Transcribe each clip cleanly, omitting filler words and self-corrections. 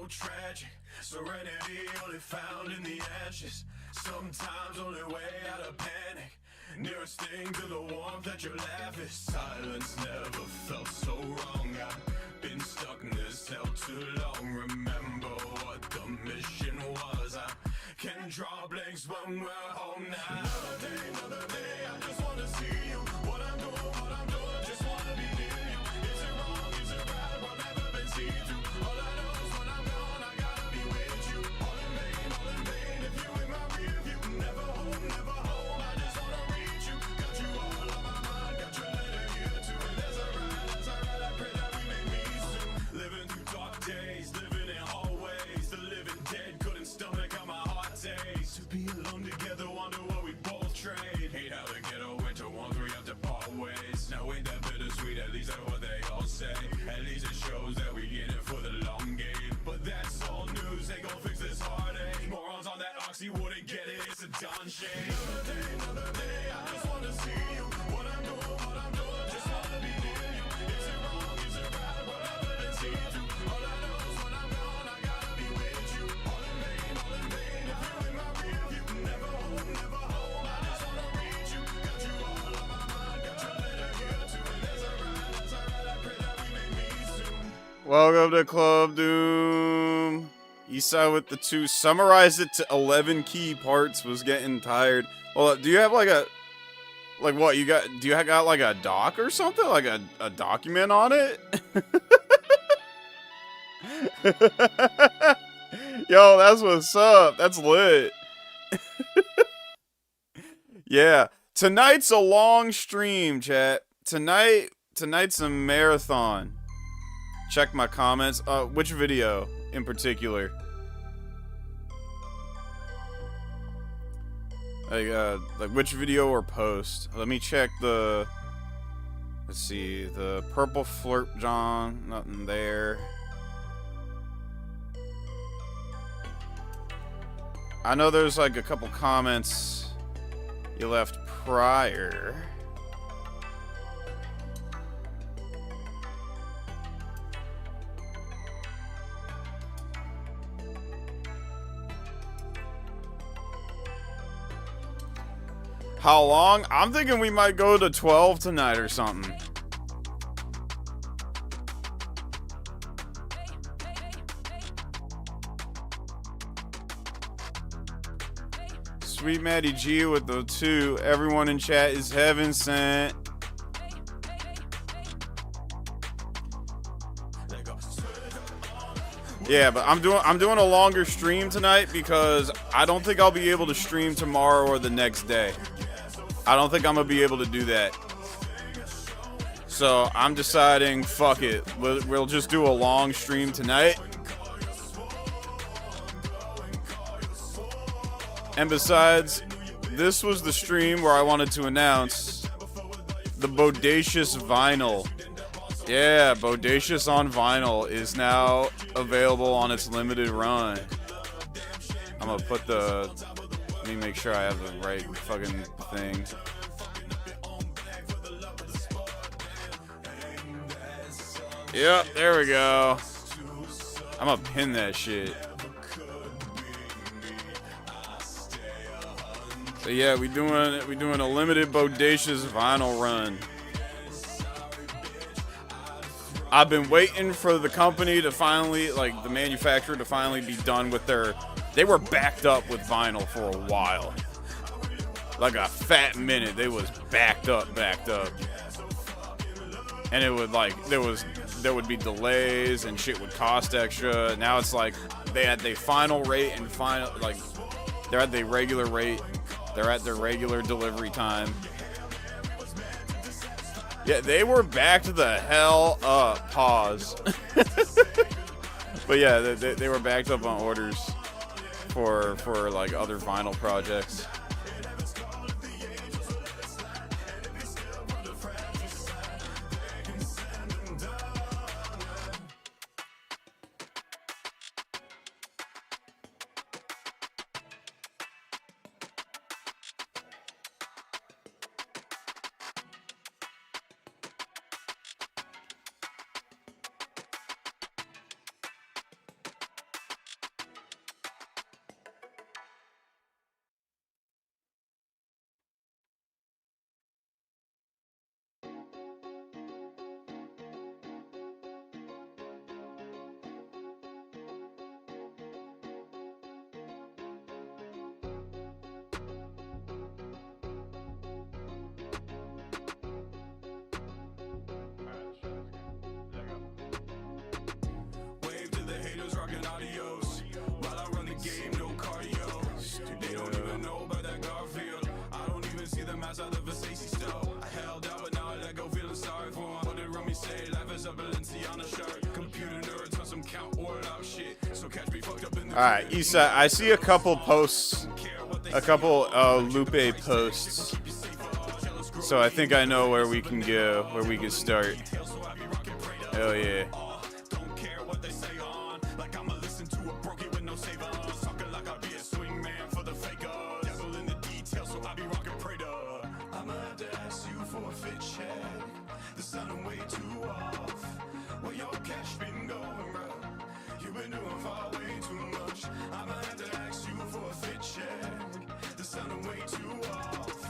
tragic. Serenity only found in the ashes. Sometimes only way out of panic. Nearest thing to the warmth that you lavish. Silence never felt so wrong. I've been stuck in this hell too long. Remember what the mission was. I can draw blanks when we're home now. Another day, I just wanna see you. What I'm doing, just wanna be near you. Is it wrong, is it right, what never been seen through. All I know is when I'm gone, I gotta be with you. All in vain, if you in my rear view. Never home, I just wanna reach you. Got you all on my mind, got your letter here too. And that's alright, I pray that we may meet soon. Living through dark days, living in hallways. The living dead couldn't stomach how my heart tastes. To be alone together, wonder what we both trade. Hate how the ghetto winter 1-3 have to part ways. Now ain't that bittersweet, at least that's what they all say. At least it shows that we in it for the long game. But that's all news, ain't gon' fix this heartache. Morons on that oxy wouldn't get it, it's a Don shame. Another day, I just wanna see you. What I'm doing, just wanna be near you. Is it wrong, is it right, what never been seen through. All I know is when I'm gone, I gotta be with you. All in vain, if you in my rear view. Never home, I just wanna reach you. Got you all on my mind, got your letter here too. And that's alright, I pray that we may meet soon. Welcome to Club Doom. Eastside with the 2. Summarized it to 11 key parts. Was getting tired. Well, do you have like a... Like what, you got... Do you got like a doc or something? Like a document on it? Yo, that's what's up. That's lit. Yeah. Tonight's a long stream, chat. Tonight's a marathon. Check my comments. Which video in particular? Like which video or post? Let me check the... Let's see. The purple flirt John. Nothing there. I know there's like a couple comments you left prior. How long? I'm thinking we might go to 12 tonight or something. Sweet Maddie G with the 2. Everyone in chat is heaven sent. Yeah, but I'm doing a longer stream tonight because I don't think I'll be able to stream tomorrow or the next day. I don't think I'm gonna be able to do that. So I'm deciding, fuck it. We'll just do a long stream tonight. And besides, this was the stream where I wanted to announce the Bodacious vinyl. Yeah, Bodacious on vinyl is now available on its limited run. I'm gonna put the... Let me make sure I have the right fucking thing. Yep, there we go. I'm gonna pin that shit. So yeah, we doing a limited Bodacious vinyl run. I've been waiting for the company to finally, like the manufacturer to finally be done with their... They were backed up with vinyl for a while. Like a fat minute, they was backed up. And it would like, there would be delays and shit would cost extra. Now it's like, they had their final rate and final, like, they're at their regular rate. They're at their regular delivery time. Yeah, they were backed the hell up. Pause. But yeah, they were backed up on orders for like other vinyl projects. adios. While I run the game, no cardio. They don't even know about that Garfield. I don't even see them outside the Versace still. I held out, but now I let go, feeling sorry for them. What did Rumi say? Life is a Balenciaga shirt. Computer nerds on some count word out shit. So catch me fucked up in the. Alright, Issa, I see a couple posts, a couple Lupe posts. So I think I know where we can go, where we can start. Hell yeah. Don't care what they say on. Like I'ma listen to a broky with no save on. Talking like I'll be a swing man for the faker. Devil in the details, so I be rocking Prada. I'ma have to ask you for a fit check. The sounding way too off. Where your cash been going, bro? You been doing far way too much. I'ma have to ask you for a fit check. The sounding way too off.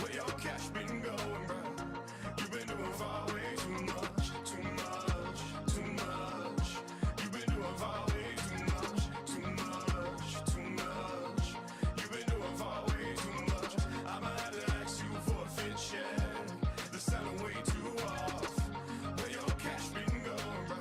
Where your cash been going, bro? You been doing far way too much. Too much, too much. You been doing far way too much. Too much, too much. You been doing far way too much. I'ma have to ask you for a fit check. The sounding way too off. Where your cash been going, bro?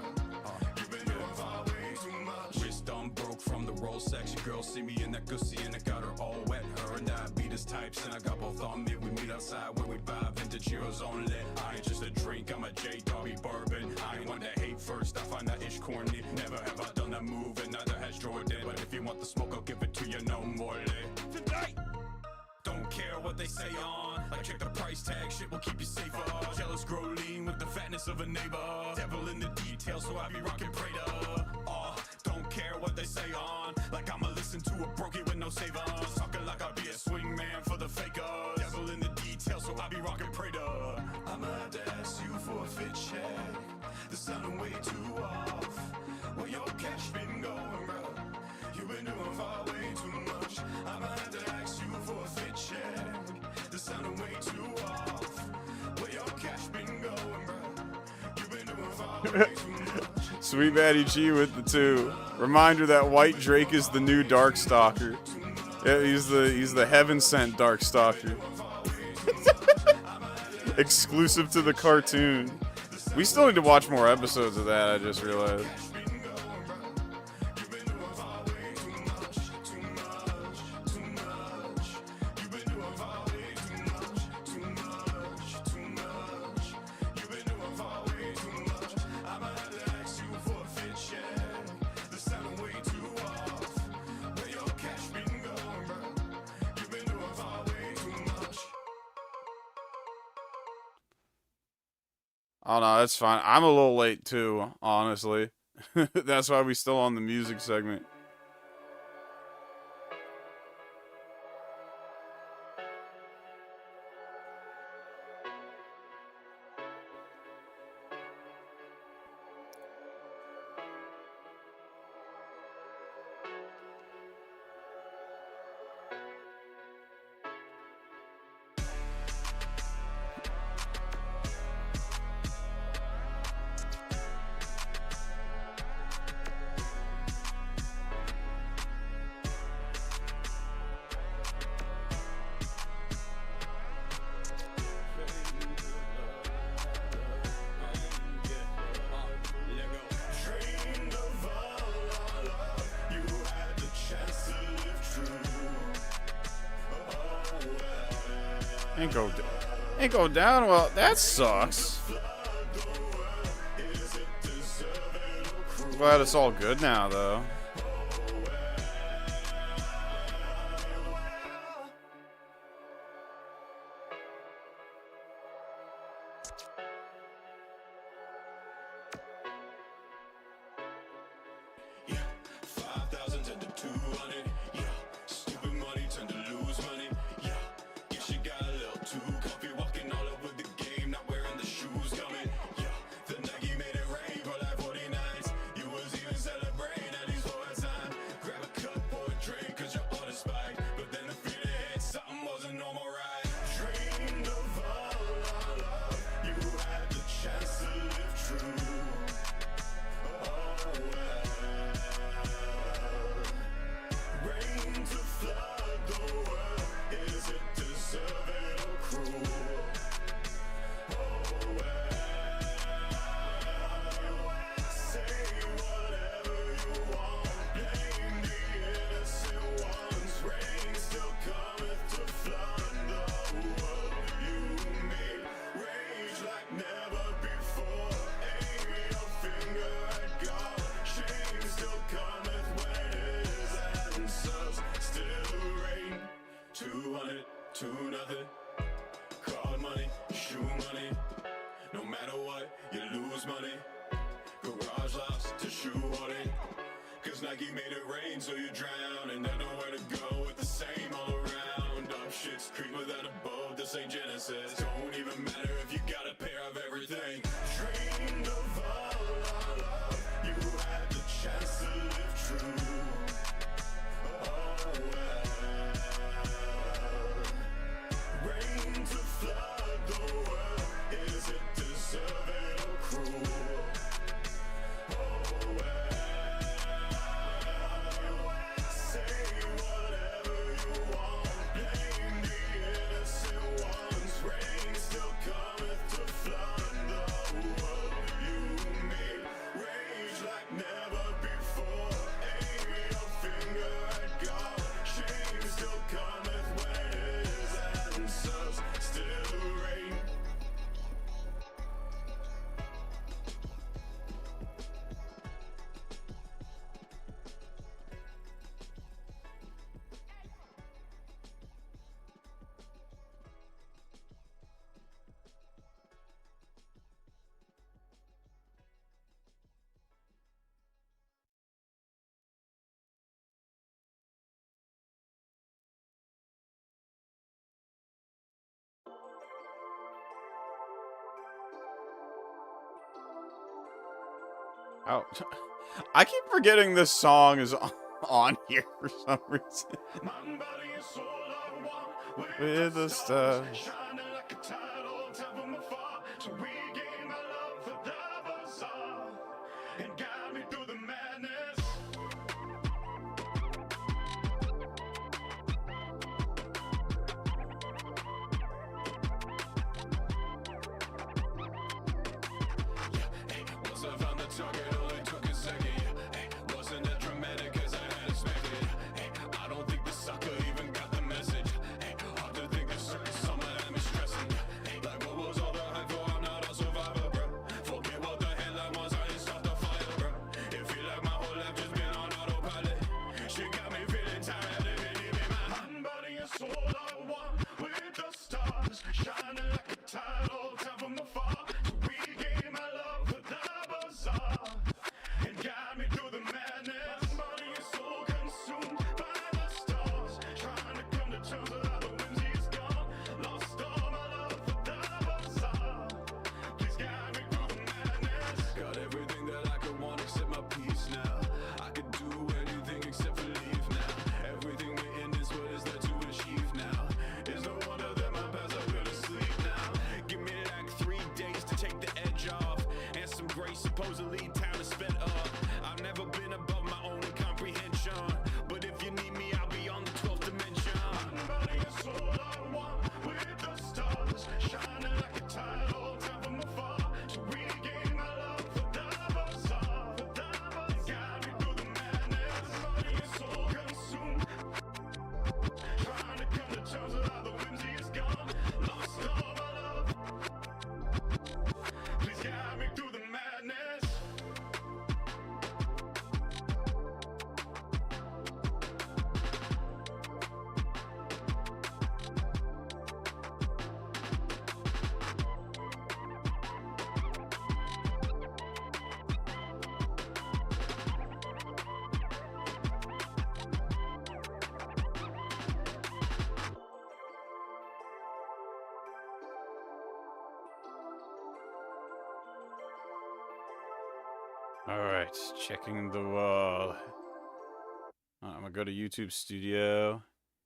You been doing far way too much. Wrist on broke from the roll section. Girl see me in that gussy and I got her all wet. Her and diabetes types and I got both on me. We meet outside where we buy vintage heroes only. I ain't just a drink, I'm a J Dobby bourbon. I ain't one to hate first, I find that ish corny. Never have I done that move and neither has Jordan. But if you want the smoke, I'll give it to you, no more. Tonight. Don't care what they say on. Like check the price tag, shit will keep you safer. Jealous grow lean with the fatness of a neighbor. Devil in the details, so I be rocking Prada. Don't care what they say on. Like I'ma listen to a broky with no save on. Talking like I'll be a swing man for the faker. Devil in the details, so I be rocking Prada. I'ma have to ask you for a fit check. The sounding way too off. Where your cash been going, bro? You been doing far way too much. I'ma have to ask you for a fit check. The sounding way too off. Where your cash been going, bro? You been doing far way too much. Sweet Matty G with the 2. Reminder that White Drake is the new Darkstalker. Yeah, he's the heaven sent Darkstalker. Exclusive to the cartoon. We still need to watch more episodes of that, I just realized. Oh no, that's fine. I'm a little late too, honestly. That's why we still on the music segment. Ain't go down well. That sucks. Glad it's all good now, though. The Nike made it rain for like 40 nights. You was even celebrating at least 4 to shoehorn it. Cause Nike made it rain so you drown, and there's nowhere to go with the same all around. Up shit's creep without a boat, this ain't Genesis. Don't even matter if you got a pair of everything. Dreamed of all our love, you had the chance to live true. Oh well. Rain to flood the world, is it deserving or cruel? Oh well. Say whatever you want, blame the innocent ones. Rain still cometh to flood the world. You made rage like never before. Aim your finger at God. Shame still cometh when his answers still rain. Oh, I keep forgetting this song is on here for some reason. Mind, body, and soul are one With the stars. shining like a tidal tap from afar to regain my love for the bazaar and guide me through the madness. Once I found the target, only took a second. Wasn't that dramatic as I had expected. I don't think the sucker even got the message. Hard to think there's certain someone had me stressing. Like what was all the hype for? I'm not a survivor, bro. Forget what the headline was, I didn't start the fire, bro. It feel like my whole life just been on autopilot. She got me feeling tired of it, even my mind, body, and soul are one with the stars, shining like a tidal tap from afar to regain my love for the bazaar and guide me through the madness. Body and soul consumed by the stars, trying to come to terms with how the whimsy is gone. Lost all my love for the bazaar. Please guide me through the madness. Got everything that I could want except my peace now. I could do anything except for leave now. Everything written is what is there to achieve now. It's no wonder that my past I go to sleep now. Give me like 3 days to take the edge off, and some grace supposedly time is spent up. I've never been above my own comprehension, but if you need me, I'll be on the 12th dimension. Mind, body, and soul are one with the stars, shining like a tidal tap from afar to regain my love for the bazaar. Guide me through the madness. Body and soul consumed, trying to come to terms with how the whimsy is gone. Lost all my love. Please guide me through the madness. Alright, checking the wall. I'm gonna go to YouTube Studio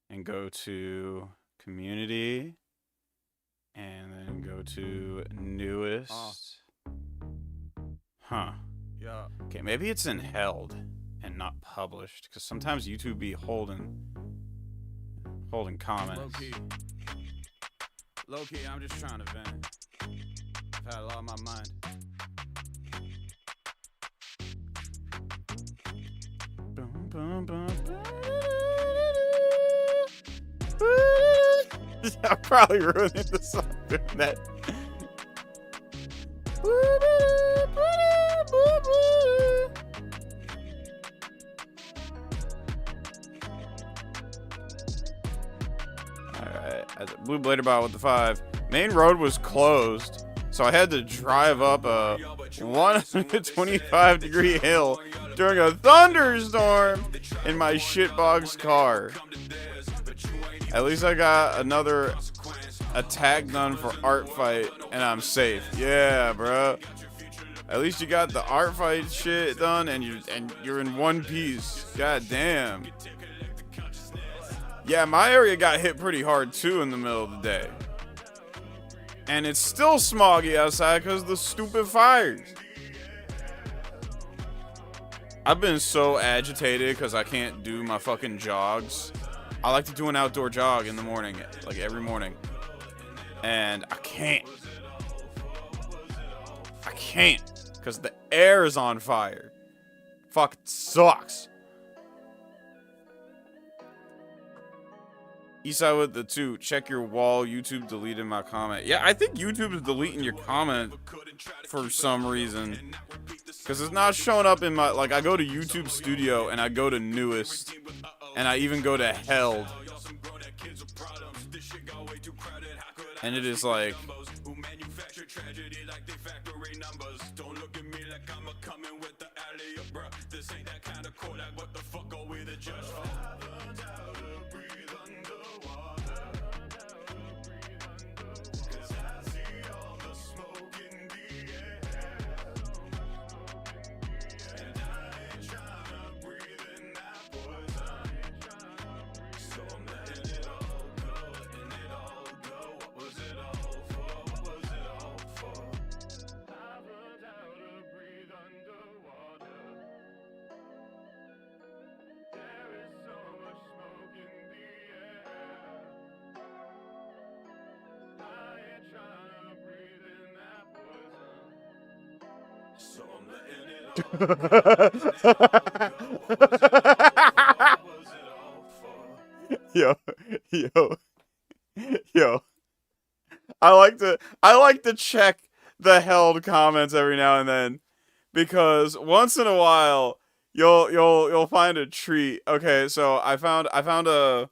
and go to Community and then go to Newest. Huh. Yeah. Okay, maybe it's in held and not published, because sometimes YouTube be holding comments. Low key, I'm just trying to vent. I've had a lot on my mind. Bum, bum, bum. I'm probably ruining the song doing that. Alright, Blue Blader Bot with the 5. Main road was closed, so I had to drive up a 125-degree hill during a thunderstorm in my shitbox car. At least I got another attack done for art fight, and I'm safe. Yeah, bro. At least you got the art fight shit done, and you're in one piece. God damn. Yeah, my area got hit pretty hard too in the middle of the day. And it's still smoggy outside because of the stupid fires. I've been so agitated because I can't do my fucking jogs. I like to do an outdoor jog in the morning, like every morning. And I can't. Because the air is on fire. Fuck, it sucks. Eastside with the 2. Check your wall. YouTube deleted my comment. Yeah, I think YouTube is deleting your comment for some reason. Because it's not showing up in my... Like, I go to YouTube Studio, and I go to Newest. And I even go to Held. And it is like... Yo. I like to check the held comments every now and then, because once in a while you'll find a treat. Okay, so I found a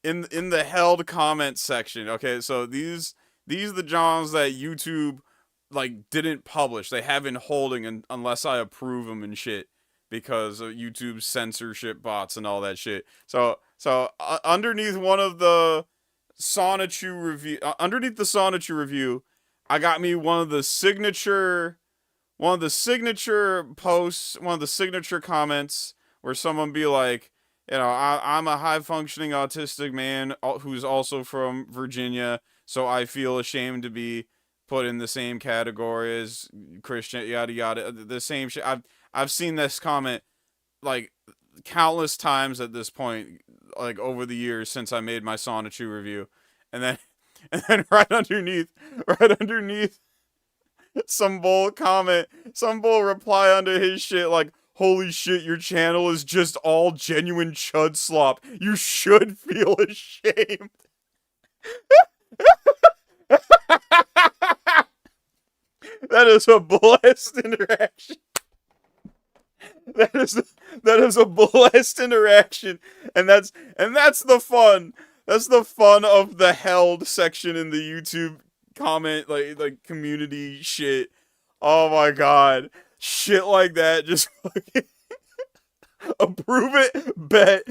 in the held comment section. Okay, so these the Johns that YouTube like didn't publish. They have in holding unless I approve them and shit, because of YouTube censorship bots and all that shit. So underneath one of the Sonichu review, underneath the Sonichu review, I got me one of the signature posts, one of the signature comments where someone be like, you know, I'm a high functioning autistic man who's also from Virginia, so I feel ashamed to be put in the same category as Christian, yada yada, the same shit. I've seen this comment like countless times at this point, like over the years since I made my Sonichu review, and then right underneath, some bull reply under his shit like, "Holy shit, your channel is just all genuine chud slop. You should feel ashamed." That is a blessed interaction. That is a blessed interaction, and that's the fun. That's the fun of the held section in the YouTube comment, like community shit. Oh my god, shit like that, just fucking approve it, bet.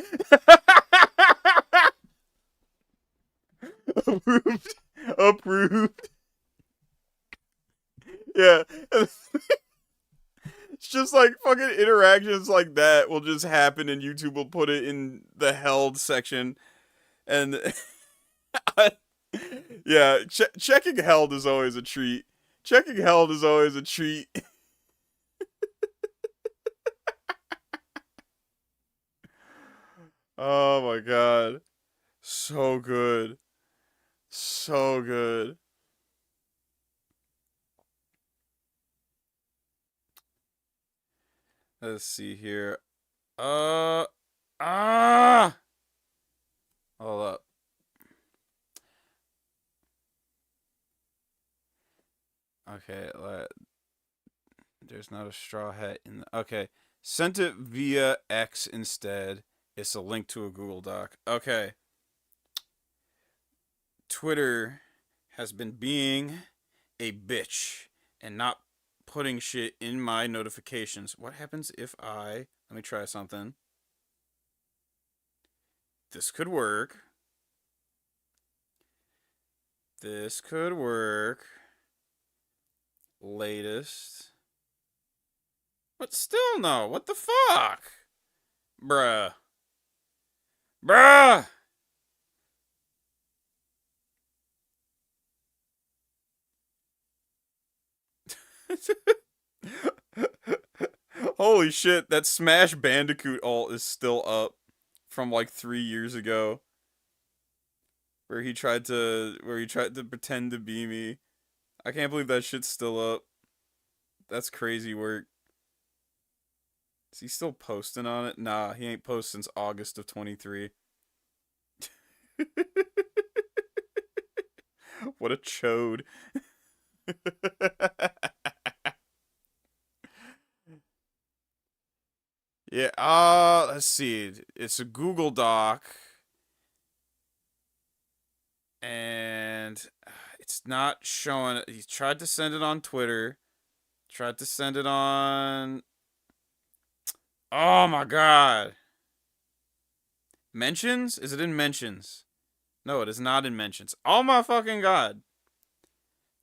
Approved. Yeah. It's just like fucking interactions like that will just happen, and YouTube will put it in the held section. And yeah, checking held is always a treat. Oh my god. So good. Let's see here. Hold up. Okay, there's not a straw hat in the... Okay, sent it via X instead. It's a link to a Google Doc. Okay. Twitter has been being a bitch and not putting shit in my notifications. What happens if I... Let me try something. This could work. This could work. Latest. But still no. What the fuck? Bruh. Bruh! Holy shit, that Smash Bandicoot alt is still up from like 3 years ago. Where he tried to pretend to be me. I can't believe that shit's still up. That's crazy work. Is he still posting on it? Nah, he ain't posted since August of 23. What a chode. Yeah, let's see. It's a Google Doc. And it's not showing it. He tried to send it on Twitter. Tried to send it on... Oh my god. Mentions? Is it in mentions? No, it is not in mentions. Oh my fucking god.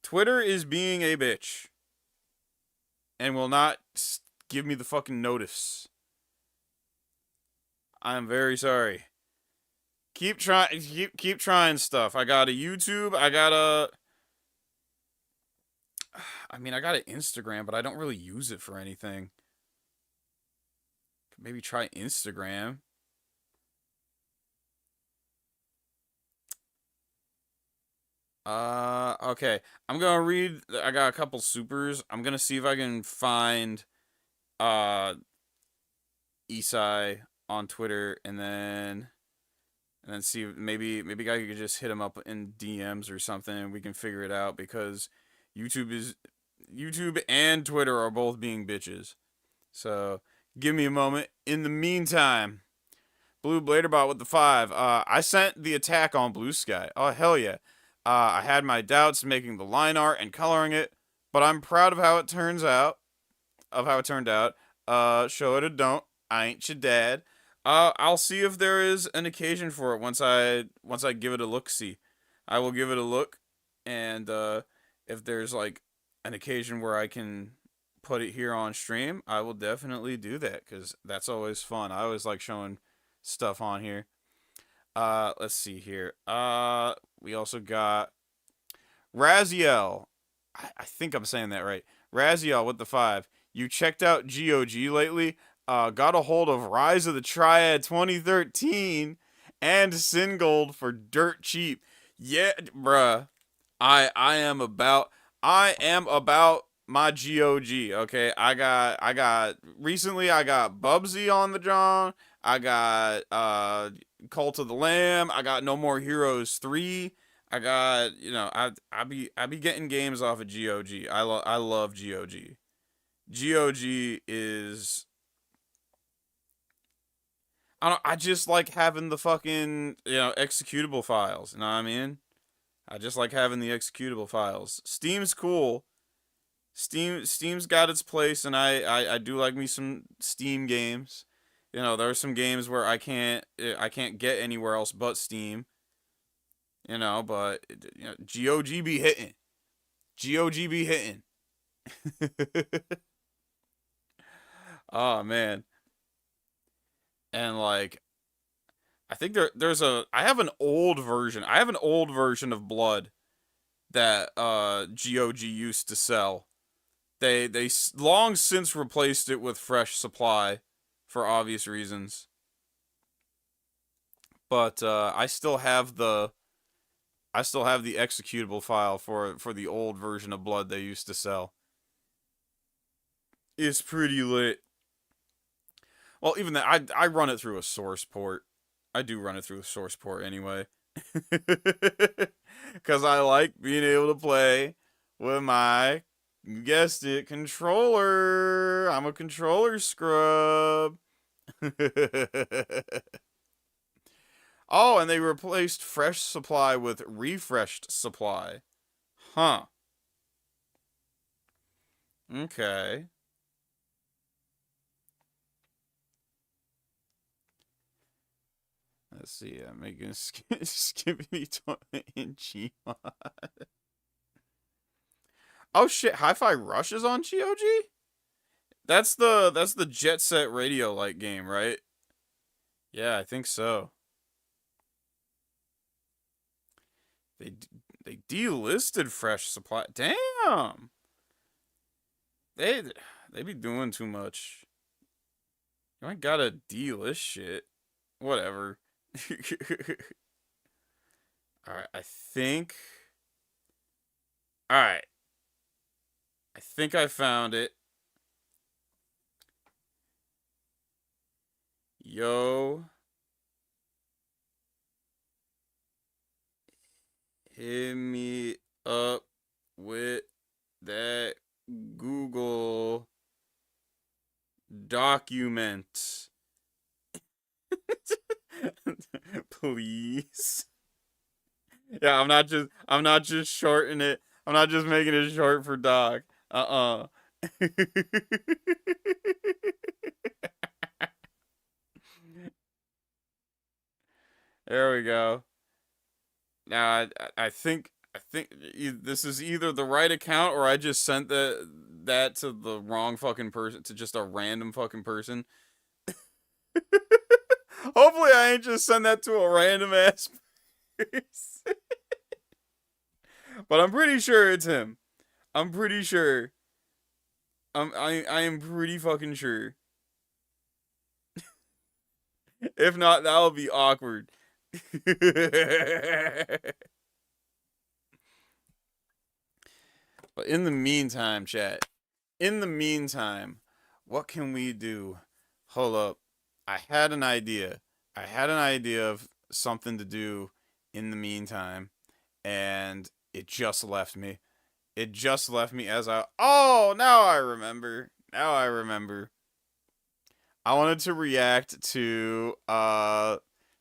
Twitter is being a bitch. And will not give me the fucking notice. I am very sorry. Keep trying stuff. I got a YouTube. I got an Instagram, but I don't really use it for anything. Maybe try Instagram. Okay. I'm gonna read. I got a couple supers. I'm gonna see if I can find Isai on Twitter, and then see if maybe I could just hit him up in DMs or something, and we can figure it out, because YouTube and Twitter are both being bitches. So give me a moment. In the meantime, Blue Bladerbot with the 5. I sent the attack on Blue Sky. Oh hell yeah. I had my doubts making the line art and coloring it, but I'm proud of how it turned out. Show it or don't. I ain't your dad. I'll see if there is an occasion for it once I give it a look-see. I will give it a look, and if there's like an occasion where I can put it here on stream, I will definitely do that, because that's always fun. I always like showing stuff on here. Let's see here. We also got Raziel. I think I'm saying that right. Raziel with the 5. You checked out GOG lately? Got a hold of Rise of the Triad 2013 and Singold for dirt cheap. Yeah, bruh. I am about my GOG. Okay, recently I got Bubsy on the John. I got Cult of the Lamb. I got No More Heroes 3. I got, I be getting games off of GOG. I love GOG. GOG is, I just like having the fucking, executable files. You know what I mean? I just like having the executable files. Steam's cool. Steam's got its place, and I do like me some Steam games. There are some games where I can't get anywhere else but Steam. But GOG be hitting. GOG be hitting. Oh man. And like, I think I have an old version. I have an old version of Blood that GOG used to sell. They long since replaced it with Fresh Supply for obvious reasons. But I still have the executable file for the old version of Blood they used to sell. It's pretty lit. Well, even that, I run it through a source port. I do run it through a source port anyway. Because I like being able to play with my, you guessed it, controller. I'm a controller scrub. Oh, and they replaced Fresh Supply with Refreshed Supply. Huh. Okay. Let's see. I'm making Skippy in Gmod. Oh shit! Hi-Fi Rush is on GOG. That's the Jet Set Radio like game, right? Yeah, I think so. They they delisted Fresh Supply. Damn. They they be doing too much. You ain't gotta delist shit. Whatever. Alright, I think. Alright. I think I found it. Yo. Hit me up with that Google document. Please. Yeah, I'm not just shorting it. I'm not just making it short for doc. There we go. Now I think this is either the right account or I just sent that to the wrong fucking person, to just a random fucking person. Hopefully I ain't just send that to a random ass person. But I'm pretty sure it's him. I'm pretty sure. I am pretty fucking sure. If not, that'll be awkward. But in the meantime, chat. In the meantime, what can we do? Hold up. I had an idea. I had an idea of something to do in the meantime, and it just left me. It just left me as I. Oh, now I remember. Now I remember. I wanted to react to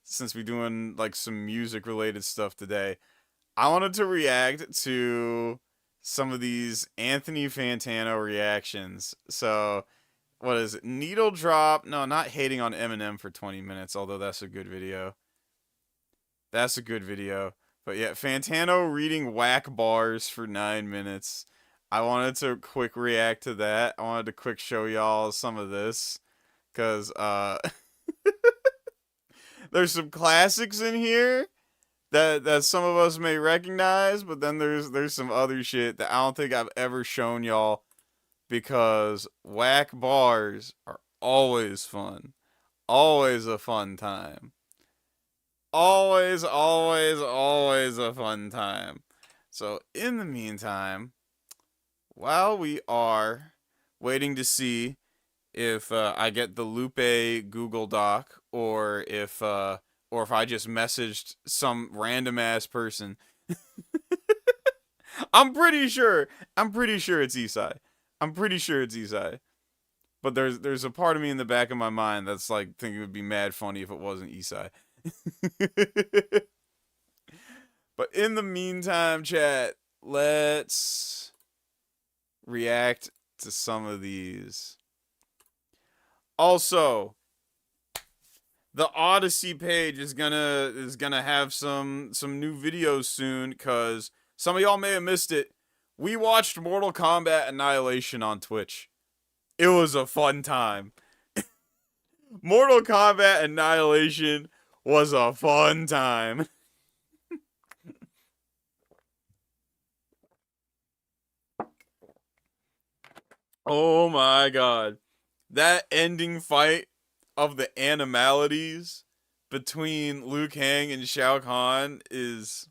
since we're doing like some music related stuff today. I wanted to react to some of these Anthony Fantano reactions. So, what is it? Needle Drop. No, not hating on Eminem for 20 minutes, although that's a good video. That's a good video. But yeah, Fantano reading whack bars for 9 minutes. I wanted to quick react to that. I wanted to quick show y'all some of this. Because, there's some classics in here that some of us may recognize, but then there's some other shit that I don't think I've ever shown y'all, because whack bars are always fun. Always a fun time. Always, always, always a fun time. So, in the meantime, while we are waiting to see if I get the Lupe Google Doc, or if I just messaged some random ass person. I'm pretty sure it's Isai. I'm pretty sure it's Isai. But there's a part of me in the back of my mind that's like thinking it would be mad funny if it wasn't Isai. But in the meantime, chat, let's react to some of these. Also, the Odyssey page is gonna have some new videos soon, cause some of y'all may have missed it. We watched Mortal Kombat Annihilation on Twitch. It was a fun time. Mortal Kombat Annihilation was a fun time. Oh my god. That ending fight of the animalities between Liu Kang and Shao Kahn is...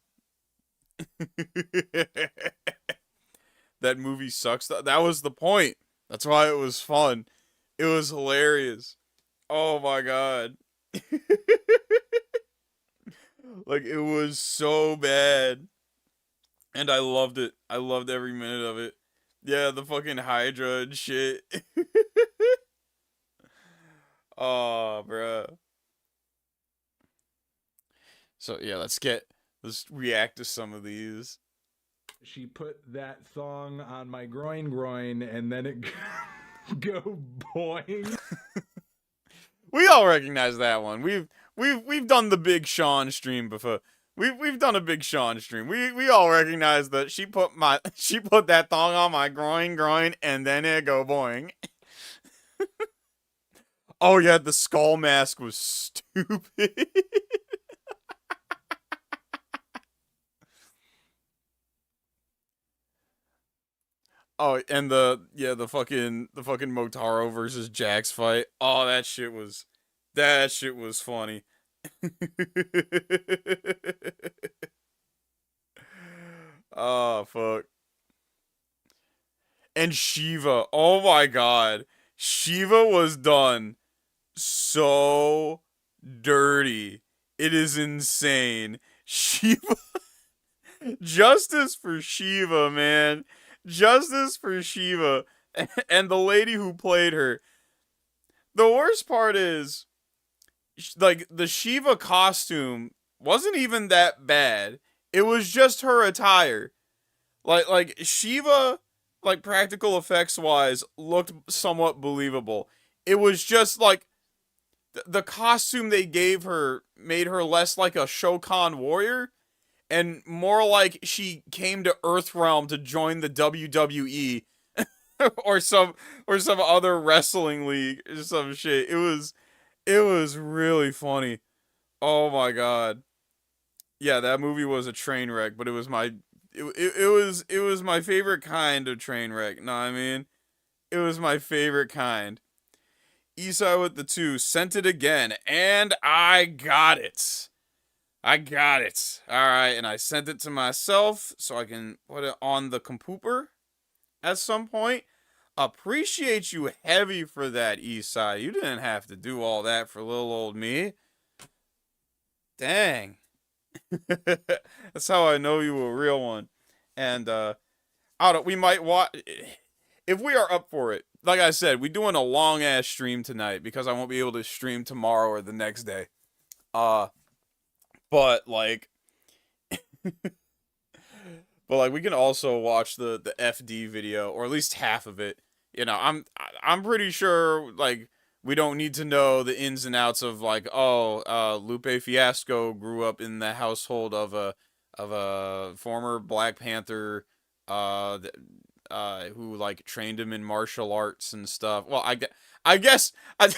That movie sucks. That was the point. That's why it was fun. It was hilarious. Oh my god. Like, it was so bad. And I loved it. I loved every minute of it. Yeah, the fucking Hydra and shit. Oh, bruh. So, yeah, let's react to some of these. She put that thong on my groin, and then it go boing. We all recognize that one. We've done the Big Sean stream before. We've done a Big Sean stream. We all recognize that she put that thong on my groin, and then it go boing. Oh yeah, the skull mask was stupid. Oh, and the fucking Motaro versus Jax fight. Oh, that shit was funny. Oh, fuck. And Shiva. Oh my god. Shiva was done so dirty. It is insane. Shiva. Justice for Shiva, man. Justice for Shiva. And the lady who played her. The worst part is, like, the Shiva costume wasn't even that bad. It was just her attire. Like Shiva, like, practical effects wise, looked somewhat believable. It was just like the costume they gave her made her less like a Shokan warrior and more like she came to Earthrealm to join the WWE or some other wrestling league or some shit. It was really funny. Oh my god. Yeah, that movie was a train wreck, but it was my favorite kind of train wreck. Know what I mean? It was my favorite kind. Isai with the 2 sent it again, and I got it. Alright, and I sent it to myself so I can put it on the compooper at some point. Appreciate you heavy for that, Isai. You didn't have to do all that for little old me. Dang. That's how I know you a real one. And we might watch if we are up for it. Like I said, we're doing a long ass stream tonight because I won't be able to stream tomorrow or the next day. But like we can also watch the FD video, or at least half of it. You know, I'm pretty sure like we don't need to know the ins and outs of like, Lupe Fiasco grew up in the household of a former Black Panther who like trained him in martial arts and stuff. Well, I guess I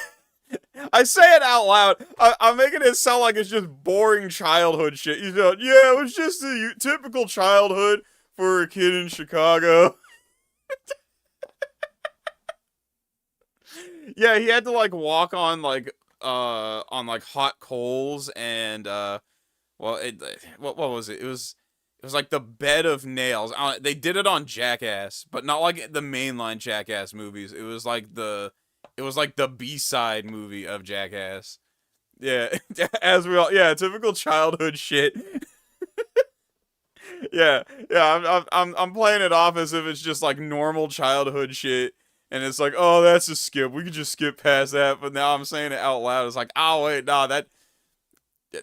say it out loud. I'm making it sound like it's just boring childhood shit. You know, yeah, it was just a typical childhood for a kid in Chicago. Yeah, he had to like walk on like hot coals and what was it? It was like the bed of nails. They did it on Jackass, but not like the mainline Jackass movies. It was like the B-side movie of Jackass. Yeah, typical childhood shit. yeah, I'm playing it off as if it's just like normal childhood shit. And it's like, oh, that's a skip. We could just skip past that. But now I'm saying it out loud. It's like, oh wait, nah,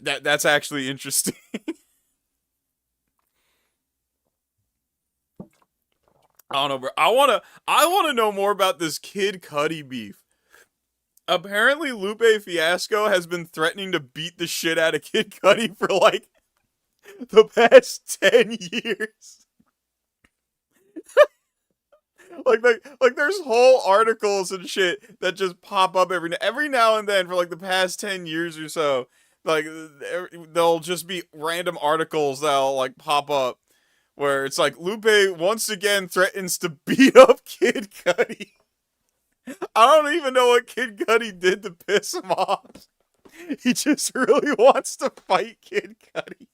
that's actually interesting. I don't know, bro. I wanna know more about this Kid Cudi beef. Apparently, Lupe Fiasco has been threatening to beat the shit out of Kid Cudi for like the past 10 years. Like there's whole articles and shit that just pop up every now and then for like the past 10 years or so. Like there'll just be random articles that'll like pop up where it's like Lupe once again threatens to beat up Kid Cudi. I don't even know what Kid Cudi did to piss him off. He just really wants to fight Kid Cudi.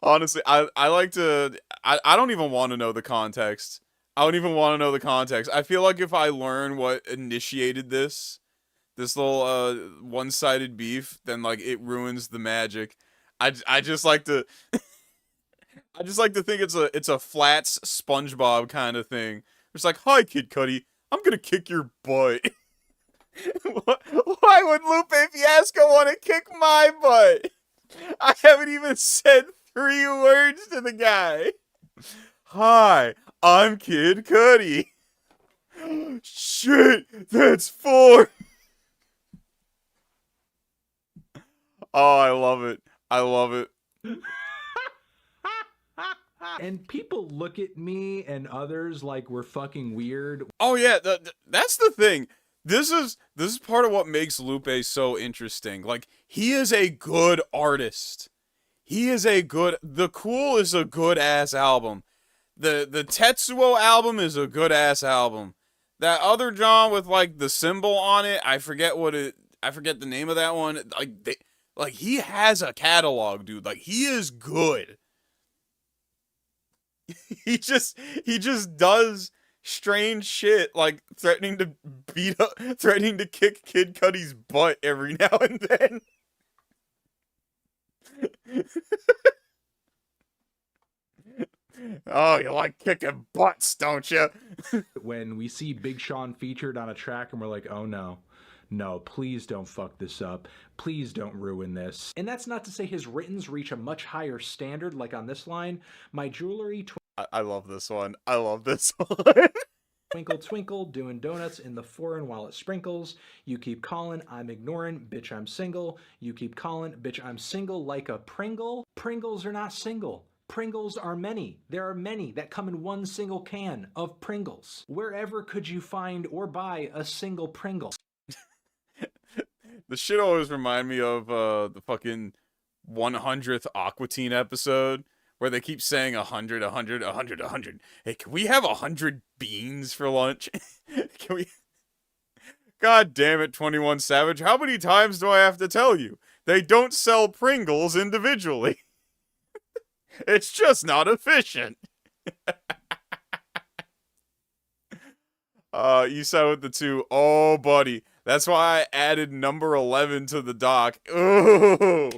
Honestly, I like to... I don't even want to know the context. I don't even want to know the context. I feel like if I learn what initiated this little one-sided beef, then like it ruins the magic. I just like to... I just like to think it's a Flats SpongeBob kind of thing. It's like, hi, Kid Cudi, I'm gonna kick your butt. Why would Lupe Fiasco want to kick my butt? I haven't even said 3 words to the guy. Hi, I'm Kid Cudi. Shit, that's 4. Oh, I love it. I love it. And people look at me and others like we're fucking weird. Oh yeah, that's the thing. This is part of what makes Lupe so interesting. Like, he is a good artist. The Cool is a good ass album. The Tetsuo album is a good ass album. That other John with like the symbol on it, I forget the name of that one. Like he has a catalog, dude. Like, he is good. he just does strange shit, like threatening to kick Kid Cudi's butt every now and then. Oh, you like kicking butts, don't you? When we see Big Sean featured on a track and we're like, oh no, please don't fuck this up. Please don't ruin this. And that's not to say his writtens reach a much higher standard, like on this line, my jewelry I love this one. I love this one. twinkle twinkle, doing donuts in the foreign while it sprinkles. You keep calling, I'm ignoring, bitch I'm single. You keep calling, bitch I'm single like a Pringle. Pringles are not single. Pringles are many. There are many that come in one single can of Pringles. Wherever could you find or buy a single Pringle? The shit always remind me of the fucking 100th Aqua Teen episode where they keep saying 100, 100, 100, 100. Hey, can we have 100 beans for lunch? Can we? God damn it, 21 Savage. How many times do I have to tell you? They don't sell Pringles individually. It's just not efficient. You said with the 2. Oh, buddy. That's why I added number 11 to the doc. Oh,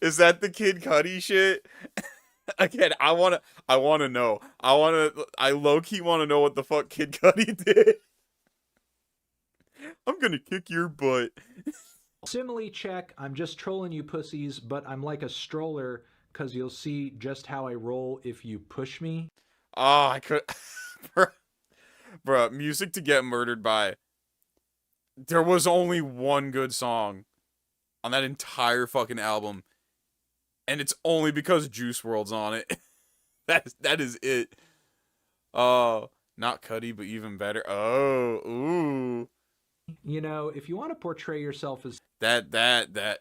is that the Kid Cudi shit? Again, I wanna know. I low-key wanna know what the fuck Kid Cudi did. I'm gonna kick your butt. Simile check, I'm just trolling you pussies, but I'm like a stroller, cause you'll see just how I roll if you push me. Oh, I could... Bruh, music to get murdered by. There was only one good song on that entire fucking album, and it's only because Juice WRLD's on it. That is it. Not Cudi, but even better. Oh, ooh. You know, if you want to portray yourself as that.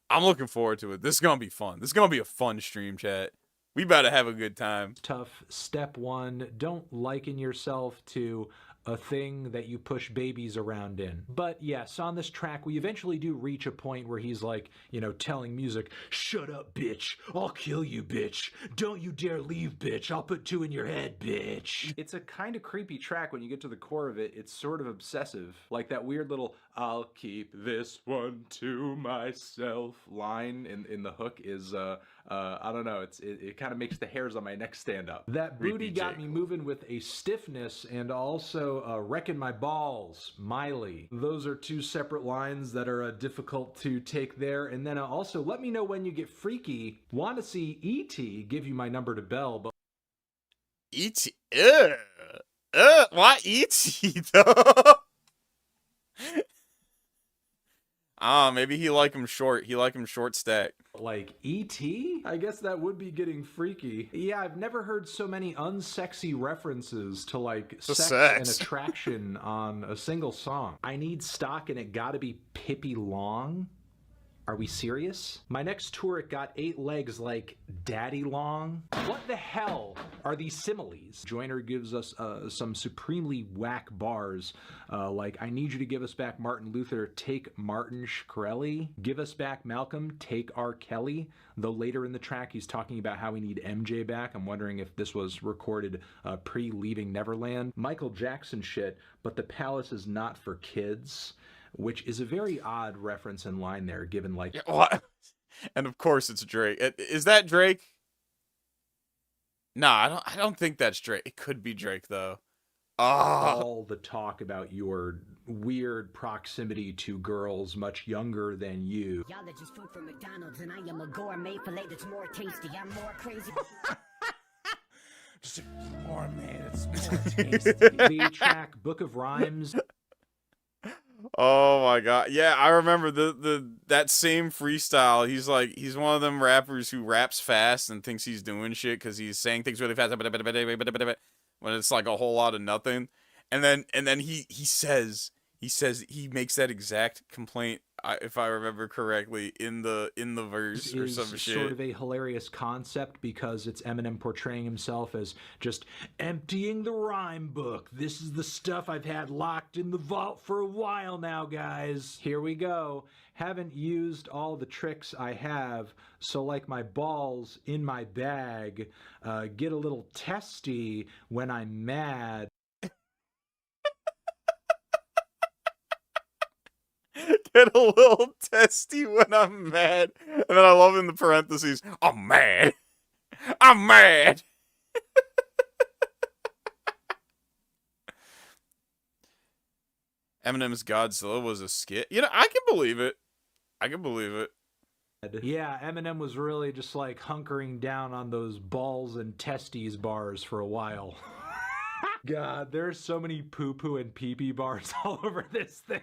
I'm looking forward to it. This is gonna be fun. This is gonna be a fun stream, chat. We about to have a good time. tough, step 1, don't liken yourself to a thing that you push babies around in. But yes, on this track, we eventually do reach a point where he's like, you know, telling music, shut up, bitch. I'll kill you, bitch. Don't you dare leave, bitch. I'll put 2 in your head, bitch. It's a kind of creepy track when you get to the core of it. It's sort of obsessive. Like that weird little, I'll keep this one to myself line in the hook is, I don't know, it kind of makes the hairs on my neck stand up. That booty got me moving with a stiffness and also wrecking my balls, Miley. Those are 2 separate lines that are difficult to take there. And then also, let me know when you get freaky. Want to see E.T. give you my number to bell, but E.T. Why E.T. though? Maybe he like him short. He like him short stack. like E.T.? I guess that would be getting freaky. Yeah, I've never heard so many unsexy references to like sex and attraction on a single song. I need stock and it gotta be Pippi Long? Are we serious? My next tour, it got 8 legs like Daddy Long. What the hell are these similes? Joyner gives us some supremely whack bars, like, I need you to give us back Martin Luther, take Martin Shkreli. Give us back Malcolm, take R. Kelly. Though later in the track, he's talking about how we need MJ back. I'm wondering if this was recorded pre-Leaving Neverland. Michael Jackson shit, but the palace is not for kids. Which is a very odd reference in line there, given like... Yeah, well, and of course it's Drake. Is that Drake? Nah, I don't think that's Drake. It could be Drake, though. Ah. All the talk about your weird proximity to girls much younger than you. Y'all are just food from McDonald's, and I am a gourmet filet that's more tasty. I'm more crazy. Just a gourmet that's more tasty. The track Book of Rhymes. Oh my god. Yeah, I remember that same freestyle. He's one of them rappers who raps fast and thinks he's doing shit because he's saying things really fast when it's like a whole lot of nothing. And then he makes that exact complaint, if I remember correctly, in the verse or some shit. Sort of a hilarious concept because it's Eminem portraying himself as just emptying the rhyme book. This is the stuff I've had locked in the vault for a while now, guys. Here we go. Haven't used all the tricks I have, so like my balls in my bag, get a little testy when I'm mad. Get a little testy when I'm mad. And then I love in the parentheses, I'm mad. I'm mad. Eminem's Godzilla was a skit. You know, I can believe it. I can believe it. Yeah, Eminem was really just like hunkering down on those balls and testes bars for a while. God, there's so many poo-poo and pee-pee bars all over this thing.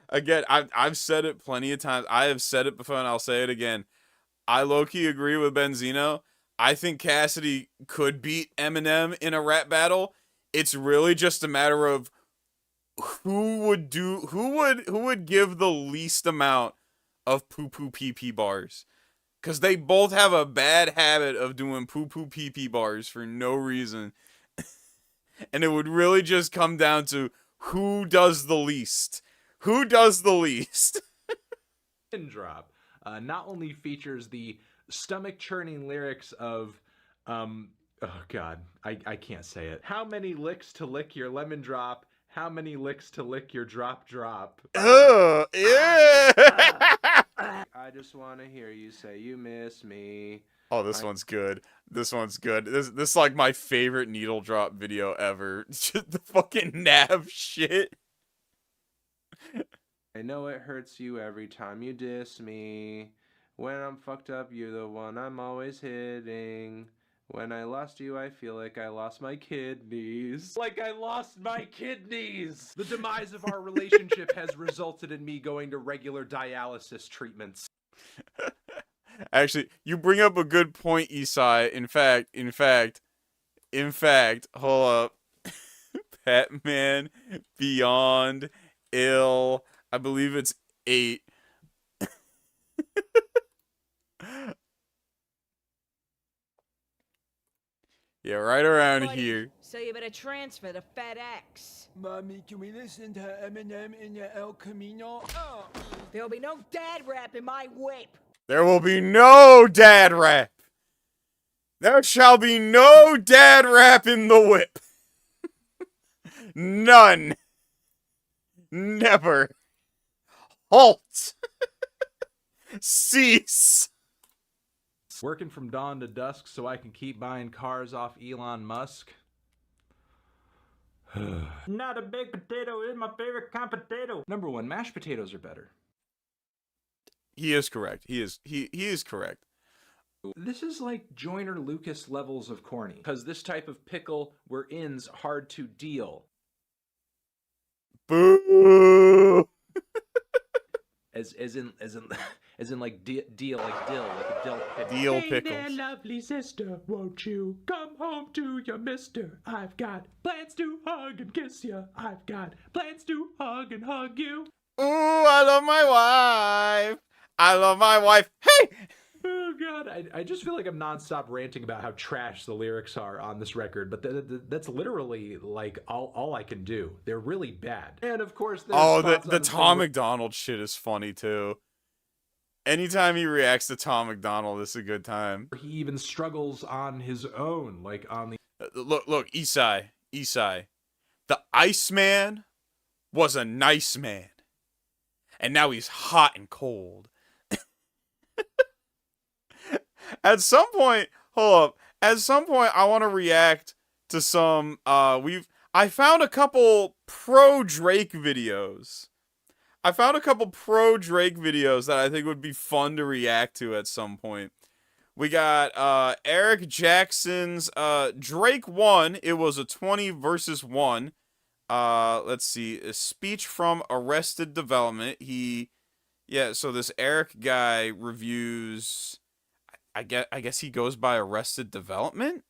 Again, I've said it plenty of times. I have said it before and I'll say it again. I low-key agree with Benzino. I think Cassidy could beat Eminem in a rap battle. It's really just a matter of who would give the least amount of poo-poo pee-pee bars. Because they both have a bad habit of doing poo-poo pee-pee bars for no reason. And it would really just come down to who does the least. Who does the least? Drop not only features the stomach-churning lyrics of, oh god, I can't say it. How many licks to lick your lemon drop? How many licks to lick your drop drop? Oh, yeah! I just want to hear you say you miss me. Oh, this one's good. This one's good. This is like my favorite needle drop video ever. Just the fucking nav shit. I know it hurts you every time you diss me. When I'm fucked up, you're the one I'm always hitting. When I lost you, I feel like I lost my kidneys. Like I lost my kidneys! The demise of our relationship has resulted in me going to regular dialysis treatments. Actually, you bring up a good point, Isai. In fact, hold up. Batman Beyond Ill. I believe it's 8. Yeah, right around here. So you better transfer to FedEx. Mommy, can we listen to Eminem in your El Camino? Oh. There'll be no dad rap in my whip. There will be no dad rap. There shall be no dad rap in the whip. None. Never. Halt. Cease. Working from dawn to dusk so I can keep buying cars off Elon Musk. Not a big potato is my favorite kind of potato. Number one, mashed potatoes are better. He is correct. He is correct. This is like Joyner Lucas levels of corny, because this type of pickle we're in's hard to deal. Boo. As in like deal, like dill, like a dill pickle. Deal Hey pickles. there, lovely sister, won't you come home to your mister? I've got plans to hug and kiss you. I've got plans to hug and hug you. Ooh, I love my wife. I love my wife. Hey! Oh god, I just feel like I'm nonstop ranting about how trash the lyrics are on this record, but that's literally like all I can do. They're really bad. And of course, the Tom McDonald shit is funny too. Anytime he reacts to Tom McDonald, it's a good time. He even struggles on his own, like on the. Look, Isai. The Iceman was a nice man, and now he's hot and cold. At some point, hold up. At some point, I want to react to some. I found a couple pro Drake videos. That I think would be fun to react to at some point. We got Eric Jackson's Drake won. It was a 20 versus 1. Let's see. A speech from Arrested Development. So this Eric guy reviews, I guess he goes by Arrested Development?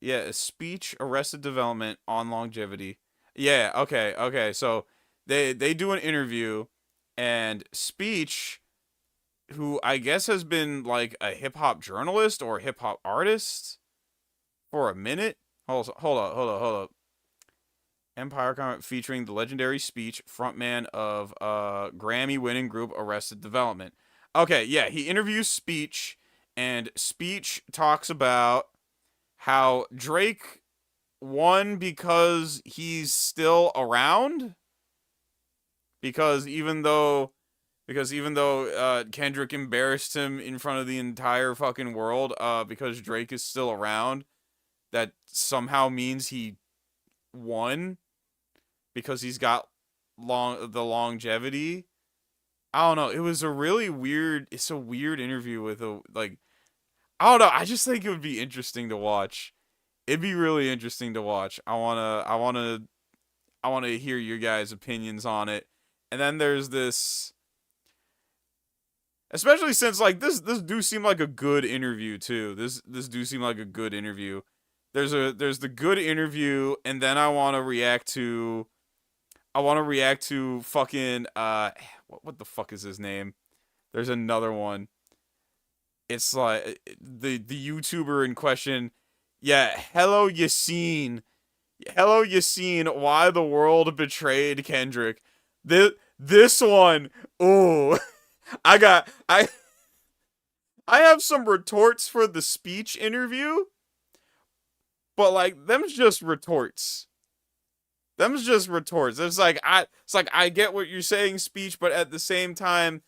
Yeah, a speech, Arrested Development on longevity. Yeah, okay. So they do an interview, and Speech, who I guess has been like a hip hop journalist or hip hop artist for a minute. Hold up. Empire comment featuring the legendary Speech, frontman of Grammy-winning group Arrested Development. Okay, yeah, he interviews Speech, and Speech talks about how Drake won because he's still around. Because even though Kendrick embarrassed him in front of the entire fucking world, because Drake is still around, that somehow means he won because he's got the longevity. I don't know. It was a really weird. It's a weird interview with I don't know. I just think it would be interesting to watch. It'd be really interesting to watch. I wanna hear your guys' opinions on it. And then there's this. Especially since this do seem like a good interview too. This do seem like a good interview. There's the good interview, and then I want to react to fucking what the fuck is his name? There's another one. It's like the YouTuber in question. Yeah, hello Yassine. Hello Yassine, why the world betrayed Kendrick. This one. Ooh. I have some retorts for the Speech interview, but them's just retorts. It's like I get what you're saying, Speech, but at the same time,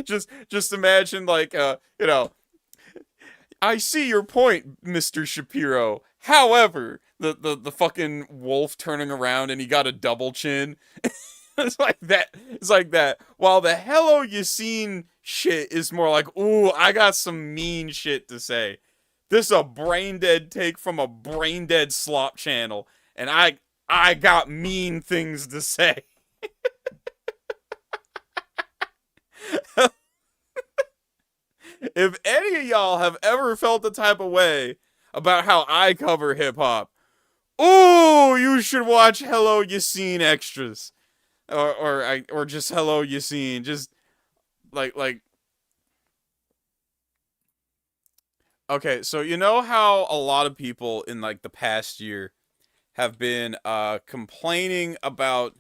just imagine I see your point, Mr. Shapiro. However, the fucking wolf turning around and he got a double chin. It's like that. While the hello Yassine shit is more like, ooh, I got some mean shit to say. This is a brain dead take from a brain dead slop channel, and I got mean things to say. If any of y'all have ever felt the type of way about how I cover hip hop, ooh, you should watch Hello Yassine extras. Or just hello Yassine, just like okay, so you know how a lot of people in the past year have been complaining about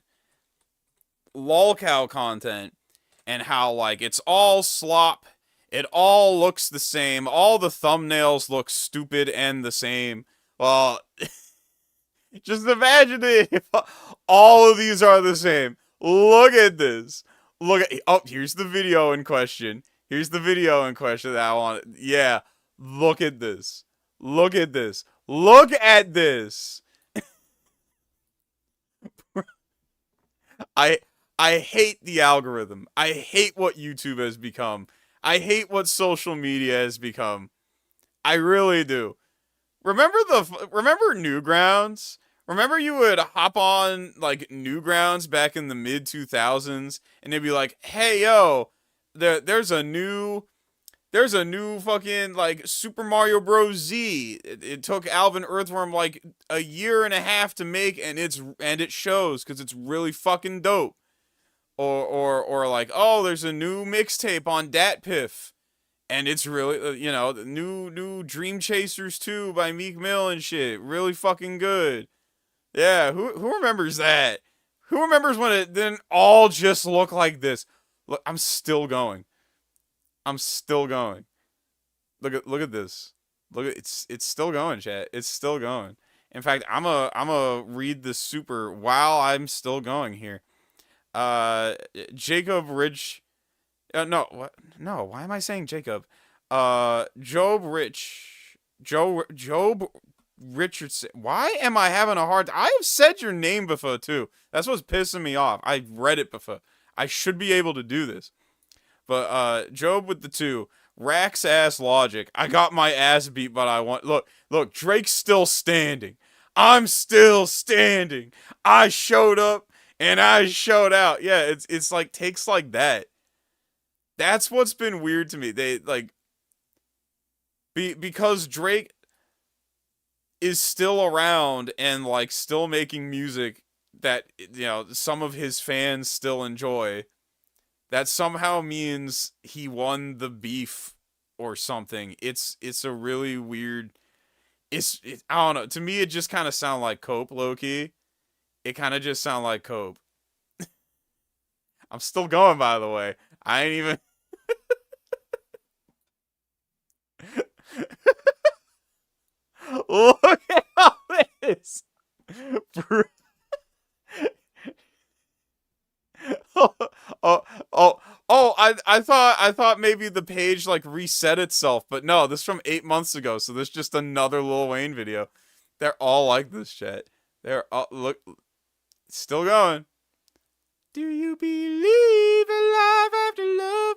lolcow content and how it's all slop, it all looks the same, all the thumbnails look stupid and the same. Well, just imagine it if all of these are the same. Look at this. Here's the video in question. That I want. Yeah, look at this. Look at this. I hate the algorithm. I hate what YouTube has become. I hate what social media has become. I really do. Remember Newgrounds? Remember you would hop on Newgrounds back in the mid 2000s and they'd be like, "Hey yo, there's a new fucking Super Mario Bros. Z. It took Alvin Earthworm a year and a half to make, and it shows because it's really fucking dope." Or oh, there's a new mixtape on DatPiff, and it's really the new Dream Chasers 2 by Meek Mill and shit, really fucking good. Yeah, who remembers that? Who remembers when it didn't all just look like this? Look, I'm still going. Look at this. It's still going, chat. It's still going. In fact, I'm a read the super while I'm still going here. Jacob Ridge No, what? No, why am I saying Jacob? Job Richardson. Why am I having a hard? I have said your name before too. That's what's pissing me off. I've read it before. I should be able to do this. But Job with the 2. Rack's ass logic. I got my ass beat, but I want. Look. Drake's still standing. I'm still standing. I showed up and I showed out. Yeah, it's like takes like that. That's what's been weird to me. They like because Drake is still around and like still making music that, you know, some of his fans still enjoy. That somehow means he won the beef or something. It's a really weird. I don't know. To me, it just kind of sound like cope, low-key. It kind of just sound like cope. I'm still going, by the way. I ain't even. Look at all this. I thought maybe the page like reset itself, but no, this is from 8 months ago, so this is just another Lil Wayne video. They're all like this shit. They're all look still going. Do you believe in love after love?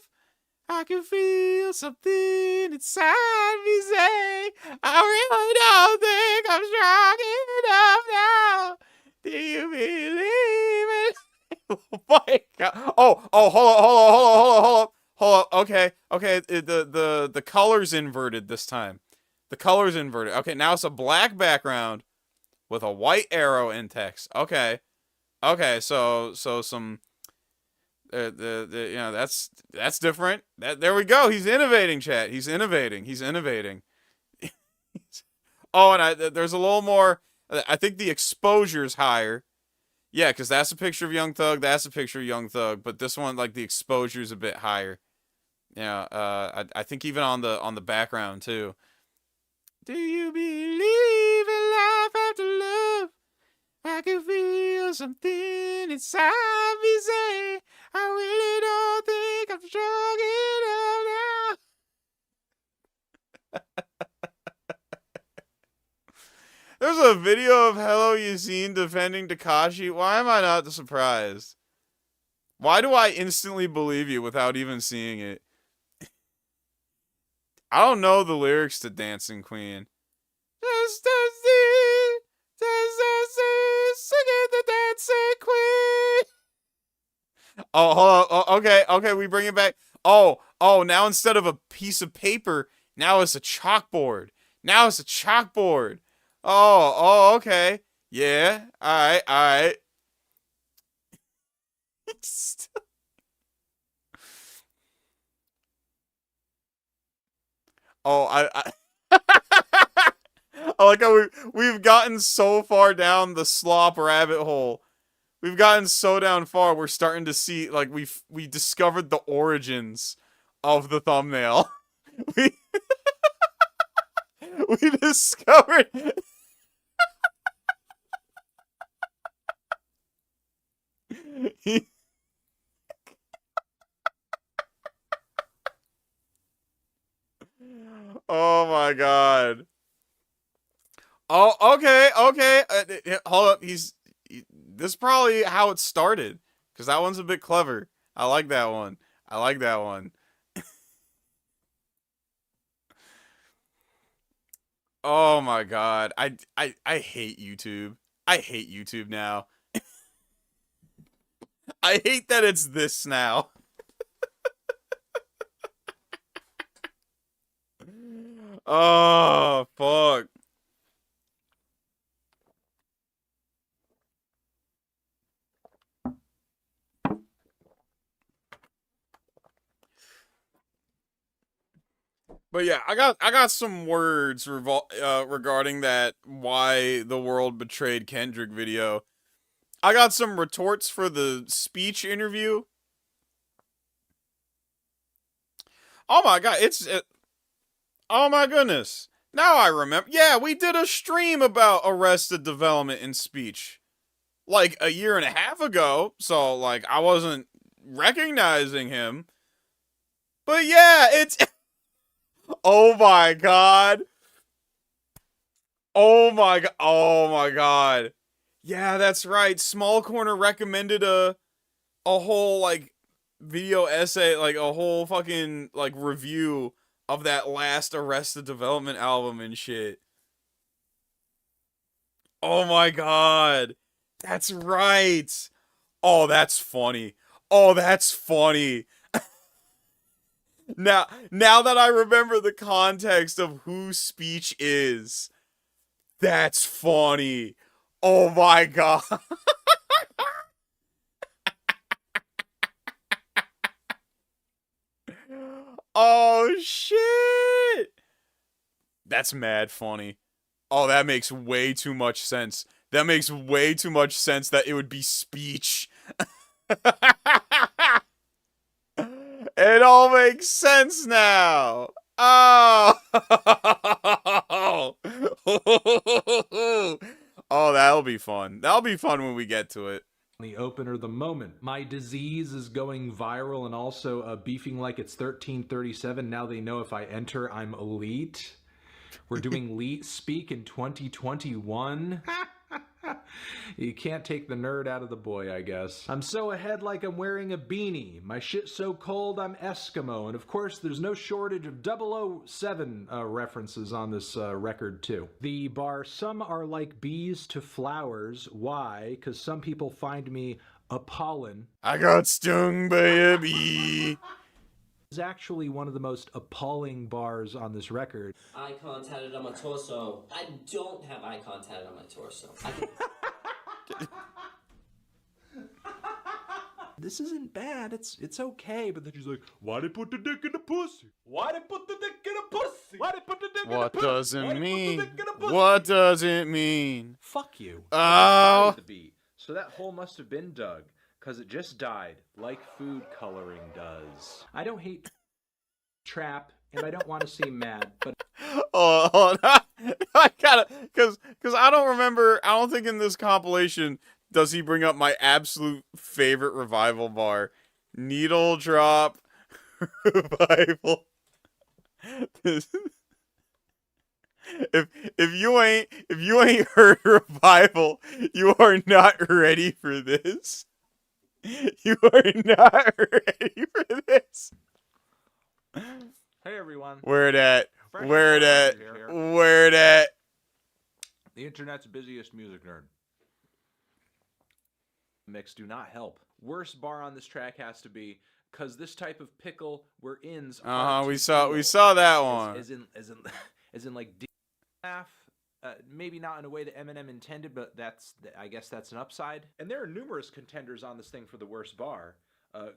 I can feel something inside me say, I really don't think I'm strong enough now. Do you believe it? Oh my god. Oh, hold on. Okay. The color's inverted this time. The color's inverted. Okay, now it's a black background with a white arrow in text. Okay, so some you know, that's different. There we go. He's innovating, chat. He's innovating. Oh, and there's a little more. I think the exposure's higher. Yeah, because that's a picture of Young Thug. That's a picture of Young Thug. But this one, like, the exposure's a bit higher. Yeah, I think even on the background too. Do you believe in life after love? I can feel something inside me say, I really don't think I'm strong enough now. There's a video of Hello Yasin defending Tekashi. Why am I not surprised? Why do I instantly believe you without even seeing it? I don't know the lyrics to Dancing Queen. Just singing the Dancing Queen. Oh, hold on. Oh, okay, we bring it back. Oh, now instead of a piece of paper, now it's a chalkboard. Oh, okay. Yeah, alright. Oh, I like how we've gotten so far down the slop rabbit hole. We've gotten so down far, we're starting to see, like, we discovered the origins of the thumbnail. we discovered. Oh my god. Oh, okay. Hold up. This is probably how it started, because that one's a bit clever. I like that one. Oh my god. I hate YouTube. I hate YouTube now. I hate that it's this now. Oh, fuck. But yeah, I got some words regarding that why the world betrayed Kendrick video. I got some retorts for the speech interview. Oh my god, oh my goodness. Now I remember. Yeah, we did a stream about Arrested Development in speech like a year and a half ago. So like I wasn't recognizing him. But yeah, it's... Oh my god. Oh my god. Oh my god. Yeah, that's right. Small Corner recommended a whole, like, video essay, like, a whole fucking, like, review of that last Arrested Development album and shit. Oh my god. That's right. Oh, that's funny. Oh, that's funny. Now that I remember the context of who Speech is, that's funny. Oh my god. Oh shit. That's mad funny. Oh, that makes way too much sense. That makes way too much sense that it would be Speech. It all makes sense now. Oh. Oh, that'll be fun. That'll be fun when we get to it. The opener, The Moment. My disease is going viral and also beefing like it's 1337. Now they know if I enter, I'm elite. We're doing Leet Speak in 2021. You can't take the nerd out of the boy, I guess. I'm so ahead like I'm wearing a beanie. My shit's so cold I'm Eskimo. And of course, there's no shortage of 007 references on this record, too. The bar, some are like bees to flowers. Why? Because some people find me appalling. I got stung by a bee. Is actually one of the most appalling bars on this record. Eye contact on my torso. I don't have eye contact on my torso. This isn't bad, it's okay, but then she's like, why they put the dick in the pussy? Why they put the dick in the pussy? Why they put the dick in the What pussy? does it Why they mean? put the dick in the pussy? What does it mean? Fuck you. Oh. The beat. So that hole must have been dug, cause it just died, like food coloring does. I don't hate trap, and I don't want to seem mad, but Oh, I gotta, cause I don't remember. I don't think in this compilation does he bring up my absolute favorite revival bar, Needle Drop Revival. If you ain't heard Revival, you are not ready for this. You are not ready for this. Hey everyone. Where it at? Where it at? Where it at? The internet's busiest music nerd. Mix do not help. Worst bar on this track has to be cause this type of pickle we're in's. We saw that one. As in like laugh. Maybe not in a way that Eminem intended, but I guess that's an upside. And there are numerous contenders on this thing for the worst bar.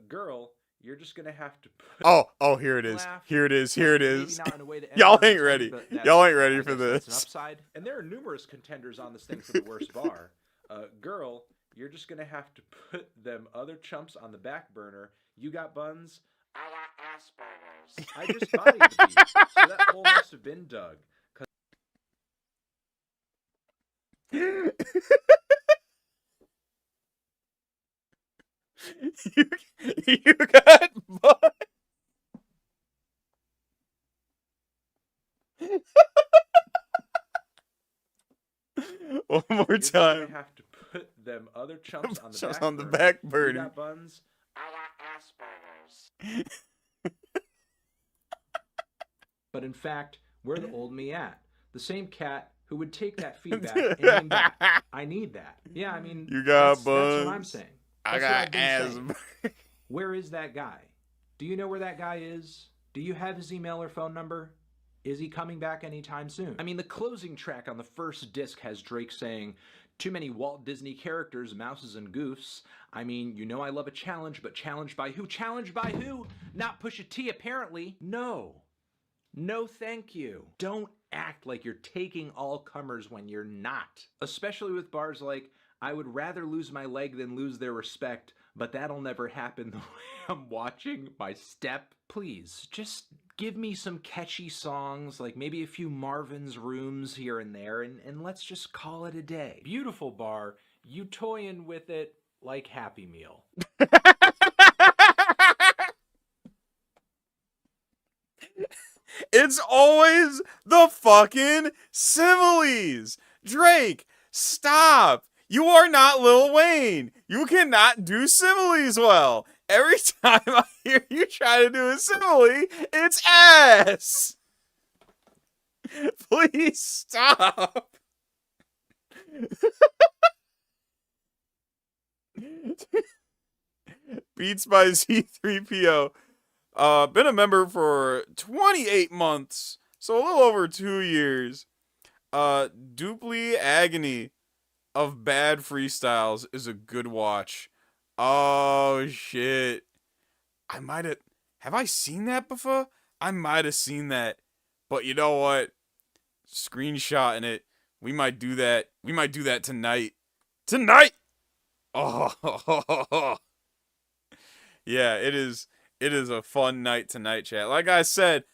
Girl, you're just gonna have to put Oh, here it is. laugh. Here it is. Here it Maybe is. not in a way that Y'all Eminem ain't intended, ready. but Y'all ain't ready I for guess that's an this. upside. And there are numerous contenders on this thing for the worst bar. Girl, you're just gonna have to put them other chumps on the back burner. You got buns? I got Asperger's. I just bodied the beat, so that hole must have been dug. You got butt. One more You're just time. gonna have to put them other chumps on the Chumps back on the burner. back You burner. got buns? I got Asperger's. But in fact, where the old me at? The same cat who would take that feedback and aim back. I need that. Yeah, I mean, You got that's what I'm buns. saying. I That's what I've got been saying. asthma. Where is that guy? Do you know where that guy is? Do you have his email or phone number? Is he coming back anytime soon? I mean, the closing track on the first disc has Drake saying, too many Walt Disney characters, mouses and goofs. I mean, you know I love a challenge, but challenged by who? Challenged by who? Not Pusha T, apparently. No. No, thank you. Don't act like you're taking all comers when you're not. Especially with bars like, I would rather lose my leg than lose their respect, but that'll never happen the way I'm watching my step. Please, just give me some catchy songs, like maybe a few Marvin's Rooms here and there, and let's just call it a day. Beautiful bar, you toying with it like Happy Meal. It's always the fucking similes. Drake, stop. You are not Lil Wayne. You cannot do similes well. Every time I hear you try to do a simile, it's ass. Please stop. Beats by Z3PO. Been a member for 28 months, so a little over 2 years. Duply Agony of Bad Freestyles is a good watch. Oh, shit. Have I seen that before? I might have seen that. But you know what? Screenshotting it. We might do that. We might do that tonight. Tonight! Oh, yeah, it is a fun night tonight, chat. Like I said,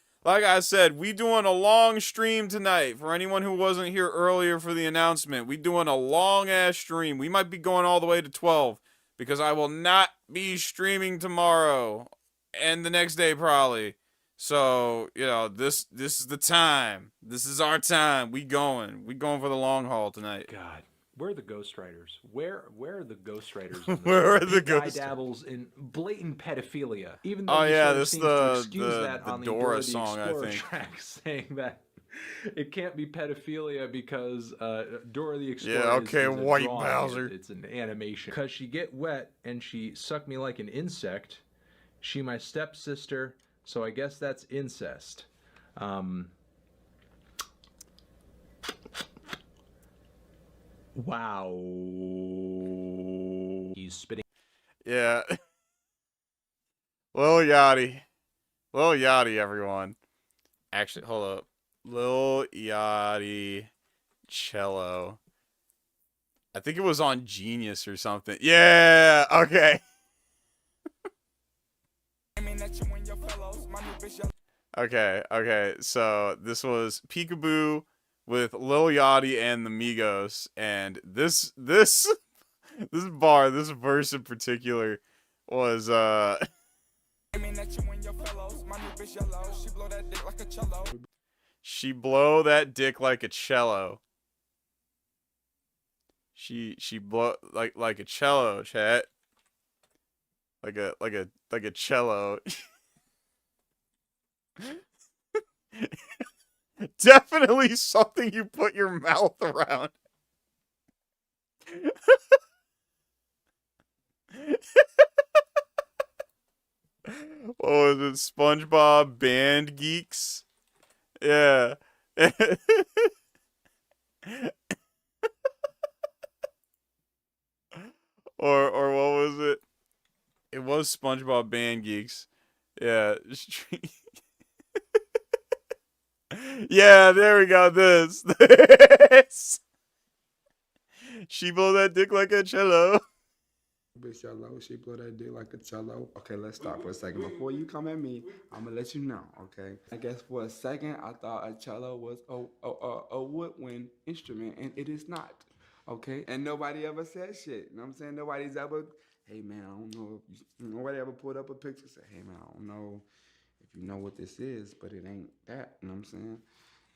we doing a long stream tonight. For anyone who wasn't here earlier for the announcement, we doing a long ass stream. We might be going all the way to 12 because I will not be streaming tomorrow and the next day probably. So, you know, this is the time. This is our time. We going for the long haul tonight. God. Where are the ghostwriters? Where are the ghostwriters? Where are the guy ghostwriters? dabbles in blatant pedophilia. Even though Oh he yeah, sort of this seems to excuse the that on Dora the Dora the song, I Explorer think. track, saying that it can't be pedophilia because Dora the Explorer. Yeah, okay, is a white drawing. Bowser. It's an animation. Because she get wet and she sucked me like an insect. She my stepsister, so I guess that's incest. Wow. He's spitting. Yeah. Lil Yachty, everyone. Actually, hold up. Lil Yachty cello. I think it was on Genius or something. Yeah, okay. Okay, so this was Peekaboo with Lil Yachty and the Migos, and this verse in particular was she blow that dick like a cello. She blow like a cello, chat. Like a cello. Definitely something you put your mouth around. What was it? SpongeBob Band Geeks? Yeah. or what was it? It was SpongeBob Band Geeks. Yeah. Yeah, there we go. This. She blow that dick like a cello. Bitch cello, she blow that dick like a cello. Okay, let's stop for a second. Before you come at me, I'm gonna let you know, okay? I guess for a second, I thought a cello was a woodwind instrument, and it is not, okay? And nobody ever said shit, you know what I'm saying? Nobody's ever, hey man, I don't know. Nobody ever pulled up a picture and said, hey man, I don't know if you know what this is, but it ain't that, you know what I'm saying?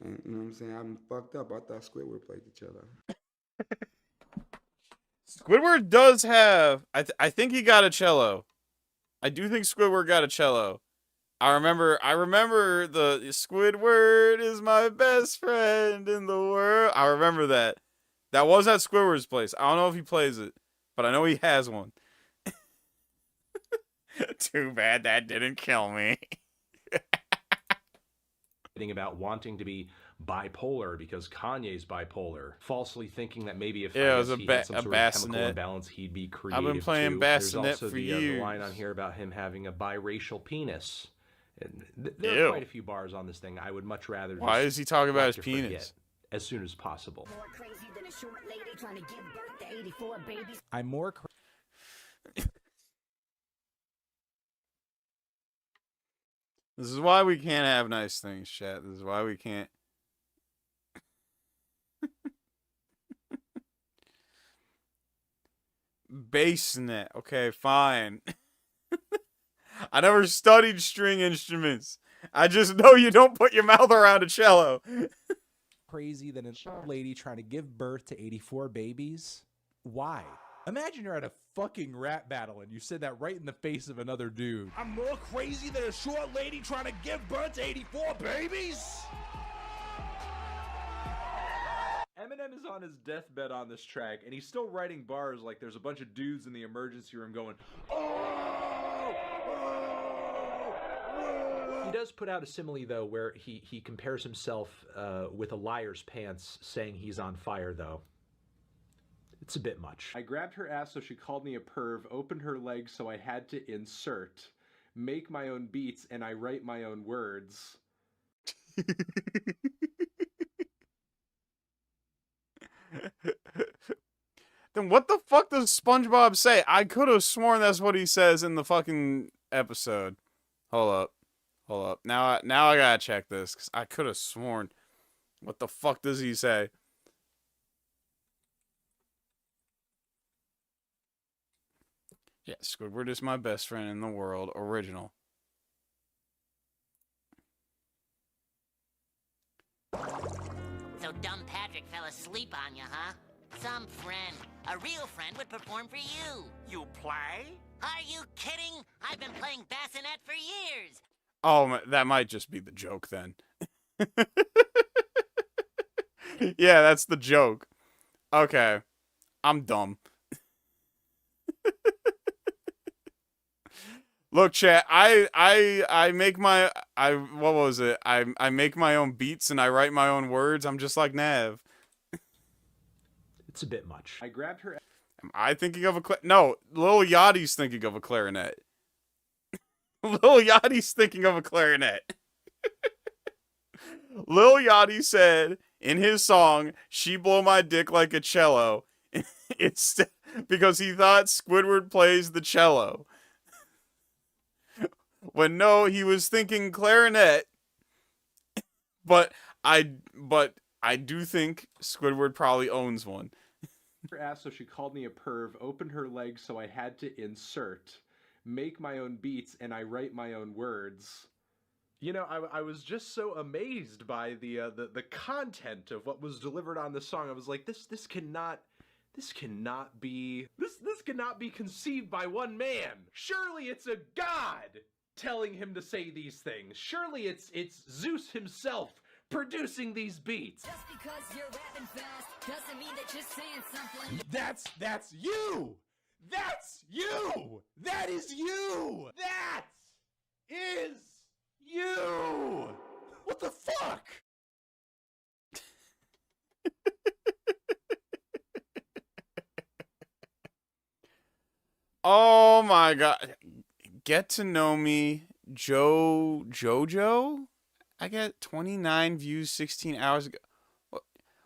And, you know what I'm saying? I'm fucked up. I thought Squidward played the cello. Squidward does have. I think he got a cello. I do think Squidward got a cello. I remember the Squidward is my best friend in the world. I remember that. That was at Squidward's place. I don't know if he plays it, but I know he has one. Too bad that didn't kill me. About wanting to be bipolar because Kanye's bipolar, falsely thinking that maybe if it was he had some sort of chemical imbalance, he'd be creative. I've been playing too. bassinet for years. The line on here about him having a biracial penis. And there are quite a few bars on this thing. I would much rather. Why is he talking about his penis? As soon as possible. More crazy than a short lady trying to give birth to 84 babies. I'm more. This is why we can't have nice things, chat. This is why we can't. Bassnet. Okay, fine. I never studied string instruments. I just know you don't put your mouth around a cello. Crazy than a lady trying to give birth to 84 babies? Why? Imagine you're at a fucking rap battle and you said that right in the face of another dude. I'm more crazy than a short lady trying to give birth to 84 babies? Eminem is on his deathbed on this track, and he's still writing bars like there's a bunch of dudes in the emergency room going, "Oh! Oh! He does put out a simile, though, where he compares himself with a liar's pants, saying he's on fire, though. It's a bit much. I grabbed her ass so she called me a perv, opened her legs so I had to insert, make my own beats, and I write my own words." Then what the fuck does SpongeBob say? I could have sworn that's what he says in the fucking episode. Hold up. Now I gotta check this, because I could have sworn. What the fuck does he say? Yeah, Squidward is my best friend in the world. Original. So dumb Patrick fell asleep on you, huh? Some friend, a real friend, would perform for you. You play? Are you kidding? I've been playing bassinet for years. Oh, that might just be the joke then. Yeah, that's the joke. Okay. I'm dumb. Look, chat, I make my what was it? I make my own beats and I write my own words. I'm just like Nav. It's a bit much. I grabbed her. Am I thinking of a no? Lil Yachty's thinking of a clarinet. Lil Yachty's thinking of a clarinet. Lil Yachty said in his song, "She blow my dick like a cello," because he thought Squidward plays the cello. When no, he was thinking clarinet. But I do think Squidward probably owns one. Her ass so she called me a perv, opened her legs so I had to insert, make my own beats, and I write my own words. You know, I was just so amazed by the content of what was delivered on the song. I was like, this cannot be conceived by one man. Surely it's a god telling him to say these things. Surely it's Zeus himself producing these beats. Just because you're rapping fast doesn't mean that you're saying something. That's you! That's you! That is you! That is you! What the fuck? Oh my god. Get to know me, Jojo? I get 29 views 16 hours ago.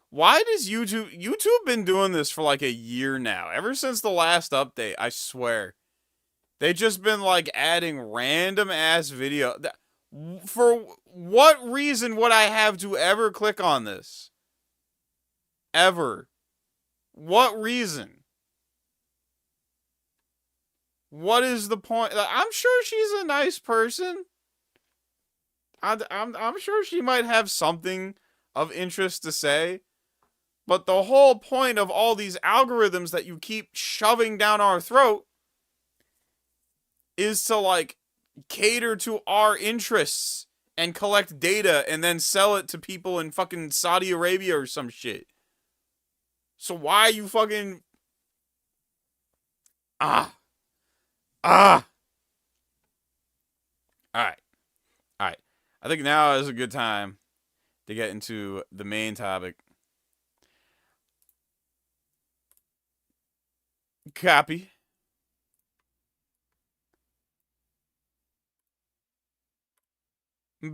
Why does YouTube been doing this for like a year now? Ever since the last update, I swear. They just been like adding random ass video. For what reason would I have to ever click on this? Ever. What reason? What is the point? I'm sure she's a nice person. I'm sure she might have something of interest to say. But the whole point of all these algorithms that you keep shoving down our throat is to, like, cater to our interests and collect data and then sell it to people in fucking Saudi Arabia or some shit. So why are you fucking... Alright. I think now is a good time to get into the main topic. Copy.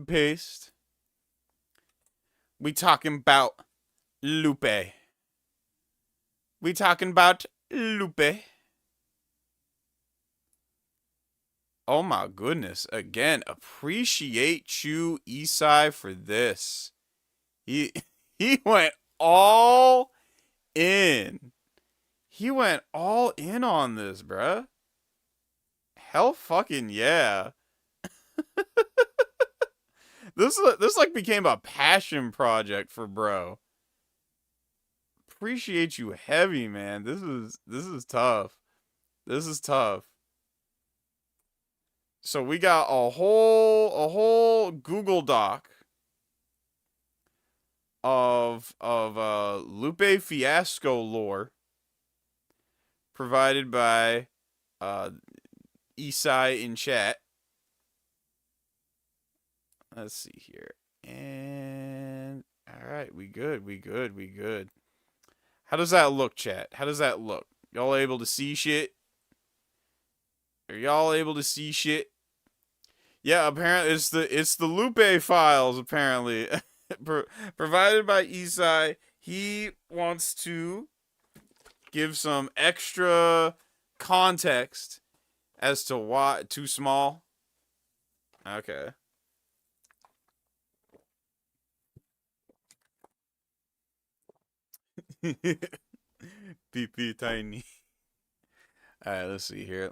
Paste. We talking about Lupe. We talking about Lupe. Oh my goodness. Again, appreciate you, Isai, for this. He went all in. He went all in on this, bruh. Hell fucking yeah. This like became a passion project for bro. Appreciate you heavy, man. This is tough. This is tough. So we got a whole Google Doc of Lupe Fiasco lore provided by thissa in chat. Let's see here. And all right, we good. How does that look, chat? How does that look? Y'all able to see shit? Are y'all able to see shit? Yeah, apparently it's the Lupe files, apparently. Provided by thissa. He wants to give some extra context as to why too small. Okay. PP tiny. Alright, let's see here.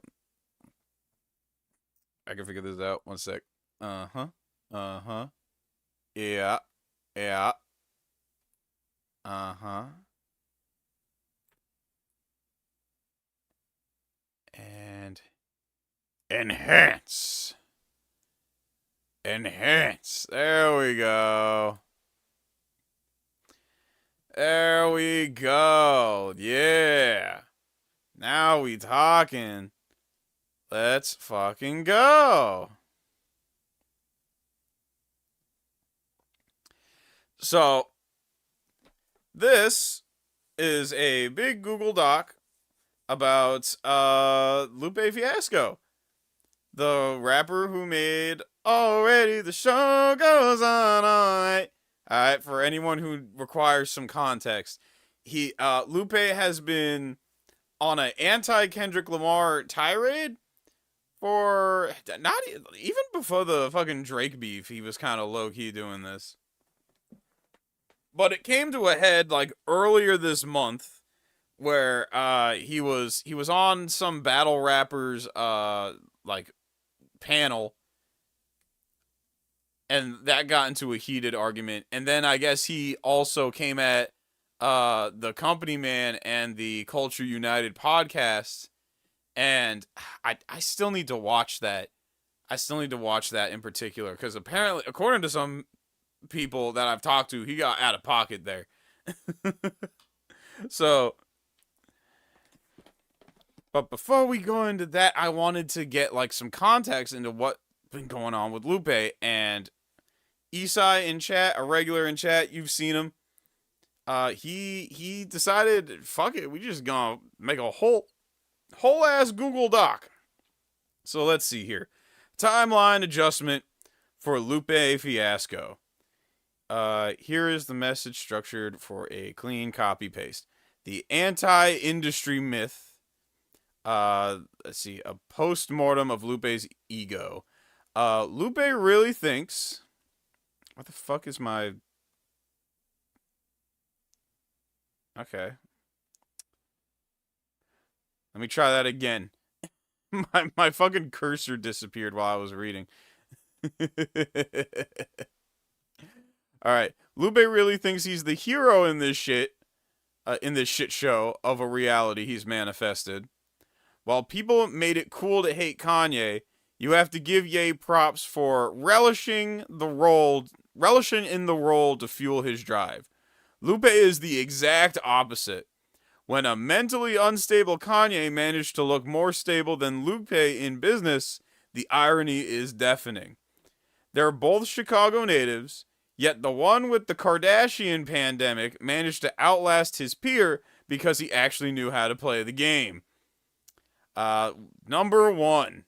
I can figure this out. One sec. Uh-huh. Uh-huh. Yeah. Yeah. Uh-huh. And enhance. Enhance. There we go. There we go. Yeah. Now we talking. Let's fucking go. So, this is a big Google Doc about Lupe Fiasco, the rapper who made Already the Show Goes On All Night. Alright, for anyone who requires some context, Lupe has been on an anti-Kendrick Lamar tirade for not even before the fucking Drake beef. He was kind of low-key doing this. But it came to a head like earlier this month where he was on some battle rappers like panel, and that got into a heated argument. And then I guess he also came at the Company Man and the Culture United podcast, and I still need to watch that. I still need to watch that in particular, because apparently, according to some people that I've talked to, he got out of pocket there. So, but before we go into that, I wanted to get like some context into what's been going on with Lupe. And thissa in chat, a regular in chat, you've seen him. He decided, fuck it, we just gonna make a whole ass Google Doc. So let's see here. Timeline adjustment for Lupe Fiasco. Here is the message structured for a clean copy paste. The anti-industry myth. Let's see. A post-mortem of Lupe's ego. Lupe really thinks... What the fuck is my... Okay. Let me try that again. My fucking cursor disappeared while I was reading. Alright. Lupe really thinks he's the hero in this shit show of a reality he's manifested. While people made it cool to hate Kanye, you have to give Ye props for relishing in the role to fuel his drive. Lupe is the exact opposite. When a mentally unstable Kanye managed to look more stable than Lupe in business, the irony is deafening. They're both Chicago natives, yet the one with the Kardashian pandemic managed to outlast his peer because he actually knew how to play the game. Number 1.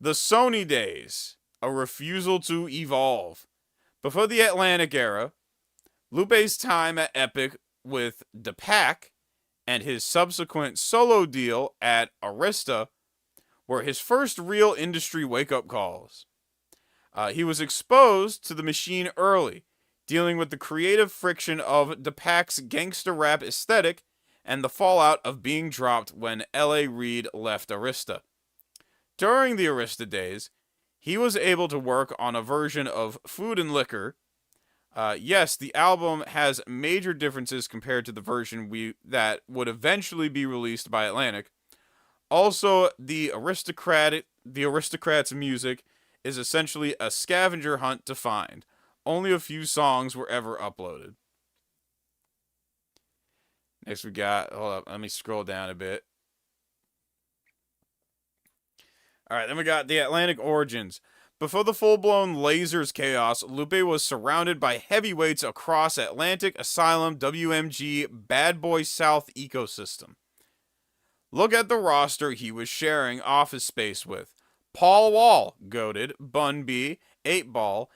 The Sony days. A refusal to evolve. Before the Atlantic era, Lupe's time at Epic with Deepak and his subsequent solo deal at Arista were his first real industry wake-up calls. He was exposed to the machine early, dealing with the creative friction of Deepak's gangster rap aesthetic and the fallout of being dropped when L.A. Reid left Arista. During the Arista days, he was able to work on a version of Food and Liquor. Yes, the album has major differences compared to the version that would eventually be released by Atlantic. Also, the Aristocrats' music is essentially a scavenger hunt to find. Only a few songs were ever uploaded. Next we got, hold up, let me scroll down a bit. Alright, then we got the Atlantic origins. Before the full-blown Lasers chaos, Lupe was surrounded by heavyweights across Atlantic, Asylum, WMG, Bad Boy South ecosystem. Look at the roster he was sharing office space with. Paul Wall, Goated, Bun B, 8-Ball,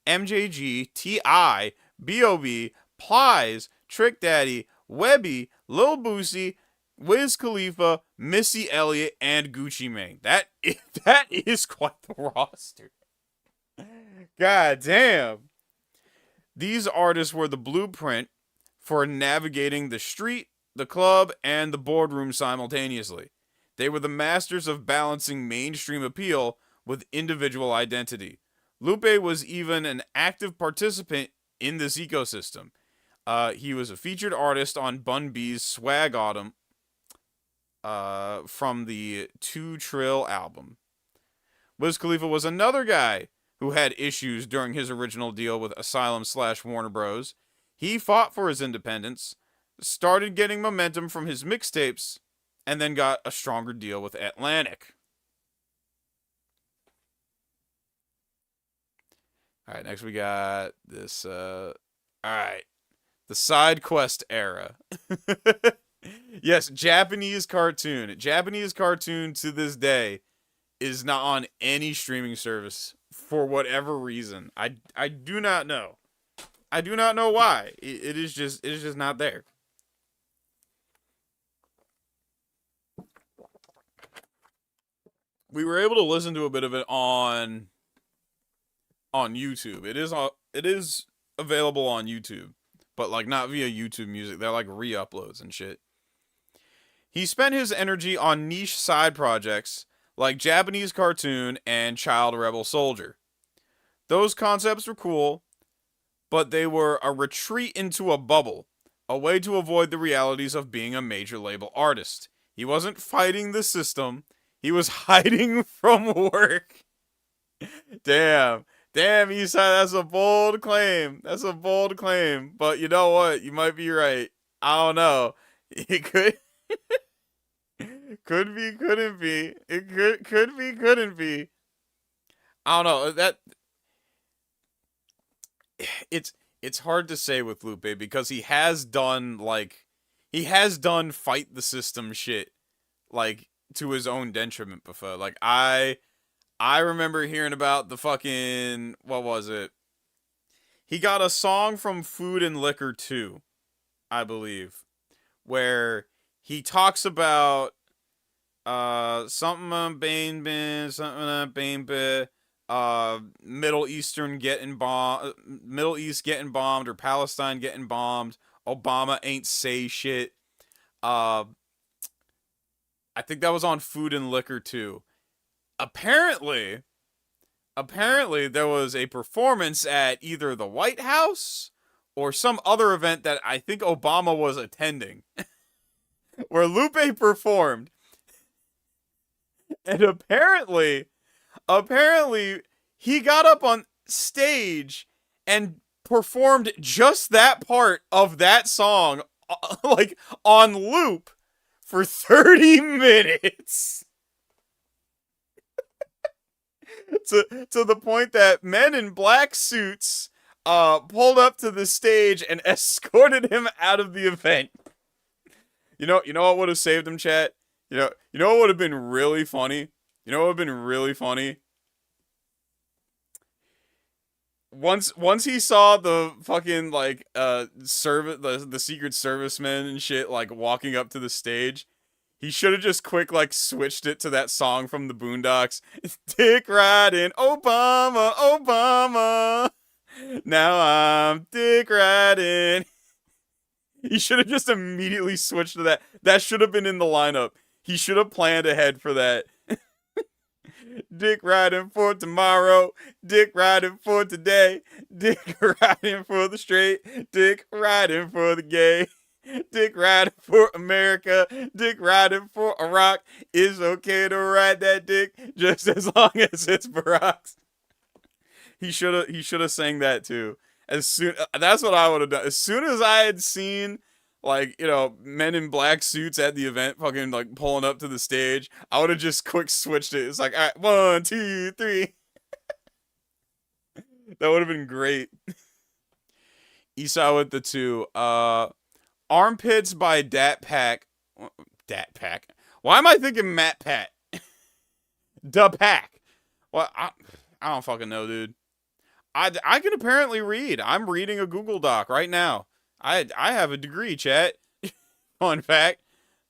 MJG, T.I., B.O.B., Plies, Trick Daddy, Webby, Lil Boosie, Wiz Khalifa, Missy Elliott, and Gucci Mane. That is quite the roster. God damn. These artists were the blueprint for navigating the street, the club, and the boardroom simultaneously. They were the masters of balancing mainstream appeal with individual identity. Lupe was even an active participant in this ecosystem. He was a featured artist on Bun B's Swag Autumn from the 2 Trill album. Wiz Khalifa was another guy who had issues during his original deal with Asylum/Warner Bros. He fought for his independence, started getting momentum from his mixtapes, and then got a stronger deal with Atlantic. Alright, next we got this, alright. The side quest era. Yes, Japanese cartoon. Japanese cartoon to this day is not on any streaming service for whatever reason. I do not know. I do not know why. It is just not there. We were able to listen to a bit of it on YouTube. It is available on YouTube, but like not via YouTube Music. They're like re-uploads and shit. He spent his energy on niche side projects like Japanese cartoon and Child Rebel Soldier. Those concepts were cool, but they were a retreat into a bubble, a way to avoid the realities of being a major label artist. He wasn't fighting the system. He was hiding from work. Damn, Esai, that's a bold claim. That's a bold claim. But you know what? You might be right. I don't know. It could... could be, couldn't be. It could be, couldn't be. I don't know. That... It's hard to say with Lupe because he has done, like... He has done fight the system shit, like, to his own detriment before. Like, I remember hearing about the fucking... What was it? He got a song from Food and Liquor 2, I believe, where he talks about something baby, Middle East getting bombed, or Palestine getting bombed. Obama ain't say shit. I think that was on Food and Liquor 2. Apparently there was a performance at either the White House or some other event that I think Obama was attending where Lupe performed. And apparently he got up on stage and performed just that part of that song, like, on loop for 30 minutes. to the point that men in black suits pulled up to the stage and escorted him out of the event. You know what would have saved him, chat? You know what would have been really funny? You know what would have been really funny? Once he saw the fucking, like, the Secret Servicemen and shit, like, walking up to the stage, he should have just quick, like, switched it to that song from the Boondocks. Dick riding, Obama, Obama. Now I'm dick riding. He should have just immediately switched to that. That should have been in the lineup. He should have planned ahead for that. Dick riding for tomorrow. Dick riding for today. Dick riding for the straight. Dick riding for the gay. Dick riding for America. Dick riding for Iraq. It's okay to ride that dick just as long as it's Barack's. He should have sang that too. That's what I would have done. As soon as I had seen, like, you know, men in black suits at the event fucking like pulling up to the stage, I would have just quick switched it. It's like, all right, 1, 2, 3. That would have been great. Esau with the 2. Armpits by Dat Pack. Dat Pack. Why am I thinking Matt Pat? Da Pack. Well, I don't fucking know, dude. I can apparently read. I'm reading a Google Doc right now. I have a degree, chat. Fun fact.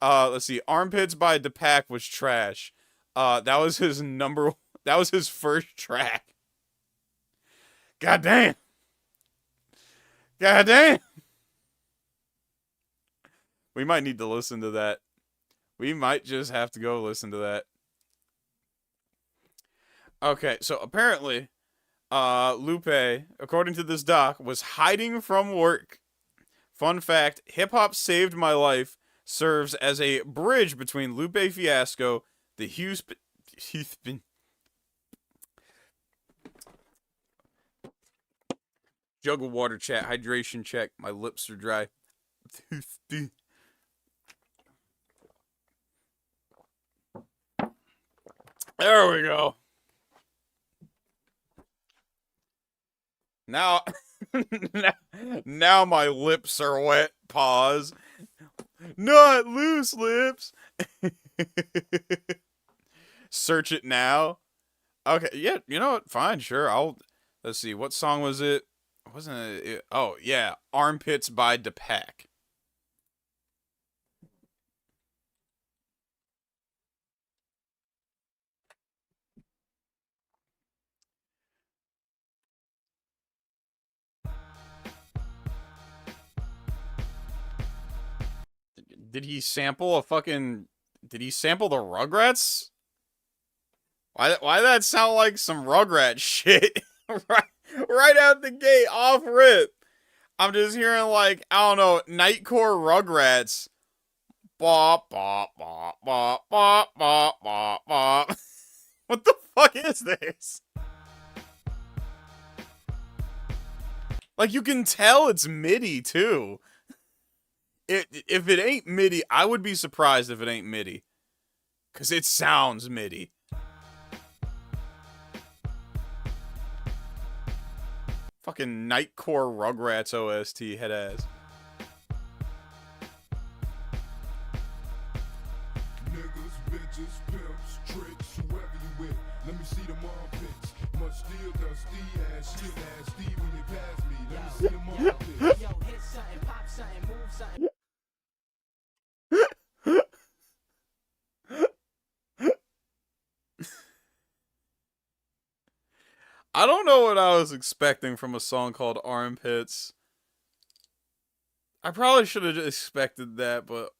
Let's see. Armpits by Da Pack was trash. That was his first track. God damn. God damn. We might need to listen to that. We might just have to go listen to that. Okay, so apparently, Lupe, according to this doc, was hiding from work. Fun fact, hip-hop saved my life serves as a bridge between Lupe Fiasco, the Houston... Jug of water, chat. Hydration check. My lips are dry. There we go. Now, now my lips are wet. Pause. Not loose lips. Search it now. Okay, yeah, you know what? Fine, sure. Let's see. What song was it? Wasn't it? Oh, yeah. Armpits by Da Pack. Did he sample did he sample the Rugrats? Why that sound like some Rugrat shit? right out the gate, off rip. I'm just hearing, like, I don't know, Nightcore Rugrats. Bop, bop, bop, bop, bop, bop, bop, bop. What the fuck is this? Like, you can tell it's MIDI, too. If it ain't MIDI, I would be surprised if it ain't MIDI. Because it sounds MIDI. Fucking Nightcore Rugrats OST head ass. Niggas, bitches, pimps, tricks, whoever you with. Let me see them armpits. Much steel, dusty ass, shit ass, Steve when you pass me. Let me see them armpits. Yo, hit something, pop something, move something. I don't know what I was expecting from a song called Armpits. I probably should have expected that, but...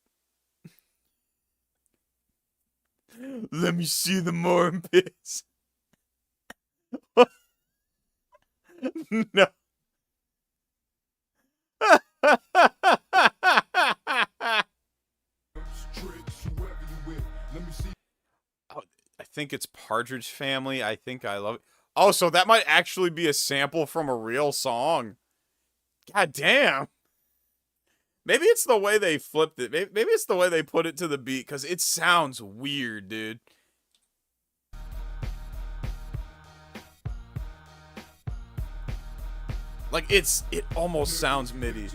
Let me see the armpits. No. Oh, I think it's Partridge Family. I think I love it. Oh, so that might actually be a sample from a real song. God damn. Maybe it's the way they flipped it. Maybe it's the way they put it to the beat, because it sounds weird, dude. Like, it almost sounds MIDI.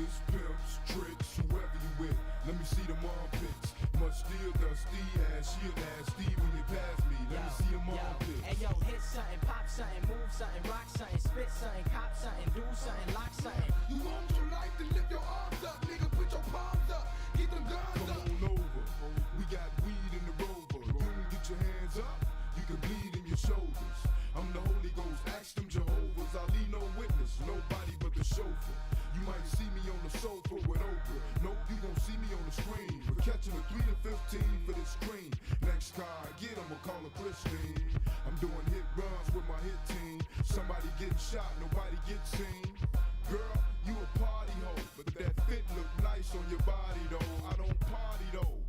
Let me see them armpits. Much steel, dusty ass, shield ass, Steve when you pass me. Let me see them armpits. Hey yo, hit something, pop something, move something, rock something, spit something, cop something, do something, lock something. You want your life to lift your arms up, nigga, put your palms up, get them guns up. Come on over, we got weed in the rover. You can get your hands up, you can bleed in your shoulders. I'm the Holy Ghost, ask them Jehovah's. I'll leave no witness, nobody but the chauffeur. You might see me on the sofa with Oprah. Nope, you gon' see me on the screen. For catching a 3 to 15 for this screen. Next car I get, I'ma call her Christine. I'm doing hit runs with my hit team. Somebody getting shot, nobody gets seen. Girl, you a party hoe, but that fit look nice on your body though. I don't party though.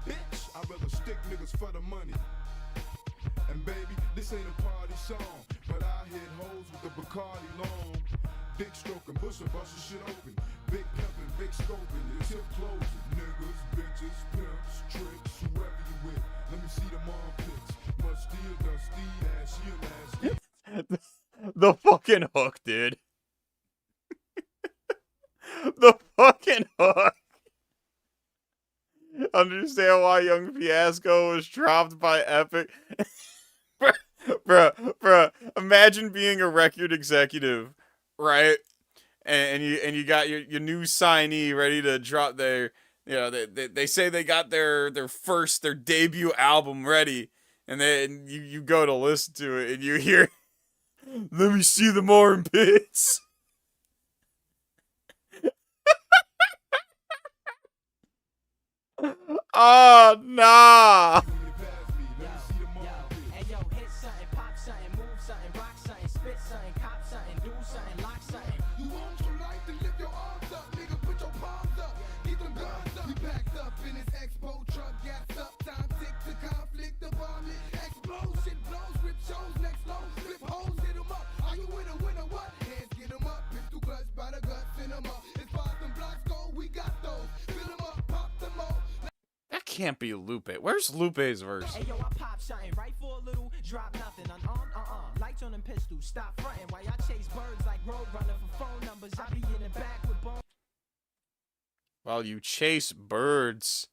Bitch, I'd rather stick niggas for the money. And baby, this ain't a party song, but I hit hoes with the Bacardi long. Dick stroking, bush and bustin' shit open. Big pimpin', big scoping, the tip closing. Niggas, bitches, pimps, tricks, whoever you with. Let me see them armpits. Much steel, dusty, ass, heel ass. The fucking hook, dude. The fucking hook. Understand why young Fiasco was dropped by Epic. Bruh, imagine being a record executive, right? And you got your new signee ready to drop their, you know, they say they got their debut album ready, and then you go to listen to it and you hear, "Let me see the armpits." Oh, nah. That can't be Lupe. Where's Lupe's verse? Hey yo, I pop something right for a little, drop nothing. Unarmed, lights on them pistols, stop fronting while y'all chase birds like Roadrunner for phone numbers. I be in the back with bone. While you chase birds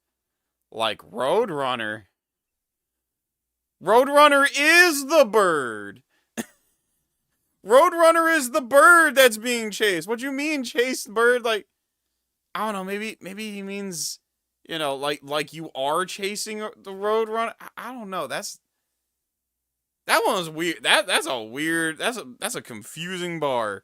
like Roadrunner. Roadrunner is the bird. Roadrunner is the bird that's being chased. What do you mean chase the bird? Like, I don't know, maybe he means, you know, like you are chasing the Roadrunner. I don't know. That one's weird. That's a confusing bar.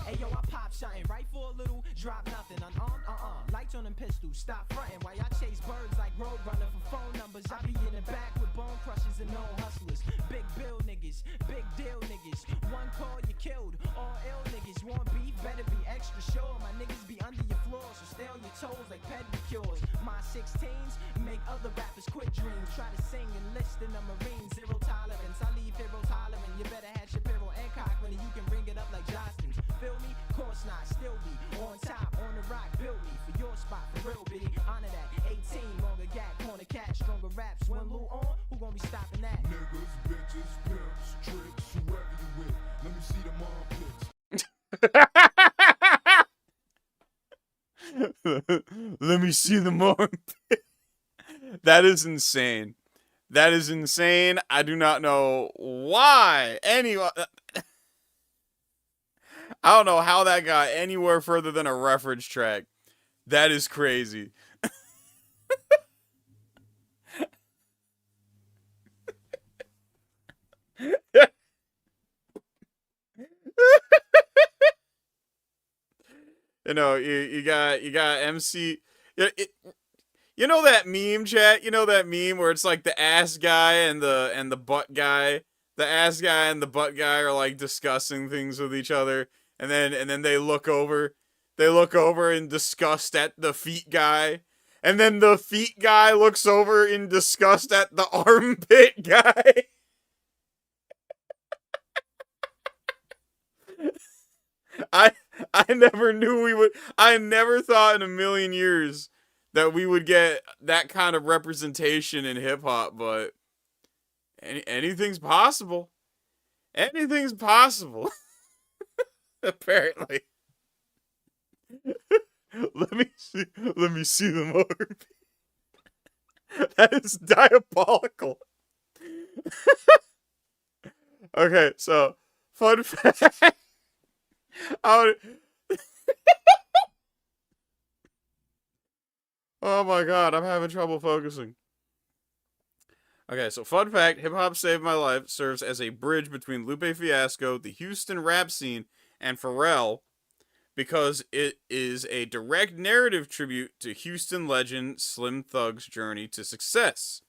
Hey yo, I pop something right for a little, drop nothing. Unarmed, lights on them pistols, stop fronting while y'all chase birds like Roadrunner for phone numbers. I be in the back with bone crushers and known hustlers. Big bill niggas, big deal niggas. One call you killed, all ill niggas. Want beef, better be extra sure. My niggas be under your floor, so stay on your toes like pedicures. My 16s make other rappers quit dreams. Try to sing and list in the Marines. Zero tolerance, I leave hero tolerant. You better have Shapiro and Cochran, and you can ring it up like Johnston's. Feel me? Course not, still be on top, on the rock. Build me for your spot, for real, bitty. Honor that. 18, longer gap, corner cat, stronger raps. When Lou on, who gon' be stopping that? Niggas, bitches, pimps, tricks, whoever you with. Let me see them armpits. Let me see the armpit. That is insane. That is insane. I do not know why. Anyway, I don't know how that got anywhere further than a reference track. That is crazy. You know, you got MC. You know that meme, chat? You know that meme where it's like the ass guy and the butt guy? The ass guy and the butt guy are like discussing things with each other, and then they look over in disgust at the feet guy, and then the feet guy looks over in disgust at the armpit guy. I never knew we would. I never thought in a million years that we would get that kind of representation in hip hop, but anything's possible. Anything's possible. Apparently. Let me see them over. That is diabolical. Okay, so fun fact. Oh my god, I'm having trouble focusing. Okay, so fun fact, Hip Hop Saved My Life serves as a bridge between Lupe Fiasco, the Houston rap scene, and Pharrell, because it is a direct narrative tribute to Houston legend Slim Thug's journey to success.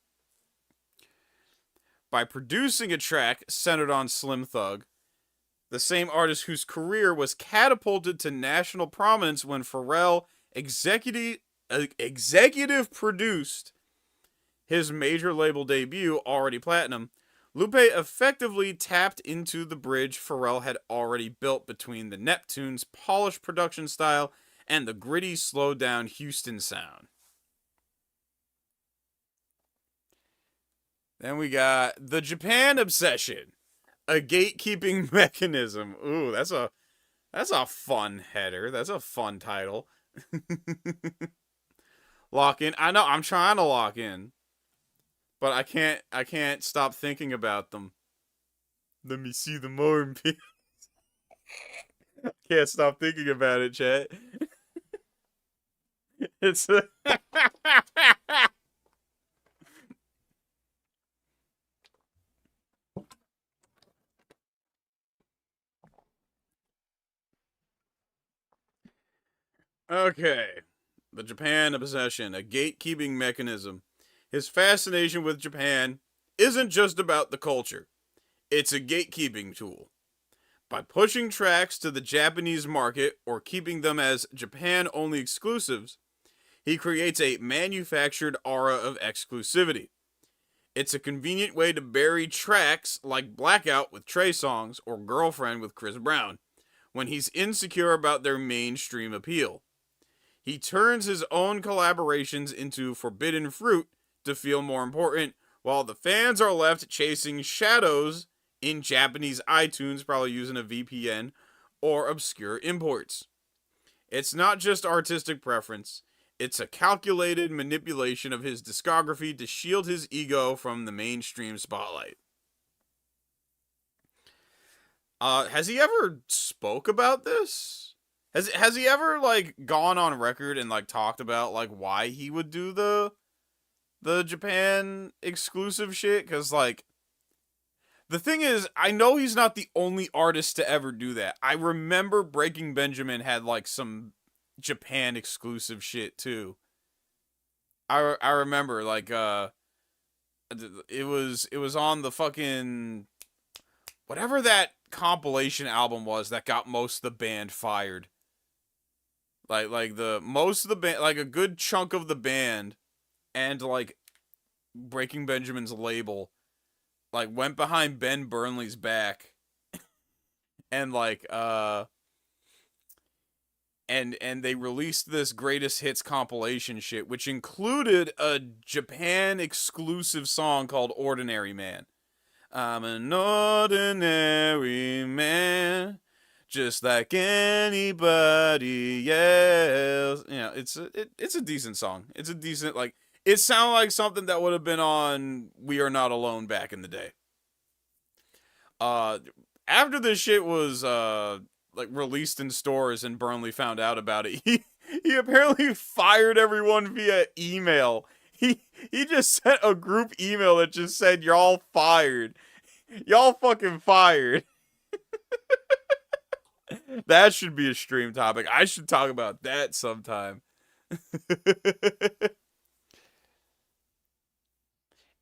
By producing a track centered on Slim Thug, the same artist whose career was catapulted to national prominence when Pharrell executive produced his major label debut, Already Platinum, Lupe effectively tapped into the bridge Pharrell had already built between the Neptune's polished production style and the gritty, slowed-down Houston sound. Then we got The Japan Obsession, a gatekeeping mechanism. Ooh, that's a fun header. That's a fun title. Lock in. I know, I'm trying to lock in. But I can't stop thinking about them. Let me see them more in peace. Can't stop thinking about it, chat. It's okay. The Japan Obsession, a gatekeeping mechanism. His fascination with Japan isn't just about the culture. It's a gatekeeping tool. By pushing tracks to the Japanese market or keeping them as Japan-only exclusives, he creates a manufactured aura of exclusivity. It's a convenient way to bury tracks like Blackout with Trey Songz or Girlfriend with Chris Brown when he's insecure about their mainstream appeal. He turns his own collaborations into forbidden fruit to feel more important, while the fans are left chasing shadows in Japanese iTunes, probably using a VPN, or obscure imports. It's not just artistic preference, it's a calculated manipulation of his discography to shield his ego from the mainstream spotlight. Has he ever spoke about this? Has he ever, like, gone on record and, like, talked about, like, why he would do the Japan exclusive shit? Because, like, the thing is, I know he's not the only artist to ever do that. I remember Breaking Benjamin had, like, some Japan exclusive shit, too. I remember, like, it was on the fucking, whatever that compilation album was that got most of the band fired. Like the most of the band, like a good chunk of the band, and like Breaking Benjamin's label, like went behind Ben Burnley's back, and like and they released this greatest hits compilation shit, which included a Japan exclusive song called Ordinary Man. I'm an ordinary man, just like anybody else. You know, it's a decent song. It's a decent, like, it sounded like something that would have been on We Are Not Alone back in the day. After this shit was like released in stores and Burnley found out about it, he apparently fired everyone via email. He just sent a group email that just said, "Y'all fired. Y'all fucking fired." That should be a stream topic. I should talk about that sometime.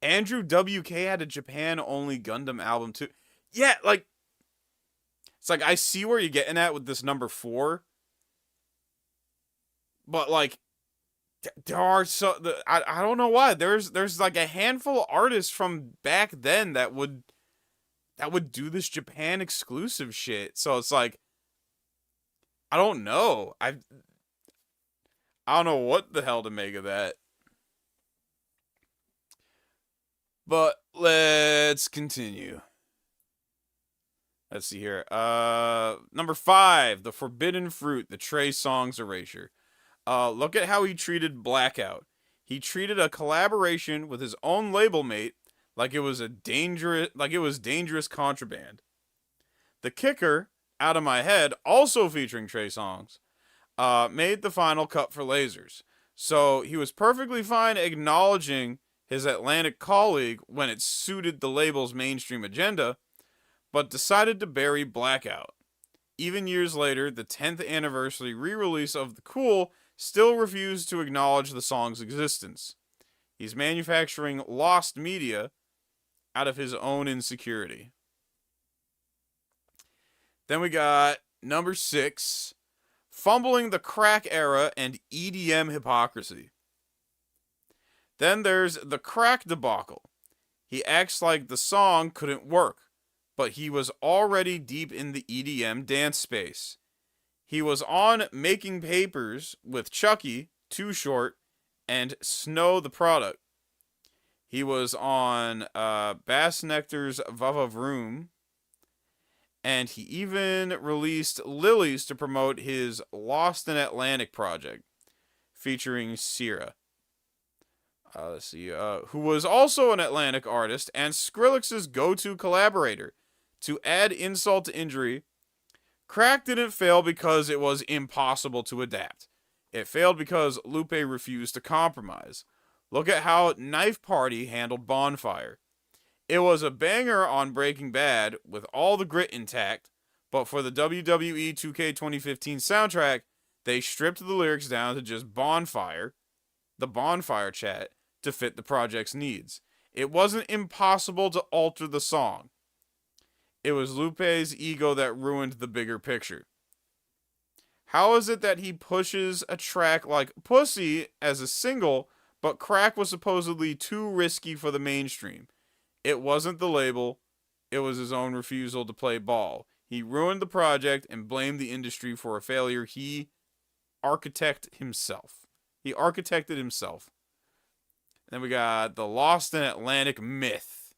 Andrew WK had a Japan-only Gundam album too. Yeah, like, it's like, I see where you're getting at with this number 4. But, like, there are I don't know why. There's like a handful of artists from back then that would do this Japan exclusive shit. So it's like, I don't know. I don't know what the hell to make of that. But let's continue. Let's see here. Number 5, The Forbidden Fruit, the Trey Songz erasure. Look at how he treated Blackout. He treated a collaboration with his own label mate like it was dangerous contraband. The Kicker, Out of My Head, also featuring Trey Songz, made the final cut for Lasers. So he was perfectly fine acknowledging his Atlantic colleague when it suited the label's mainstream agenda, but decided to bury Blackout. even years later, the 10th anniversary re-release of The Cool still refused to acknowledge the song's existence. He's manufacturing lost media out of his own insecurity. Then we got number 6, fumbling the crack era and EDM hypocrisy. Then there's the crack debacle. He acts like the song couldn't work, but he was already deep in the EDM dance space. He was on Making Papers with Chucky, Too Short, and Snow the Product. He was on Bass Nectar's Vava Vroom, and he even released Lilies to promote his Lost in Atlantic project, featuring Sierra. Let's see, who was also an Atlantic artist and Skrillex's go-to collaborator. To add insult to injury, crack didn't fail because it was impossible to adapt. It failed because Lupe refused to compromise. Look at how Knife Party handled Bonfire. It was a banger on Breaking Bad with all the grit intact, but for the WWE 2K 2015 soundtrack, they stripped the lyrics down to just Bonfire, the Bonfire chat, to fit the project's needs. It wasn't impossible to alter the song. It was Lupe's ego that ruined the bigger picture. How is it that he pushes a track like Pussy as a single, but crack was supposedly too risky for the mainstream? It wasn't the label, it was his own refusal to play ball. He ruined the project and blamed the industry for a failure he architected himself. Then we got the Lost in Atlantic myth.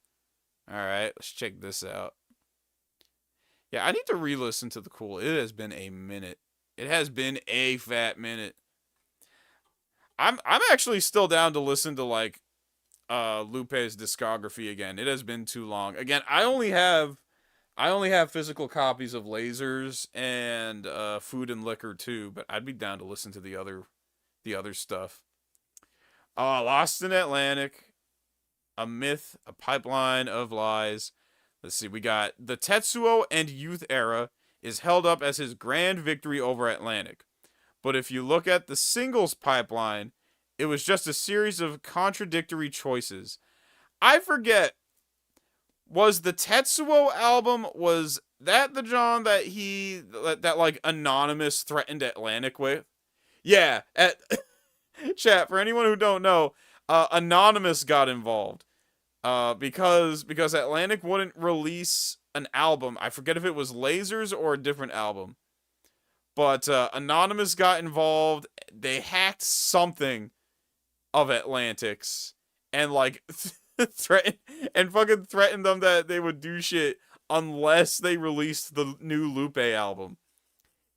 Alright, let's check this out. Yeah, I need to re-listen to The Cool. It has been a minute. It has been a fat minute. I'm actually still down to listen to like Lupe's discography again. It has been too long. Again, I only have physical copies of Lasers and Food and Liquor too, but I'd be down to listen to the other stuff. Lost in Atlantic, a myth, a pipeline of lies. Let's see, we got the Tetsuo and Youth era is held up as his grand victory over Atlantic. But if you look at the singles pipeline, it was just a series of contradictory choices. I forget, was the Tetsuo album, was that the John that like Anonymous threatened Atlantic with? Yeah, chat, for anyone who don't know, Anonymous got involved. Because Atlantic wouldn't release an album. I forget if it was Lasers or a different album. But Anonymous got involved. They hacked something of Atlantic's and like threatened them that they would do shit unless they released the new Lupe album.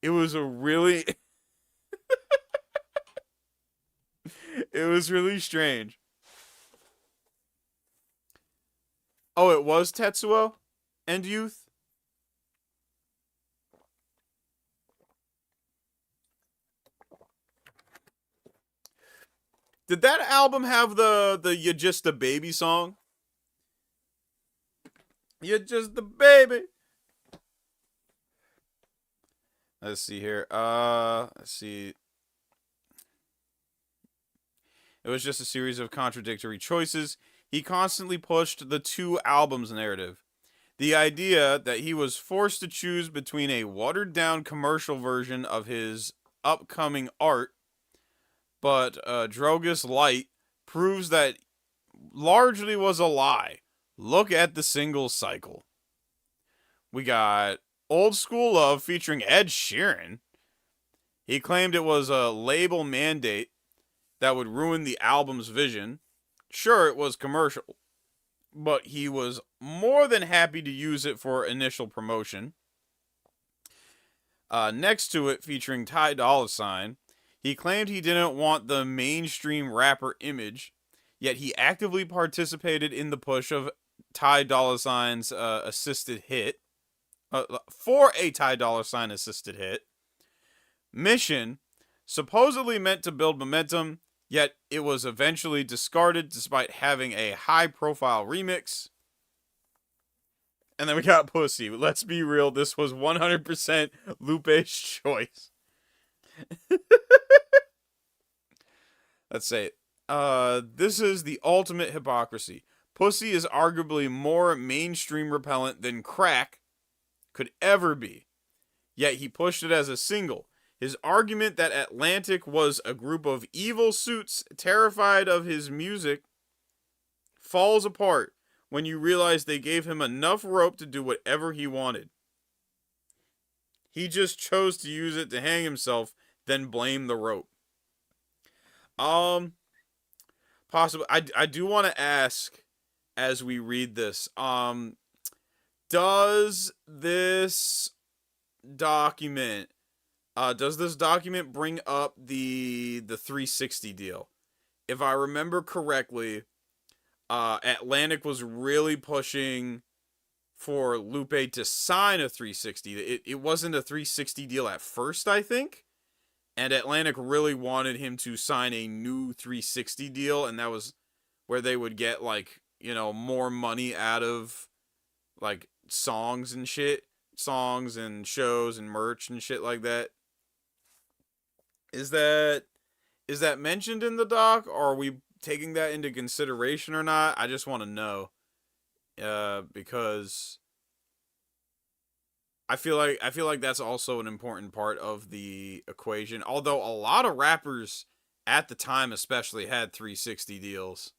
It was a really it was really strange. Oh, it was Tetsuo and Youth? Did that album have the You Just a Baby song? You're just a baby. Let's see here. Let's see. It was just a series of contradictory choices. He constantly pushed the two albums narrative. The idea that he was forced to choose between a watered-down commercial version of his upcoming art, but Drogas Light proves that largely was a lie. Look at the singles cycle. We got Old School Love featuring Ed Sheeran. He claimed it was a label mandate that would ruin the album's vision. Sure, it was commercial, but he was more than happy to use it for initial promotion. Next to it, featuring Ty Dolla $ign, he claimed he didn't want the mainstream rapper image, yet he actively participated in the push of Ty Dolla $ign's assisted hit, for a Ty Dolla $ign assisted hit. Mission, supposedly meant to build momentum, yet it was eventually discarded despite having a high-profile remix. And then we got Pussy. Let's be real, this was 100% Lupe's choice. Let's say it. This is the ultimate hypocrisy. Pussy is arguably more mainstream repellent than crack could ever be. Yet he pushed it as a single. His argument that Atlantic was a group of evil suits terrified of his music falls apart when you realize they gave him enough rope to do whatever he wanted. He just chose to use it to hang himself, then blame the rope. Possibly. I do want to ask as we read this, does this document bring up the 360 deal? If I remember correctly, Atlantic was really pushing for Lupe to sign a 360. It wasn't a 360 deal at first, I think. And Atlantic really wanted him to sign a new 360 deal, and that was where they would get, like, you know, more money out of, like, songs and shit. Songs and shows and merch and shit like that. Is that mentioned in the doc, or are we taking that into consideration or not? I just want to know. Because I feel like that's also an important part of the equation. Although a lot of rappers at the time especially had 360 deals.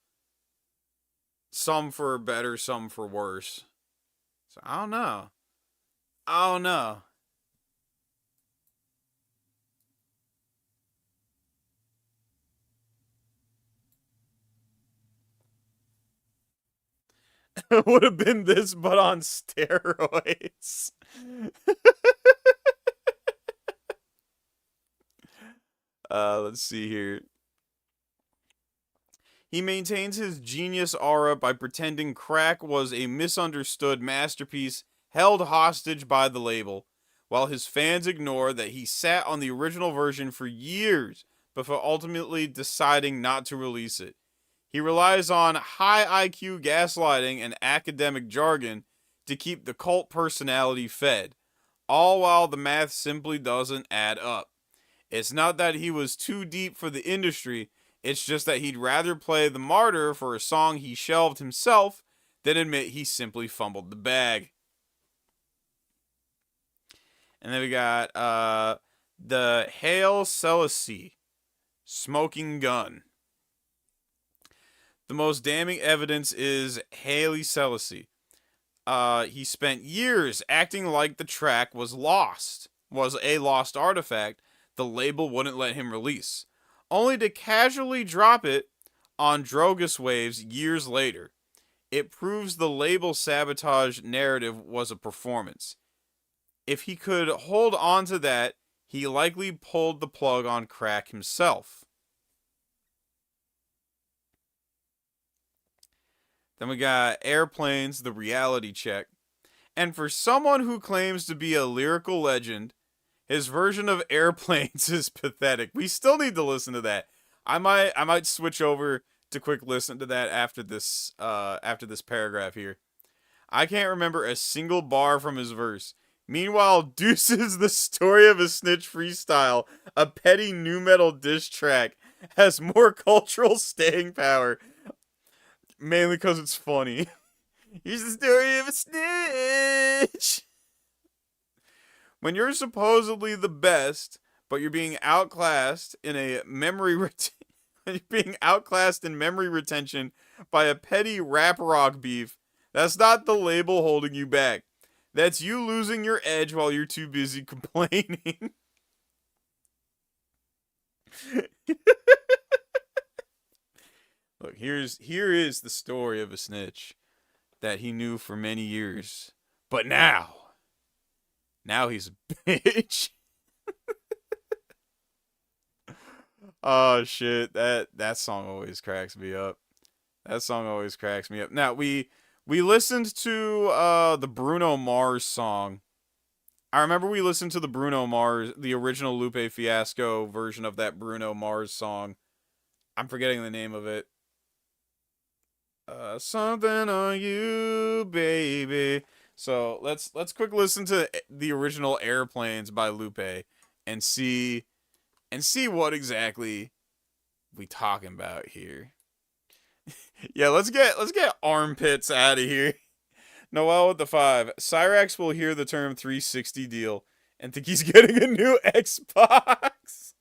Some for better, some for worse. So I don't know. It would have been this, but on steroids. Let's see here. He maintains his genius aura by pretending crack was a misunderstood masterpiece held hostage by the label, while his fans ignore that he sat on the original version for years before ultimately deciding not to release it. He relies on high IQ gaslighting and academic jargon to keep the cult personality fed, all while the math simply doesn't add up. It's not that he was too deep for the industry, it's just that he'd rather play the martyr for a song he shelved himself than admit he simply fumbled the bag. And then we got the Hail Selassie smoking gun. The most damning evidence is Haile Selassie. He spent years acting like the track was a lost artifact the label wouldn't let him release, only to casually drop it on Drogas Waves years later. It proves the label sabotage narrative was a performance. If he could hold on to that, he likely pulled the plug on crack himself. Then we got Airplanes, the reality check. And for someone who claims to be a lyrical legend, his version of Airplanes is pathetic. We still need to listen to that. I might switch over to quick listen to that after this paragraph here. I can't remember a single bar from his verse. Meanwhile, Deuce's The Story of a Snitch freestyle, a petty nu metal diss track, has more cultural staying power. Mainly because it's funny. Here's the story of a snitch. When you're supposedly the best, but you're being outclassed in memory retention by a petty rap rock beef, that's not the label holding you back. That's you losing your edge while you're too busy complaining. Look, here is the story of a snitch that he knew for many years. But now he's a bitch. Oh shit, that song always cracks me up. Now we listened to the Bruno Mars song. I remember we listened to the Bruno Mars, the original Lupe Fiasco version of that Bruno Mars song. I'm forgetting the name of it. Something on you, baby. So let's quick listen to the original Airplanes by Lupe and see what exactly we talking about here. Yeah, let's get armpits out of here. Noel with the 5. Cyrax will hear the term 360 deal and think he's getting a new Xbox.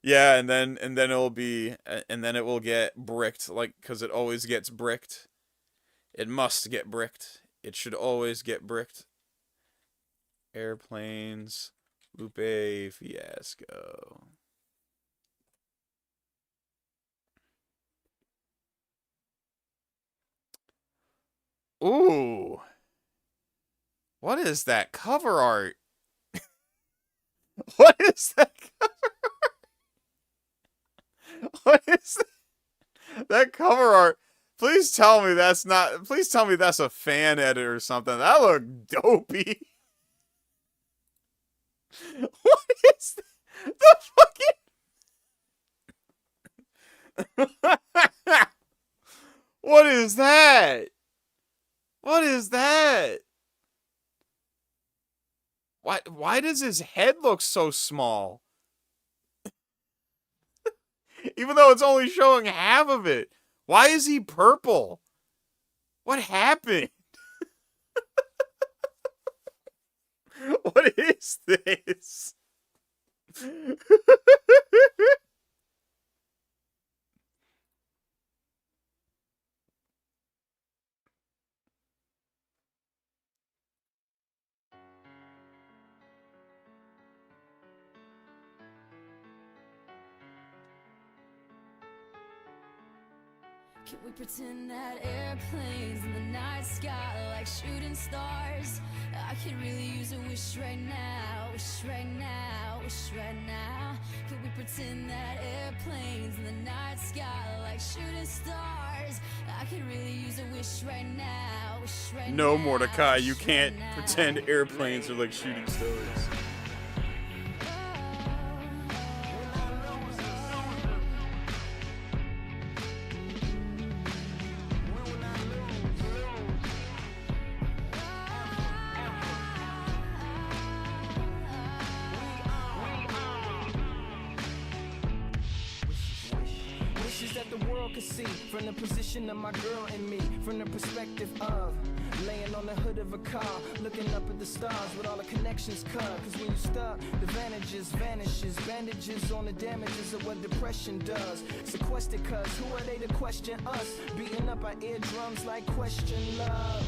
Yeah, and then it will get bricked, like, because it always gets bricked. It must get bricked. It should always get bricked. Airplanes, Lupe, Fiasco. Ooh. What is that cover art? What is that cover art? What is that cover art? Please tell me that's a fan edit or something. That looked dopey. What is the fucking... What is that? What is that? Why does his head look so small? Even though it's only showing half of it. Why is he purple? What happened? What is this? Can we pretend that airplanes in the night sky like shooting stars? I could really use a wish right now, wish right now, wish right now. Can we pretend that airplanes in the night sky like shooting stars? I could really use a wish right now, wish right now. No, Mordecai, you can't pretend airplanes are like shooting stars. From the position of my girl and me, from the perspective of laying on the hood of a car, looking up at the stars with all the connections cut. Cause when you stuck, the vantages vanishes, bandages on the damages of what depression does. Sequestered cuz, who are they to question us? Beating up our eardrums like question love.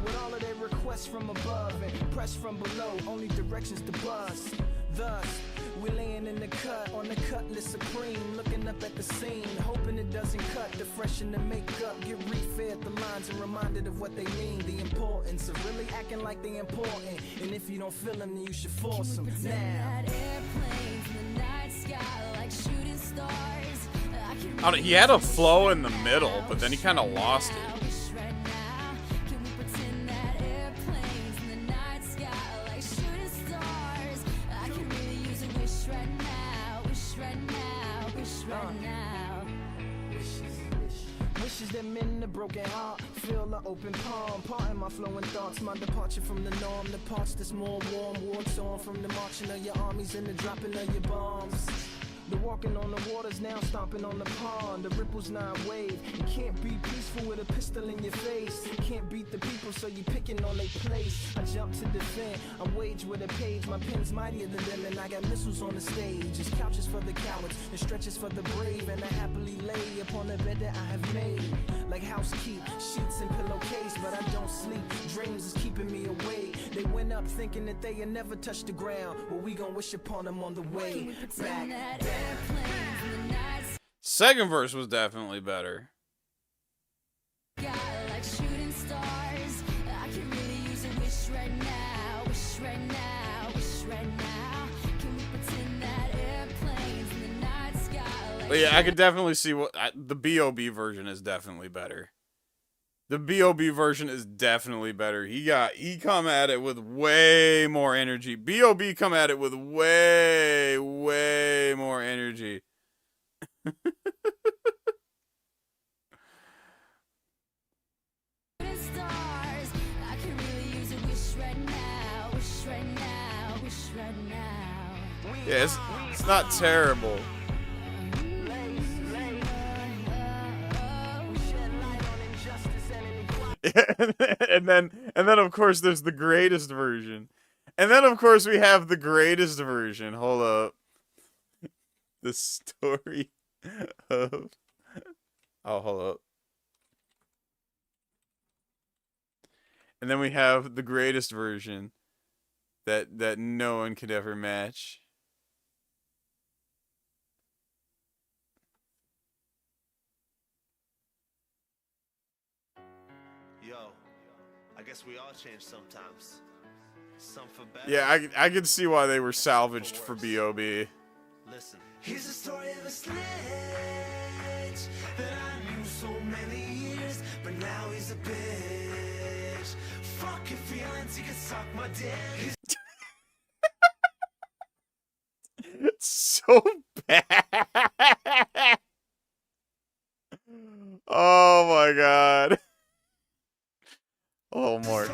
With all of their requests from above and press from below, only directions to bust. Thus, we're laying in the cut, on the cutlass supreme, looking up at the scene, hoping it doesn't cut, to freshen the makeup, get refed the lines and reminded of what they mean, the importance of really acting like they important, and if you don't feel them, then you should force them now. That airplanes in the night sky like shooting stars. He had a flow in the middle, but then he kind of lost it. Wishes that mend a broken heart, feel the open palm, parting my flowing thoughts, my departure from the norm, the parts that's more warm, walks on from the marching of your armies and the dropping of your bombs. The walking on the waters now stomping on the pond. The ripples not wave. You can't be peaceful with a pistol in your face. Can't beat the people, so you picking on their place. I jump to defend. I'm waged with a page. My pen's mightier than them, and I got missiles on the stage. It's couches for the cowards and stretches for the brave. And I happily lay upon the bed that I have made. Like housekeep, sheets and pillowcase, but I don't sleep. Dreams is keeping me awake. They went up thinking that they had never touched the ground. Well, we gon' wish upon them on the way back. Second verse was definitely better. Like shooting stars. I can really use a wish right now, wish right now, wish right now. Can we pretend that airplanes in the night sky like... But yeah, I could definitely see what the B.O.B. version is definitely better. The B.O.B. version is definitely better. He come at it with way more energy. B.O.B. come at it with way more energy. Stars. I can really right now, wish right now. Yeah, it's not terrible. and then of course there's the greatest version. And then of course we have the greatest version. Hold up. The story of hold up. And then we have the greatest version that no one could ever match. Yo, I guess we all change sometimes. Some for better. Yeah, I can see why they were salvaged for B.O.B. Listen. Here's the story of a snitch that I knew so many years, but now he's a bitch. Fuck your feelings, he can suck my dick. It's so bad. Oh my god. Oh, Mark.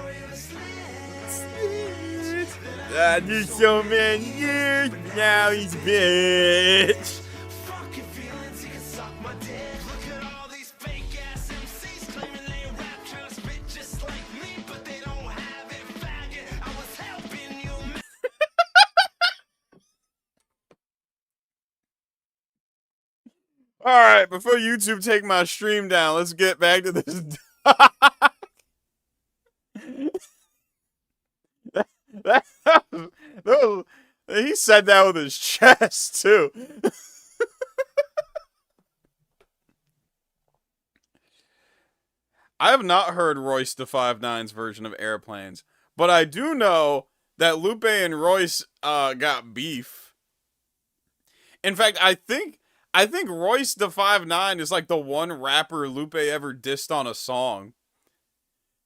I knew so many years, now he's a bitch. Fuck your feelings, he can suck my dick. Look at all these fake ass MCs claiming they rap, trying to spit just like me, but they don't have it, faggot. I was helping you, man. Alright, before YouTube take my stream down, let's get back to this. He said that with his chest, too. I have not heard Royce da 5'9's version of Airplanes, but I do know that Lupe and Royce got beef. In fact, I think Royce da 5'9 is like the one rapper Lupe ever dissed on a song.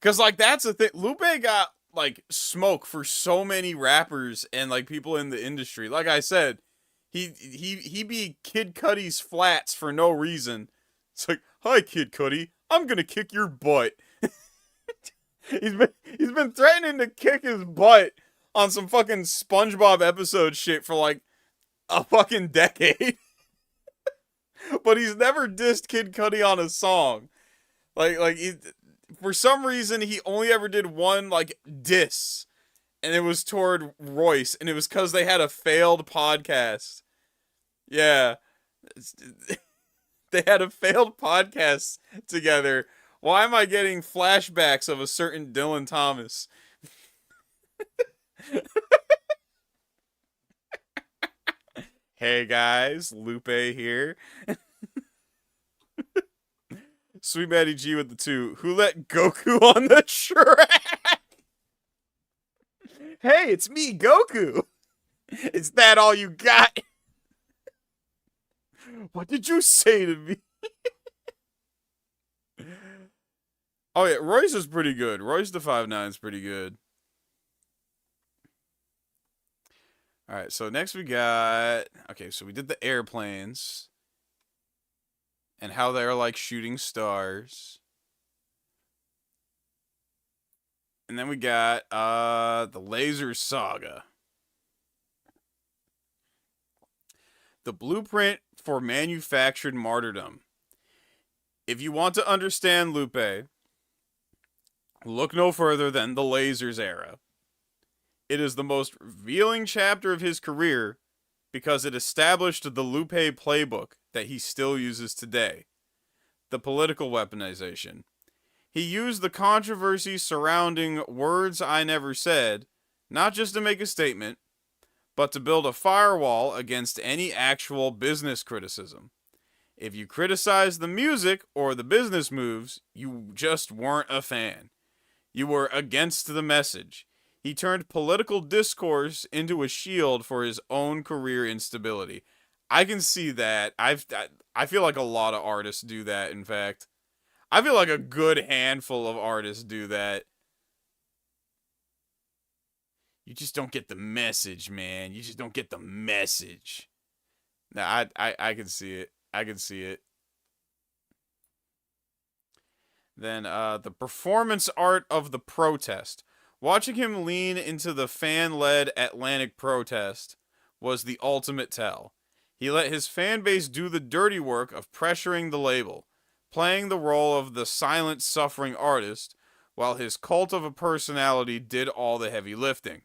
Cause like that's the thing. Lupe got like smoke for so many rappers and like people in the industry. Like I said, he be Kid Cudi's flats for no reason. It's like, hi Kid Cudi, I'm gonna kick your butt. he's been threatening to kick his butt on some fucking SpongeBob episode shit for like a fucking decade. But he's never dissed Kid Cudi on a song. For some reason, he only ever did one, like, diss. And it was toward Royce. And it was because they had a failed podcast. Yeah. They had a failed podcast together. Why am I getting flashbacks of a certain Dylan Thomas? Hey guys, Lupe here. Sweet Matty G with the 2. Who let Goku on the track? Hey, it's me, Goku. Is that all you got? What did you say to me? Oh yeah, Royce is pretty good. Royce da 5'9 is pretty good. Alright, so next we got... Okay, so we did the Airplanes. And how they're like shooting stars. And then we got the Laser Saga. The blueprint for manufactured martyrdom. If you want to understand Lupe, look no further than the Lasers era. It is the most revealing chapter of his career because it established the Lupe playbook that he still uses today. The political weaponization. He used the controversy surrounding words I never said, not just to make a statement, but to build a firewall against any actual business criticism. If you criticize the music or the business moves, you just weren't a fan. You were against the message. He turned political discourse into a shield for his own career instability. I can see that. I feel like a lot of artists do that, in fact. I feel like a good handful of artists do that. You just don't get the message, man. You just don't get the message. Nah, I can see it. I can see it. Then, the performance art of the protest. Watching him lean into the fan-led Atlantic protest was the ultimate tell. He let his fan base do the dirty work of pressuring the label, playing the role of the silent, suffering artist, while his cult of a personality did all the heavy lifting.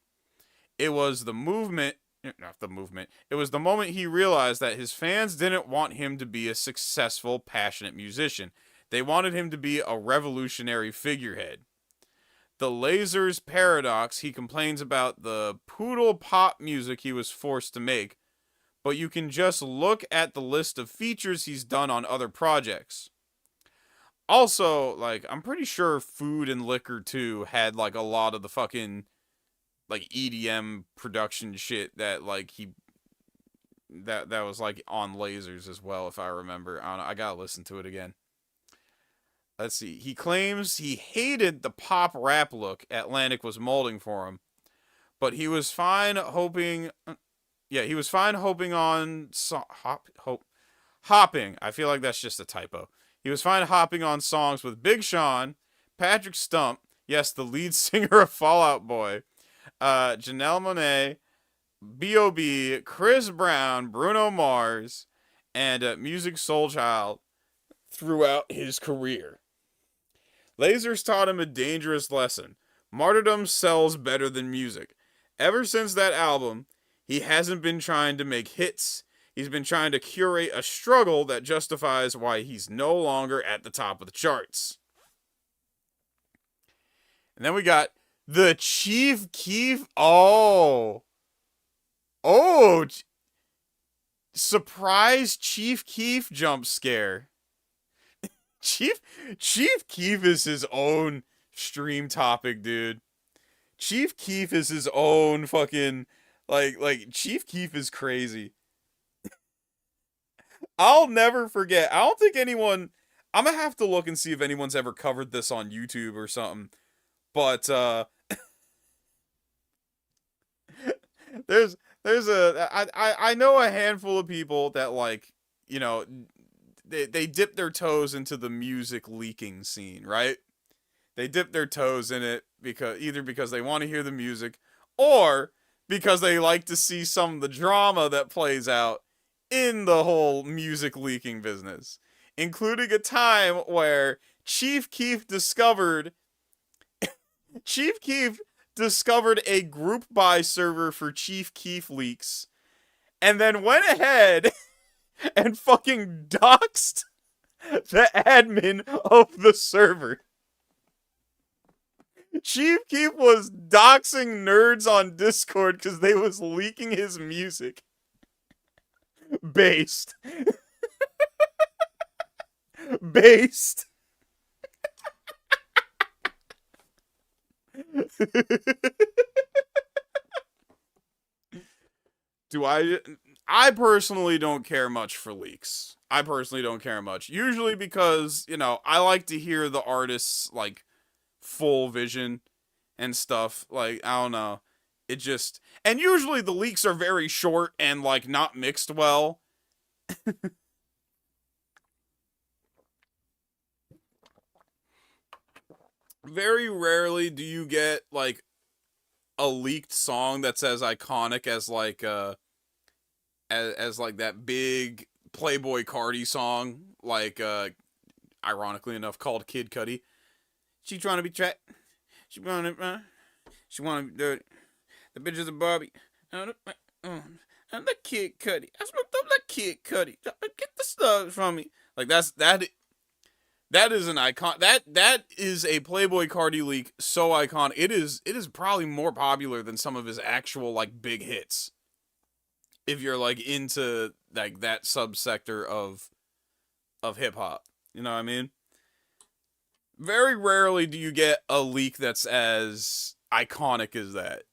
It was the movement, not the movement, it was the moment he realized that his fans didn't want him to be a successful, passionate musician. They wanted him to be a revolutionary figurehead. The Lasers paradox, he complains about the poodle pop music he was forced to make, but you can just look at the list of features he's done on other projects. Also, like, I'm pretty sure Food and Liquor 2 had, like, a lot of the fucking, like, EDM production shit that, like, that was, like, on Lasers as well, if I remember. I don't know, I gotta listen to it again. Let's see. He claims he hated the pop rap look Atlantic was molding for him, but he was fine hoping... Yeah, he was fine hoping on... Hopping. I feel like that's just a typo. He was fine hopping on songs with Big Sean, Patrick Stump, yes, the lead singer of Fall Out Boy, Janelle Monáe, B.O.B., Chris Brown, Bruno Mars, and Music Soul Child throughout his career. Lasers taught him a dangerous lesson. Martyrdom sells better than music. Ever since that album, he hasn't been trying to make hits. He's been trying to curate a struggle that justifies why he's no longer at the top of the charts. And then we got the Chief Keef. Surprise Chief Keef jump scare. Chief Keef is his own stream topic, dude. Chief Keef is his own fucking, like Chief Keef is crazy. I'll never forget. I don't think anyone, I'm gonna have to look and see if anyone's ever covered this on YouTube or something. But I know a handful of people that, like, you know, they dip their toes into the music leaking scene, right? They dip their toes in it because they want to hear the music, or because they like to see some of the drama that plays out in the whole music leaking business, including a time where Chief Keef discovered a group buy server for Chief Keef leaks, and then went ahead and fucking doxed the admin of the server. Chief Keef was doxing nerds on Discord because they was leaking his music. Based. I personally don't care much for leaks. I personally don't care much. Usually because, you know, I like to hear the artist's, like, full vision and stuff. Like, I don't know. It just... And usually the leaks are very short and, like, not mixed well. Very rarely do you get, like, a leaked song that's as iconic as, like, as like, that big Playboy Cardi song, like, ironically enough, called Kid Cudi. She trying to be trapped. She want to be dirty. The bitch is a Barbie. And the Kid Cudi. I smoked up that Kid Cudi. Get the stuff from me. Like, that is an icon. That is a Playboy Cardi leak so iconic. It is probably more popular than some of his actual, like, big hits. If you're, like, into, like, that subsector of hip hop. You know what I mean? Very rarely do you get a leak that's as iconic as that.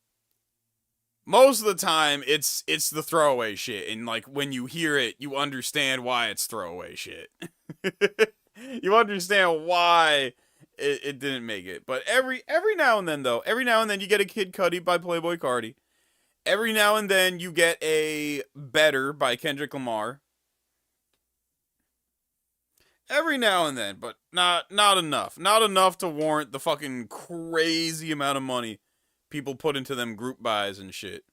Most of the time, it's the throwaway shit, and, like, when you hear it, you understand why it's throwaway shit. You understand why it didn't make it. But every now and then, though, you get a Kid Cudi by Playboy Cardi. Every now and then, you get a Better by Kendrick Lamar. Every now and then, but not enough. Not enough to warrant the fucking crazy amount of money people put into them group buys and shit.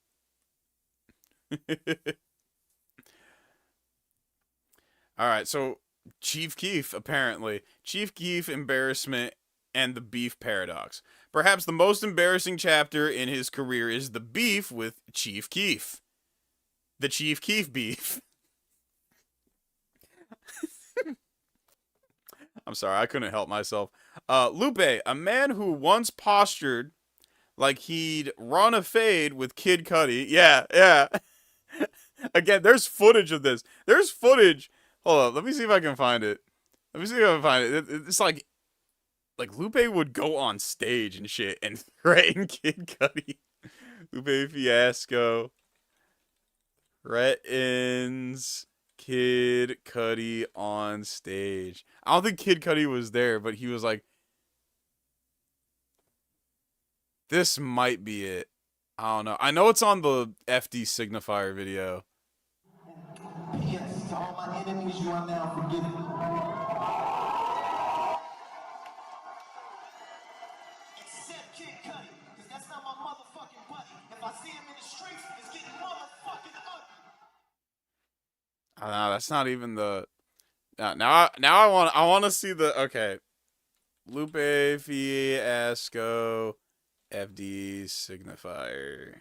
All right, so Chief Keef, apparently. Chief Keef embarrassment and the beef paradox. Perhaps the most embarrassing chapter in his career is the beef with Chief Keef. The Chief Keef beef. I'm sorry, I couldn't help myself. Lupe, a man who once postured like he'd run a fade with Kid Cudi. Yeah. Again, there's footage of this. There's footage. Hold on, let me see if I can find it. It's like Lupe would go on stage and shit and threaten Kid Cudi. Lupe Fiasco threatens Kid Cudi on stage. I don't think Kid Cudi was there, but he was like, this might be it. I don't know. I know it's on the FD Signifier video. Yes, to all my enemies, you are now forgiven. Except Kid Cudi, because that's not my motherfucking buddy. If I see him in the streets, it's getting motherfucking ugly. I don't know, that's not even the... Now I want to see the... Okay. Lupe Fiasco FD Signifier.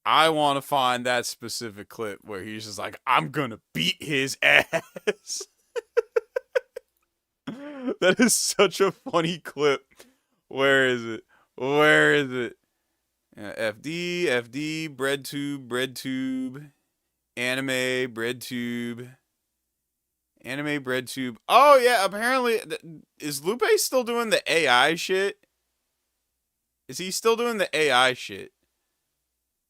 I want to find that specific clip where he's just like, I'm gonna beat his ass. That is such a funny clip. Where is it? FD, breadtube, anime, breadtube. Oh, yeah, apparently, is Lupe still doing the AI shit? Is he still doing the AI shit?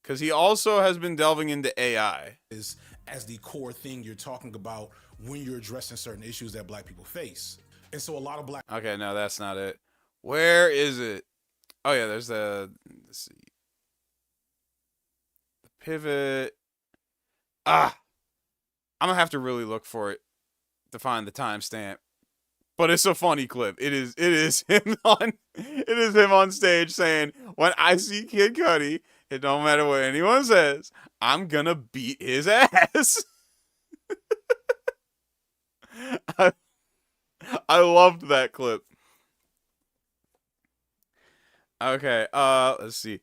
Because he also has been delving into AI. Is as the core thing you're talking about when you're addressing certain issues that black people face. And so a lot of black... Okay, no, that's not it. Where is it? Oh, yeah, there's the... Let's see. The pivot. I'm going to have to really look for it to find the timestamp. But it's a funny clip. It is him on stage saying, when I see Kid Cudi, it don't matter what anyone says, I'm gonna beat his ass. I loved that clip. Okay, let's see.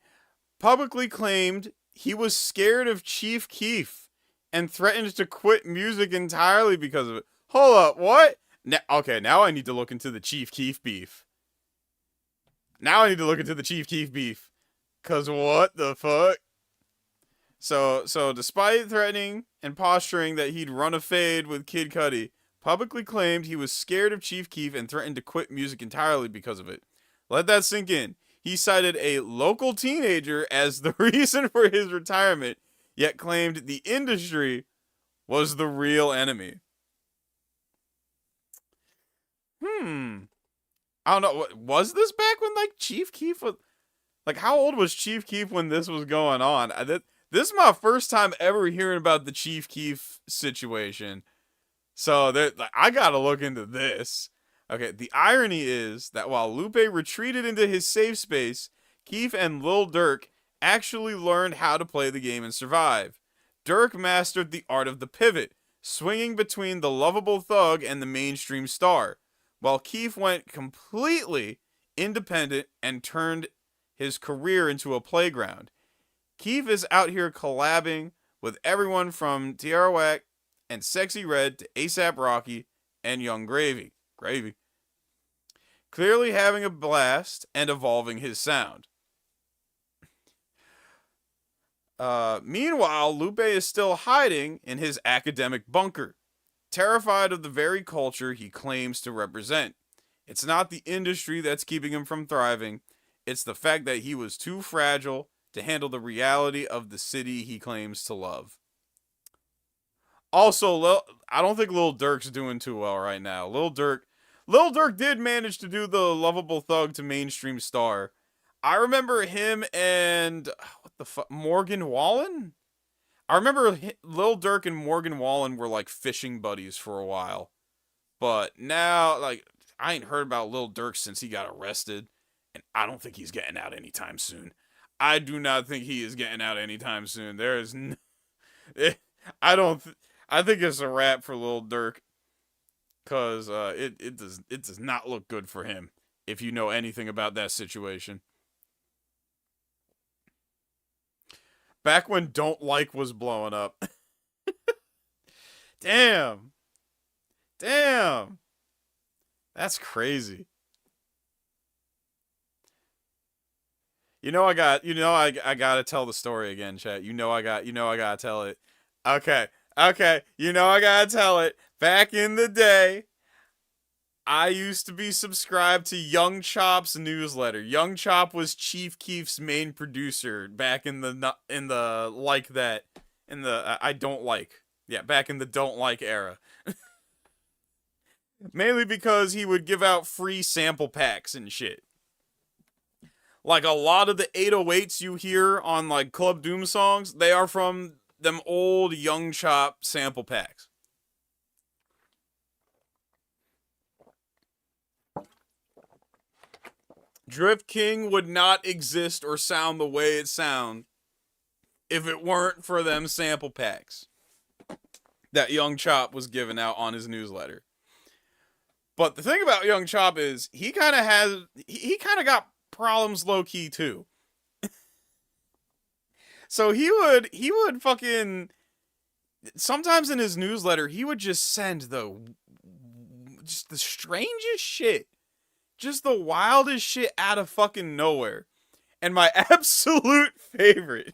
Publicly claimed he was scared of Chief Keef and threatened to quit music entirely because of it. Hold up, what? Now I need to look into the Chief Keef beef. Cause what the fuck? So despite threatening and posturing that he'd run a fade with Kid Cudi, publicly claimed he was scared of Chief Keef and threatened to quit music entirely because of it. Let that sink in. He cited a local teenager as the reason for his retirement, yet claimed the industry was the real enemy. I don't know. Was this back when, like, Chief Keef was... Like, how old was Chief Keef when this was going on? This is my first time ever hearing about the Chief Keef situation. So, I gotta look into this. Okay, the irony is that while Lupe retreated into his safe space, Keef and Lil Durk actually learned how to play the game and survive. Durk mastered the art of the pivot, swinging between the lovable thug and the mainstream star, while Keef went completely independent and turned his career into a playground. Keef is out here collabing with everyone from Tierra Whack and Sexy Red to ASAP Rocky and Young Gravy. Clearly having a blast and evolving his sound. Meanwhile, Lupe is still hiding in his academic bunker, terrified of the very culture he claims to represent. It's not the industry that's keeping him from thriving. It's the fact that he was too fragile to handle the reality of the city he claims to love. Also, I don't think Lil Durk's doing too well right now. Lil Durk did manage to do the lovable thug to mainstream star. I remember him and Morgan Wallen? I remember Lil Durk and Morgan Wallen were like fishing buddies for a while. But now, like, I ain't heard about Lil Durk since he got arrested. And I don't think he's getting out anytime soon. I do not think he is getting out anytime soon. There is I think it's a wrap for Lil Durk. Cause it does not look good for him if you know anything about that situation. Back when Don't Like was blowing up. Damn. That's crazy. I gotta tell the story again, chat. I gotta tell it. Okay. I gotta tell it. Back in the day, I used to be subscribed to Young Chop's newsletter. Young Chop was Chief Keef's main producer back back in the Don't Like era. Mainly because he would give out free sample packs and shit. Like a lot of the 808s you hear on like Club Doom songs, they are from them old Young Chop sample packs. Drift King would not exist or sound the way it sounds if it weren't for them sample packs that Young Chop was giving out on his newsletter. But the thing about Young Chop is he kind of got problems low key too. So he would fucking sometimes in his newsletter he would just send just the strangest shit. Just the wildest shit out of fucking nowhere. And my absolute favorite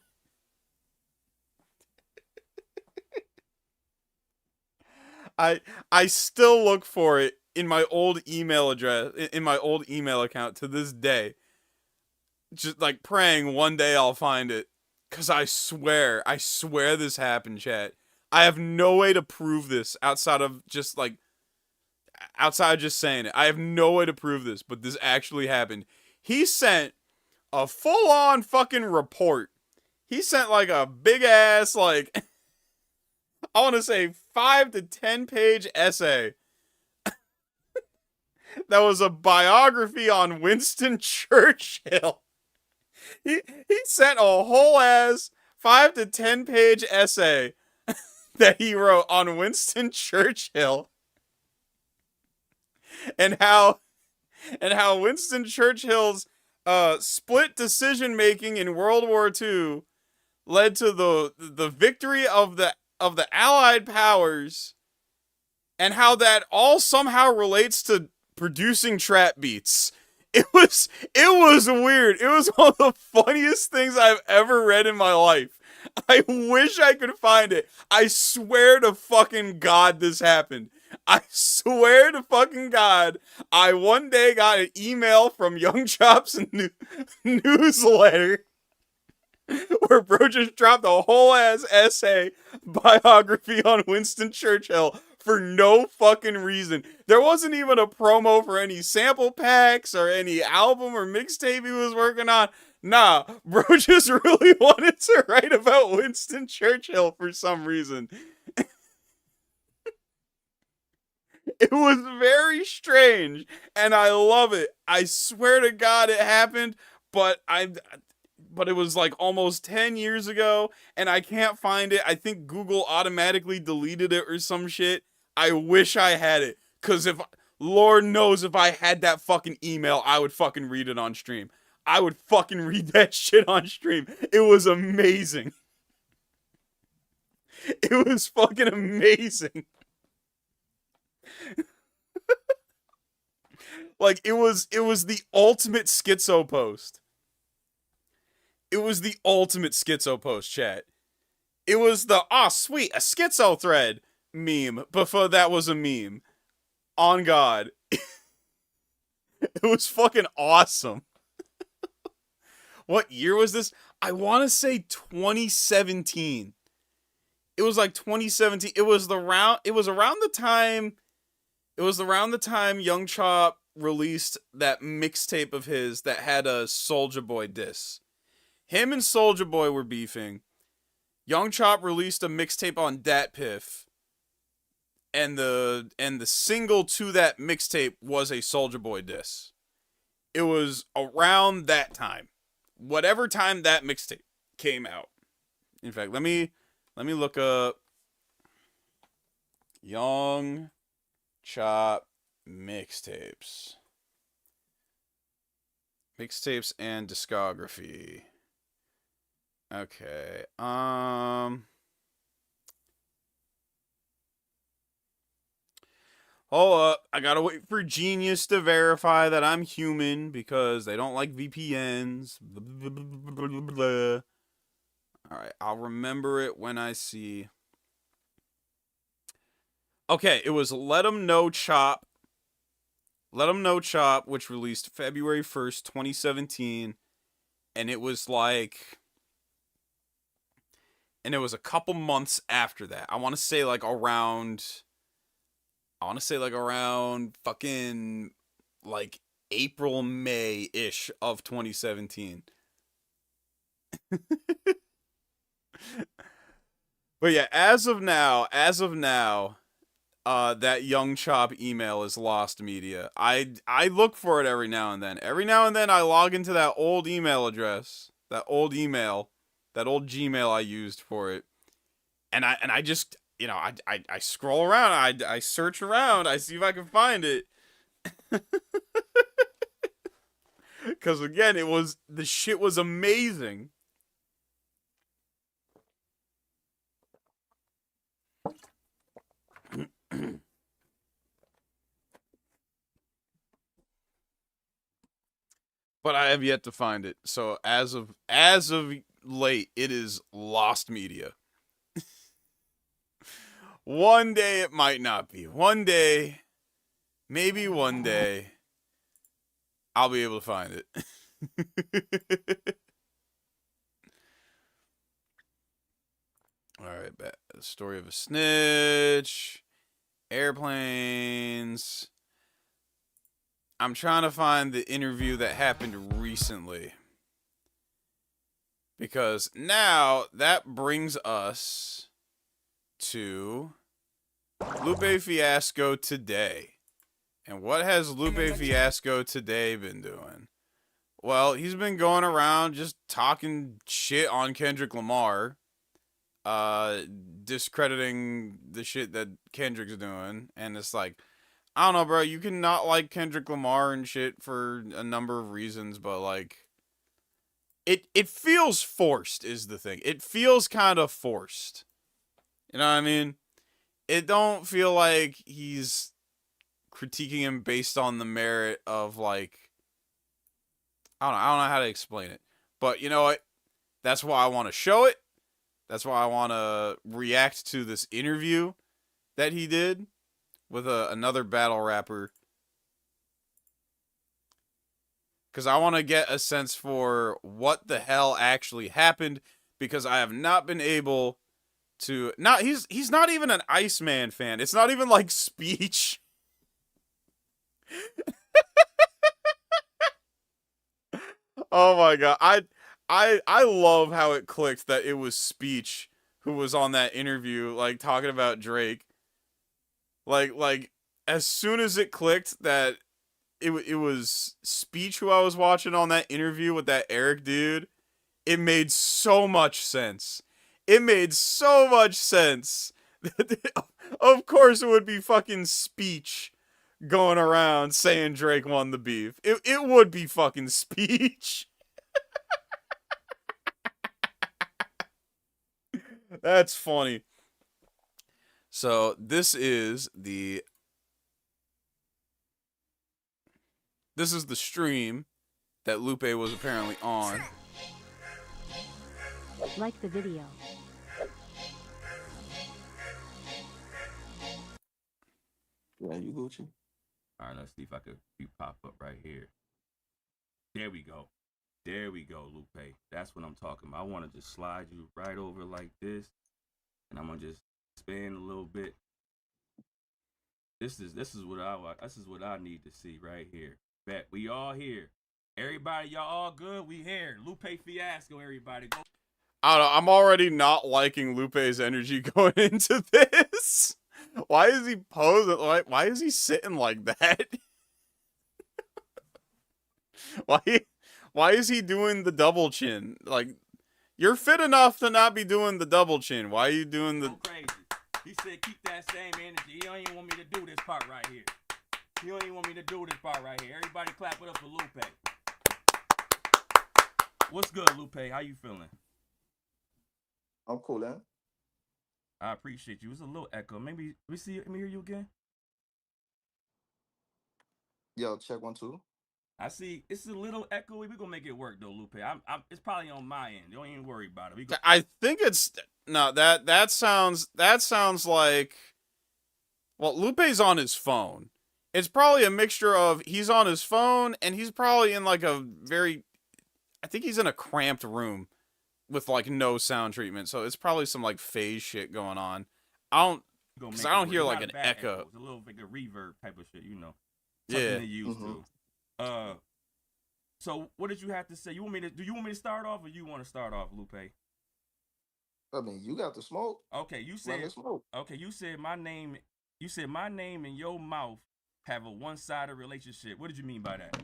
I still look for it in my old email address, in my old email account to this day. Just like praying one day I'll find it. Cause I swear this happened, chat. I have no way to prove this outside of just saying it. I have no way to prove this, but this actually happened. He sent a full-on fucking report. He sent like a big ass, like, I want to say 5 to 10 page essay. That was a biography on Winston Churchill. He sent a whole ass 5 to 10 page essay that he wrote on Winston Churchill. And how Winston Churchill's split decision making in World War II led to the victory of the Allied powers, and how that all somehow relates to producing trap beats. It was weird. It was one of the funniest things I've ever read in my life. I wish I could find it. I swear to fucking God this happened. I swear to fucking God, I one day got an email from Young Chop's newsletter where bro just dropped a whole ass essay biography on Winston Churchill for no fucking reason. There wasn't even a promo for any sample packs or any album or mixtape he was working on. Nah, bro just really wanted to write about Winston Churchill for some reason. It was very strange, and I love it. I swear to God it happened, but it was like almost 10 years ago, and I can't find it. I think Google automatically deleted it or some shit. I wish I had it, because Lord knows if I had that fucking email, I would fucking read it on stream. I would fucking read that shit on stream. It was amazing. It was fucking amazing. Like, it was the ultimate schizo post. It was the ultimate schizo post, chat. It was the, sweet, a schizo thread meme before that was a meme. On God. It was fucking awesome. What year was this? I want to say 2017. It was like 2017. It was around the time Young Chop released that mixtape of his that had a Soulja Boy diss. Him and Soulja Boy were beefing. Young Chop released a mixtape on Dat Piff. And the single to that mixtape was a Soulja Boy diss. It was around that time. Whatever time that mixtape came out. In fact, let me look up Young Chop mixtapes. Mixtapes and discography. Okay. Hold up. I gotta wait for Genius to verify that I'm human because they don't like VPNs. Alright, I'll remember it when I see. Okay, it was Let 'Em Know Chop. Let 'Em Know Chop, which released February 1st, 2017. And it was like... And it was a couple months after that. I want to say like around fucking like April, May-ish of 2017. But yeah, as of now, that Young Chop email is lost media. I look for it every now and then. Every now and then I log into that old email address, that old Gmail I used for it. And I just, you know, I scroll around, I search around, I see if I can find it. Cuz again, the shit was amazing. But I have yet to find it. So as of late, it is lost media. One day it might not be. One day, maybe one day, I'll be able to find it. Alright, Story of a Snitch. Airplanes. I'm trying to find the interview that happened recently. Because now that brings us to Lupe Fiasco today. And what has Lupe Fiasco today been doing? Well, he's been going around just talking shit on Kendrick Lamar. Discrediting the shit that Kendrick's doing. And it's like, I don't know, bro. You can not like Kendrick Lamar and shit for a number of reasons, but like, it feels forced is the thing. It feels kind of forced. You know what I mean? It don't feel like he's critiquing him based on the merit of like, I don't know how to explain it. But you know what? That's why I want to show it. That's why I want to react to this interview that he did with another battle rapper. Because I want to get a sense for what the hell actually happened. Because I have not been able to... He's not even an Iceman fan. It's not even like Speech. Oh my god. I love how it clicked that it was Speech who was on that interview, like, talking about Drake. Like, as soon as it clicked that it was Speech who I was watching on that interview with that Eric dude, it made so much sense. It made so much sense. Of course it would be fucking Speech going around saying Drake won the beef. It would be fucking Speech. That's funny. So, this is the stream that Lupe was apparently on. Like the video. Yeah, you Gucci. All right, let's see if I could pop up right here. There we go. There we go, Lupe. That's what I'm talking about. I want to just slide you right over like this, and I'm gonna just spin a little bit. This is what I need to see right here. Bet we all here. Everybody, y'all all good? We here. Lupe Fiasco, everybody. Go. I don't know. I'm already not liking Lupe's energy going into this. Why is he posing? Why is he sitting like that? Why is he doing the double chin? Like, you're fit enough to not be doing the double chin. Why are you doing the? Go crazy. He said keep that same energy. He don't even want me to do this part right here. He don't even want me to do this part right here. Everybody clap it up for Lupe. What's good, Lupe? How you feeling? I'm cool, man. I appreciate you. It's a little echo. Maybe let me hear you again. Yo, check 1 2. I see it's a little echoey. We're gonna make it work though, Lupe. It's probably on my end. Don't even worry about it. I think it's no. That sounds like. Well, Lupe's on his phone. It's probably a mixture of he's on his phone and he's probably in like a very. I think he's in a cramped room with like no sound treatment, so it's probably some like phase shit going on. I don't hear like an echo. It's a little like a reverb type of shit, you know. Yeah. Something to use to. So what did you have to say? Do you want me to start off or you want to start off, Lupe? I mean, you got the smoke. Okay, you said smoke. Okay, you said my name and your mouth have a one-sided relationship. What did you mean by that?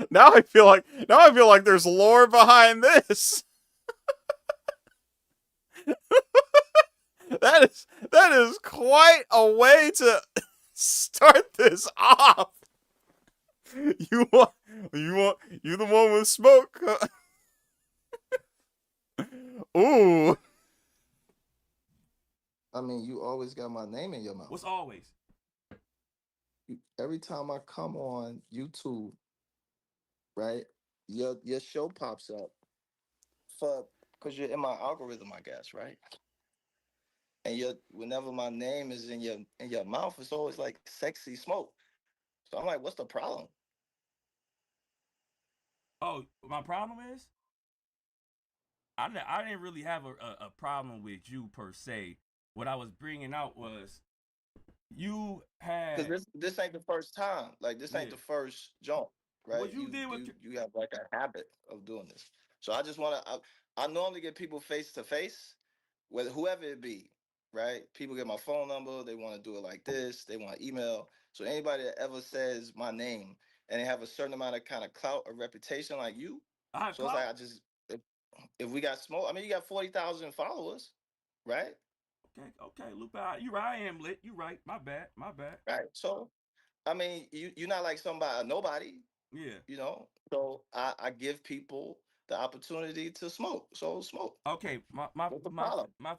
Now I feel like there's lore behind this. That is quite a way to start this off. You the one with smoke. Ooh. I mean, you always got my name in your mouth. What's always? Every time I come on YouTube, right? Your show pops up because you're in my algorithm, I guess, right? And whenever my name is in your mouth, it's always like sexy smoke. So I'm like, what's the problem? Oh, my problem is I didn't really have a problem with you per se. What I was bringing out was you had because this ain't the first time. Like this ain't the first jump, right? What you did with you have like a habit of doing this. So I just want to. I normally get people face to face, with whoever it be, right? People get my phone number. They want to do it like this. They want email. So anybody that ever says my name and they have a certain amount of kind of clout or reputation like you, so it's like if we got smoke. I mean, you got 40,000 followers, right? Okay, Lupe, you right. I am lit. You right. My bad. Right. So, I mean, you're not like nobody. Yeah. You know. So I give people the opportunity to smoke. So smoke. Okay. My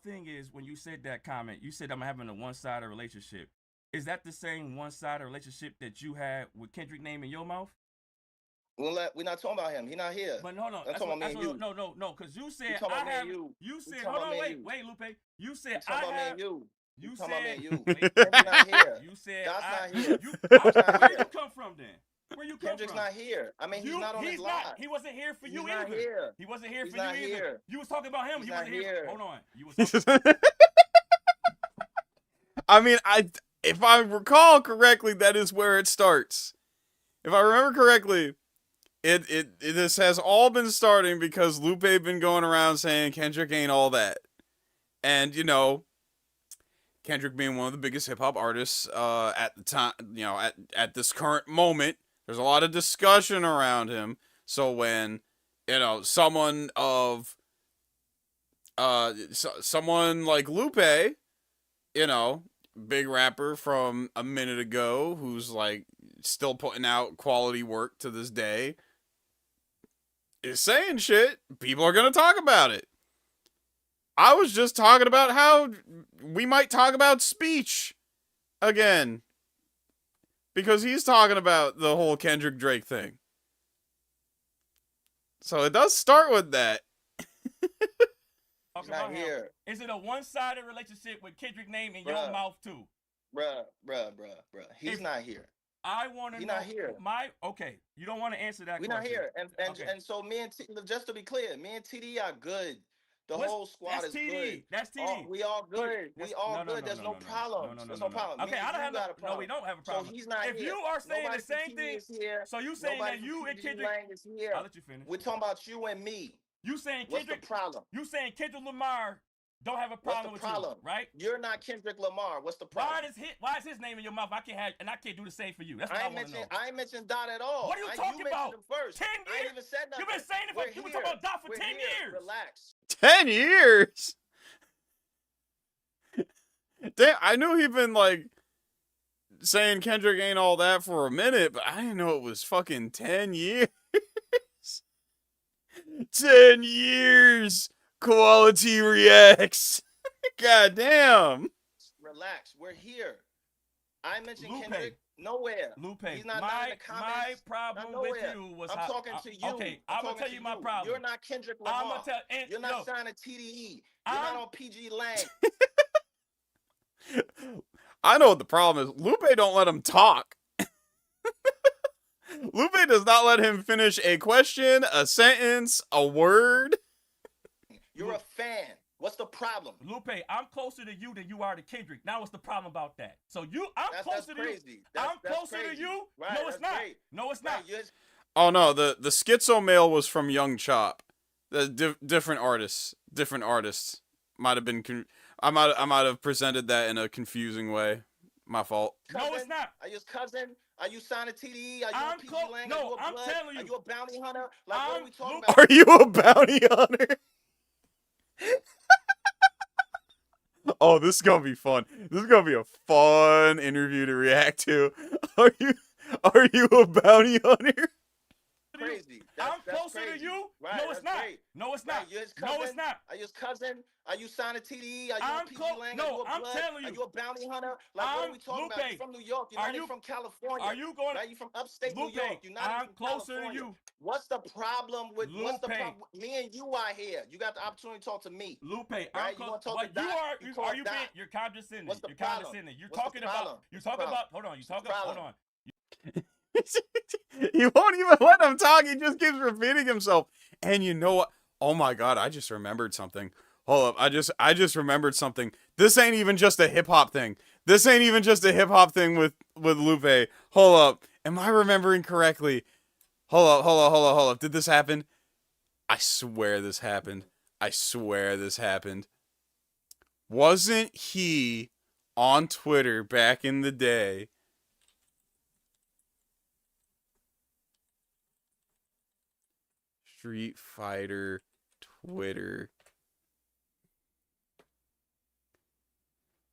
thing is when you said that comment, you said I'm having a one-sided relationship. Is that the same one-sided relationship that you had with Kendrick name in your mouth? We're not talking about him. He's not here. But no. No. Because you said I have. You said hold on. Wait, Lupe. You said I have. You said Kendrick's not here. You said God's not here. Where you come from then? Where you come Kendrick's from? not here. I mean, he's not on his live. He wasn't here for you He's not either. here. He wasn't here He's for you not either. here. You was talking about him. He's You wasn't not here. here. Hold on. You was talking. I mean, if I recall correctly, that is where it starts. If I remember correctly, this has all been starting because Lupe been going around saying Kendrick ain't all that. And, you know, Kendrick being one of the biggest hip-hop artists at the time, you know, at this current moment, there's a lot of discussion around him. So when, you know, someone like Lupe, you know, big rapper from a minute ago who's like still putting out quality work to this day, is saying shit, people are going to talk about it. I was just talking about how we might talk about speech again. Because he's talking about the whole Kendrick Drake thing. So it does start with that. He's not here. Is it a one-sided relationship with Kendrick name in your mouth too? Bruh. He's not here. I want to know. Not here. Okay, you don't want to answer that question. We're not here. And so me and just to be clear, me and TD are good. The whole squad is good. That's TD. We all good. We all good. There's no problem. There's no problem. Okay, I don't have a problem. No, we don't have a problem. So he's not here. If you are saying the same thing, so you saying that you and Kendrick is here. I'll let you finish. We're talking about you and me. You saying What's Kendrick? The problem? You saying Kendrick Lamar don't have a What's problem the with problem? you, right? You're not Kendrick Lamar. What's the problem? Why is his name in your mouth? I can't do the same for you. That's what I want to know. I ain't mentioned Dot at all. What are you talking about? Him first. 10 years? I ain't even said nothing. You've been saying it for, you've been talking about Dot for 10 years. Relax. 10 years? Damn, I knew he'd been, like, saying Kendrick ain't all that for a minute, but I didn't know it was fucking 10 years. 10 years! Quality reacts. God damn. Relax. We're here. I mentioned Lupe. Kendrick nowhere. Lupe, He's not in the comments. my problem not with nowhere. you was I'm talking to you. Okay, I'm gonna tell you my problem. You're not Kendrick Lamar. I'm gonna tell. And, You're not signed to TDE. You're not on PG Lang. I know what the problem is. Lupe don't let him talk. Lupe does not let him finish a question, a sentence, a word. You're a fan. What's the problem? Lupe, I'm closer to you than you are to Kendrick. Now what's the problem about that? So I'm closer to you. I'm closer to you. Right, no, it's not. Great. No, it's not. Oh no, the schizo mail was from Young Chop. The different artists. Different artists. Might have been I might have presented that in a confusing way. My fault. Cousin? No, it's not. Are you his cousin? Are you signed to TDE? Are you on PG Lang? No, I'm telling you. Are you a bounty hunter? Like, what are we talking about? Are you a bounty hunter? Oh, this is gonna be fun. This is gonna be a fun interview to react to. Are you a bounty hunter? Crazy. I'm closer to you. Right, no, it's not. Great. No, it's not. You're his cousin? No, it's not. Are you his cousin? Are you signed to TDE? Are you on PG Lang? No, I'm telling you. Are you a bounty hunter? Like, what are we talking Lupe, about? You're from New York. You're not even from California. Are you going? Right? You're from upstate Lupe, New York. You're not I'm even from closer California. to you. What's the problem with Lupe. what's the problem? Me and you are here. You got the opportunity to talk to me. Lupe, right? I'm You want to close. talk to But Dot? are you being? You're condescending. What's the You're problem? condescending. You're What's talking the problem? about. You're talking about. Hold on. You talking about. Hold on. He won't even let him talk. He just keeps repeating himself. And you know what? Oh my god, I just remembered something. Hold up. I just remembered something. This ain't even just a hip hop thing. This ain't even just a hip hop thing with Lupe. Hold up. Am I remembering correctly? Hold up. Did this happen? I swear this happened. I swear this happened. Wasn't he on Twitter back in the day? Street Fighter Twitter.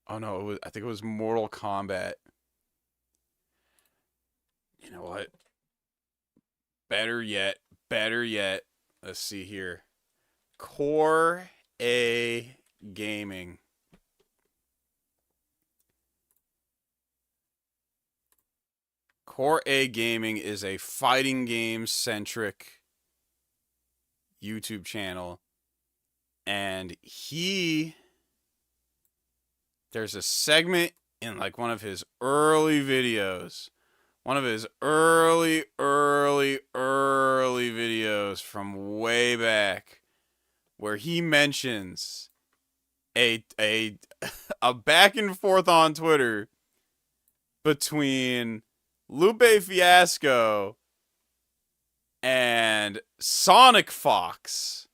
Oh no, I think it was Mortal Kombat. You know what? Better yet. Let's see here. Core A Gaming. Core A Gaming is a fighting game centric YouTube channel, and there's a segment in like one of his early videos, early videos from way back, where he mentions a back and forth on Twitter between Lupe Fiasco and Sonic Fox.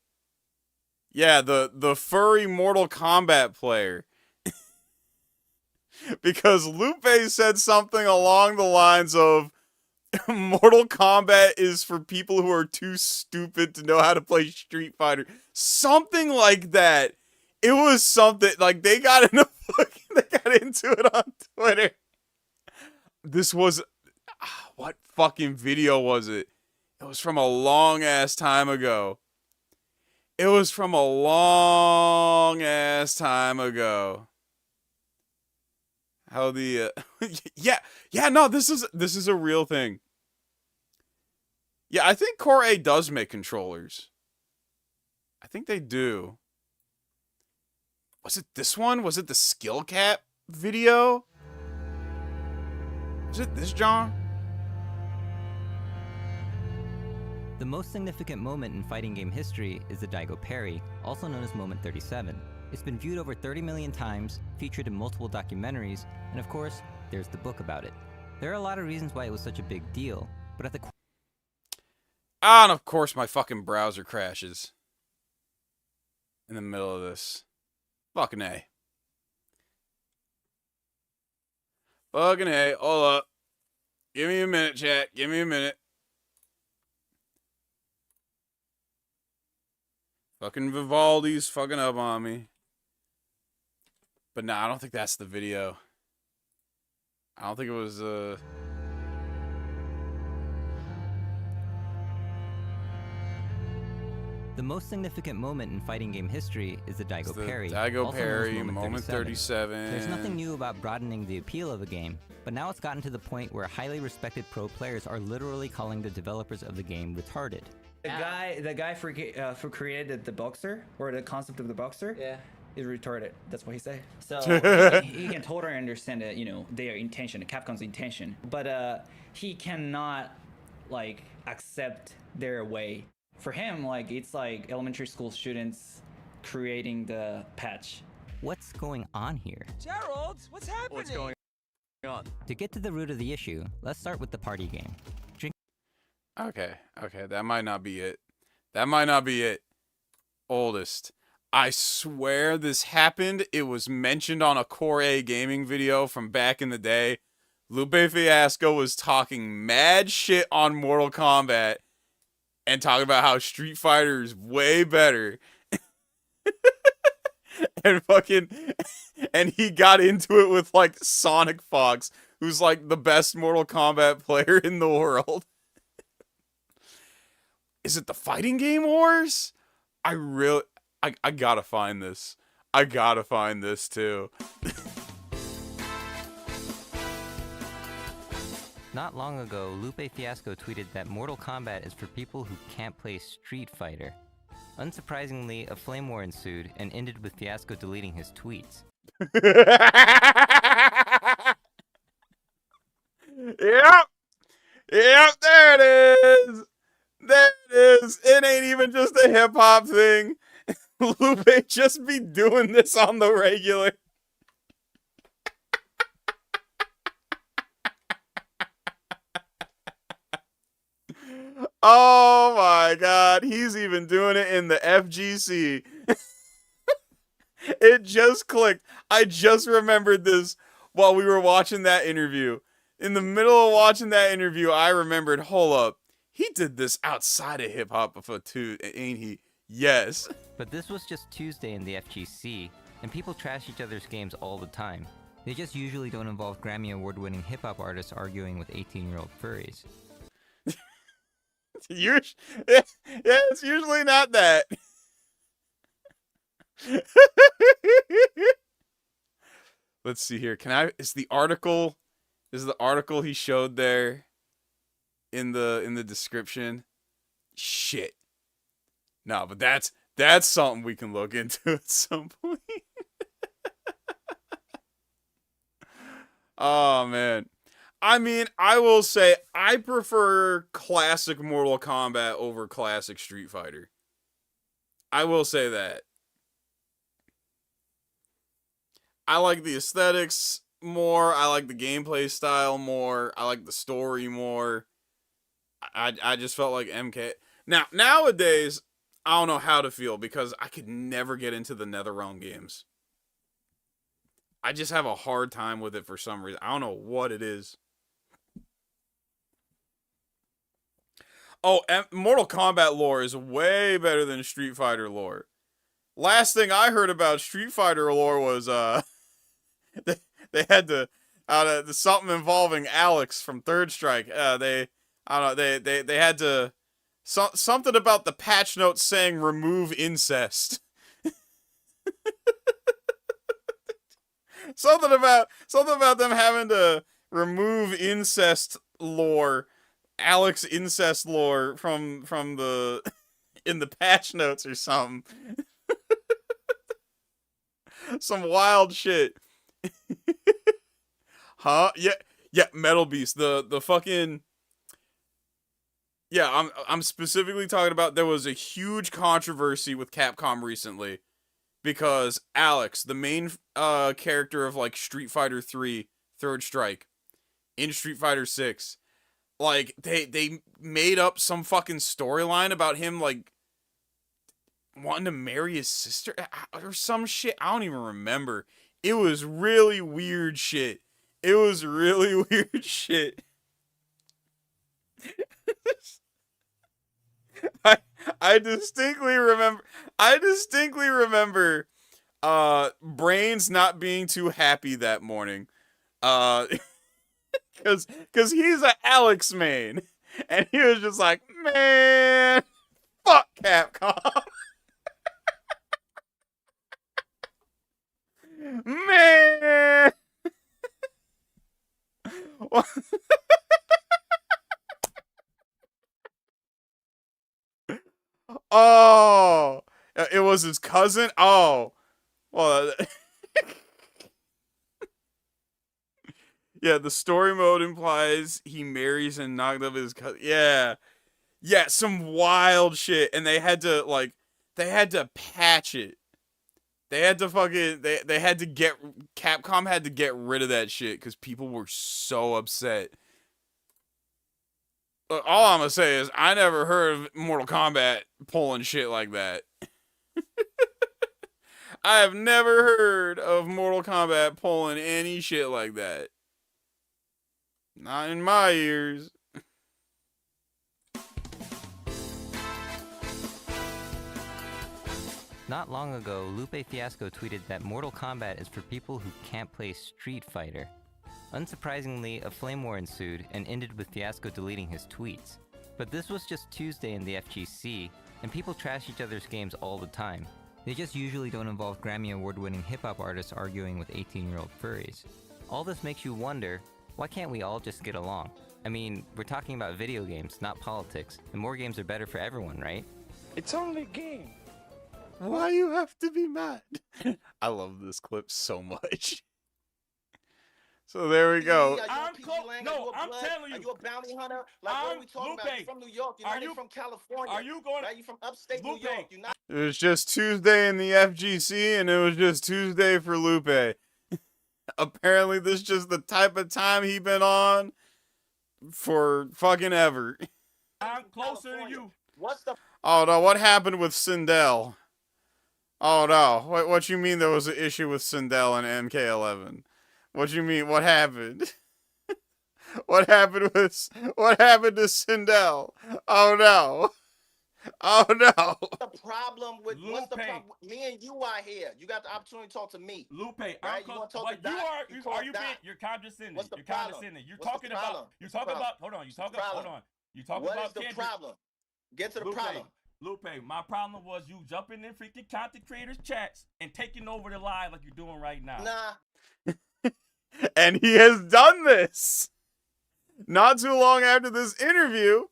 Yeah, the furry Mortal Kombat player. Because Lupe said something along the lines of Mortal Kombat is for people who are too stupid to know how to play Street Fighter. Something like that. It was something like they got into it on Twitter. This was what fucking video was it? It was from a long ass time ago. How the no, this is a real thing. Yeah, I think Core A does make controllers. I think they do. Was it this one? Was it the skill cap video? Was it this, John? The most significant moment in fighting game history is the Daigo Parry, also known as Moment 37. It's been viewed over 30 million times, featured in multiple documentaries, and of course, there's the book about it. There are a lot of reasons why it was such a big deal, but at the and of course my fucking browser crashes in the middle of this. Fucking A. Fucking A. Hold up. Give me a minute, chat. Give me a minute. Fucking Vivaldi's fucking up on me. But nah, I don't think that's the video. I don't think it was, The most significant moment in fighting game history is the Daigo parry. Daigo also known as parry, moment 37. There's nothing new about broadening the appeal of a game, but now it's gotten to the point where highly respected pro players are literally calling the developers of the game retarded. The guy who created the boxer, or the concept of the boxer, is retarded. That's what he said. So he can totally understand that, you know, their intention, Capcom's intention, but he cannot like accept their way. For him, like, it's like elementary school students creating the patch. What's going on here? Gerald, what's happening? What's going on? To get to the root of the issue, let's start with the party game. Okay, that might not be it. That might not be it. Oldest. I swear this happened. It was mentioned on a Core A gaming video from back in the day. Lupe Fiasco was talking mad shit on Mortal Kombat and talking about how Street Fighter is way better. and he got into it with like Sonic Fox, who's like the best Mortal Kombat player in the world. Is it the fighting game wars? I gotta find this. I gotta find this too. Not long ago, Lupe Fiasco tweeted that Mortal Kombat is for people who can't play Street Fighter. Unsurprisingly, a flame war ensued and ended with Fiasco deleting his tweets. Yep, there it is. There it is. It ain't even just a hip-hop thing. Lupe just be doing this on the regular. Oh my god, he's even doing it in the FGC. It just clicked. I just remembered this while we were watching that interview. In the middle of watching that interview, I remembered, hold up, he did this outside of hip-hop before too, ain't he? Yes. But this was just Tuesday in the FGC, and people trash each other's games all the time. They just usually don't involve Grammy Award-winning hip-hop artists arguing with 18-year-old furries. Yeah, it's usually not that. Let's see here. Is the article he showed there in the description? Shit. No, but that's something we can look into at some point. Oh man. I mean, I will say I prefer classic Mortal Kombat over classic Street Fighter. I will say that. I like the aesthetics more. I like the gameplay style more. I like the story more. I just felt like MK. Now, nowadays, I don't know how to feel because I could never get into the NetherRealm games. I just have a hard time with it for some reason. I don't know what it is. Oh, Mortal Kombat lore is way better than Street Fighter lore. Last thing I heard about Street Fighter lore was they had to something involving Alex from Third Strike. They had to something about the patch notes saying remove incest. something about them having to remove incest lore. Alex incest lore from the in the patch notes or something. Some wild shit. Huh? Yeah, Metal Beast. The fucking yeah, I'm specifically talking about there was a huge controversy with Capcom recently because Alex, the main character of like Street Fighter 3 Third Strike in Street Fighter 6, like they made up some fucking storyline about him like wanting to marry his sister or some shit. I don't even remember. It was really weird shit. It was really weird shit. I distinctly remember Brains not being too happy that morning. Cause he's a Alex main. And he was just like, man, fuck Capcom. Man. Oh, it was his cousin? Oh, well, yeah, the story mode implies he marries and knocked up his cousin. Yeah. Yeah, some wild shit. And they had to, patch it. They had to fucking, Capcom had to get rid of that shit because people were so upset. All I'm gonna say is I never heard of Mortal Kombat pulling shit like that. I have never heard of Mortal Kombat pulling any shit like that. Not in my ears. Not long ago, Lupe Fiasco tweeted that Mortal Kombat is for people who can't play Street Fighter. Unsurprisingly, a flame war ensued and ended with Fiasco deleting his tweets. But this was just Tuesday in the FGC, and people trash each other's games all the time. They just usually don't involve Grammy Award-winning hip-hop artists arguing with 18-year-old furries. All this makes you wonder, why can't we all just get along? I mean, we're talking about video games, not politics, and more games are better for everyone, right? It's only a game. Why you have to be mad? I love this clip so much. So there we go. I'm telling you. Are you a bounty hunter? Like, what are we talking about? You're from New York. You're not from California. Are you going? Right? You're from upstate New York. You're not. It was just Tuesday in the FGC, and it was just Tuesday for Lupe. Apparently, this is just the type of time he been on for fucking ever. I'm closer to you. What's the? Oh no! What happened with Sindel? Oh no! What you mean there was an issue with Sindel and MK11? What you mean? What happened? What happened to Sindel? Oh no! Oh no! The problem with Lupe. What's the problem? Me and you are here. You got the opportunity to talk to me. Lupe, right? I'm You want to talk to you Doc? are You you call are you Doc. being you're condescending. What's the You're problem? condescending. You're What's the talking about problem? you What's the talk problem? about hold on. You talk What's the about hold problem? on. You talk What about is the Kendrick. problem? Get to the Lupe, problem. Lupe, my problem was you jumping in freaking content creators chats and taking over the live like you're doing right now. Nah. And he has done this. Not too long after this interview,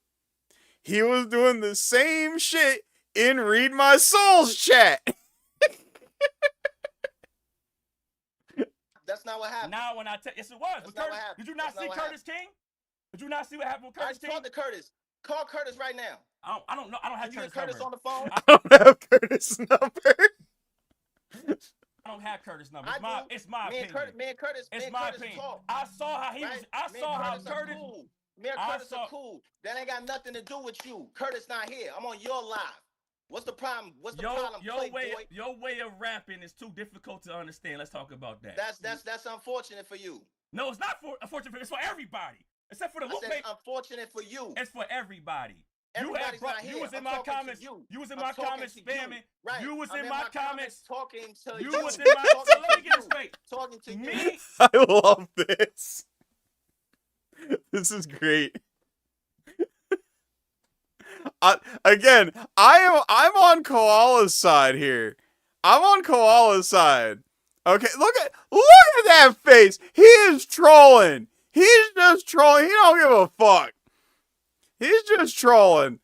he was doing the same shit in Read My Soul's chat. That's not what happened. Now when I tell yes it was. With Curtis, did you not see Curtis King? Did you not see what happened with Curtis King? I talked to Curtis. Call Curtis right now. I don't know. I don't have Can you Curtis get Curtis number. on the phone? I don't have Curtis' number. I don't have Curtis number. I It's my me opinion. Me and Curtis. It's me and my Curtis opinion. talk. I saw how he right? was. I Me saw and how Curtis are Curtis. cool. Me and I Curtis saw- are cool. That ain't got nothing to do with you. Curtis not here. I'm on your live. What's the problem? What's the problem? Your way of rapping is too difficult to understand. Let's talk about that. That's unfortunate for you. No, it's not for unfortunate. It's for everybody, except for the I Lupe. said it's unfortunate for you. It's for everybody. Everybody's not here. You was in I'm my talking to comments. you. You was in I'm my talking comments to you. spamming. Right. You was I'm in my comments talking to You you. was in my. So let me get this straight. Talking to Me. I love this. This is great. I'm on Koala's side here. I'm on Koala's side. Okay, look at that face. He is trolling. He's just trolling. He don't give a fuck. He's just trolling.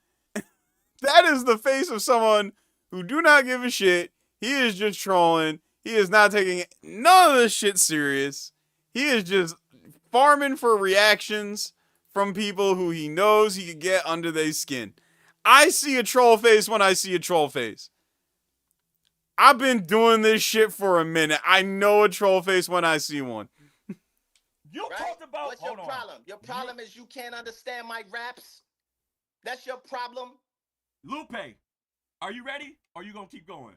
That is the face of someone who do not give a shit. He is just trolling. He is not taking none of this shit serious. He is just farming for reactions from people who he knows he could get under their skin. I see a troll face when I see a troll face. I've been doing this shit for a minute. I know a troll face when I see one. You talked about. What's your problem? Your problem is you can't understand my raps. That's your problem. Lupe, Are you ready? Or are you gonna keep going?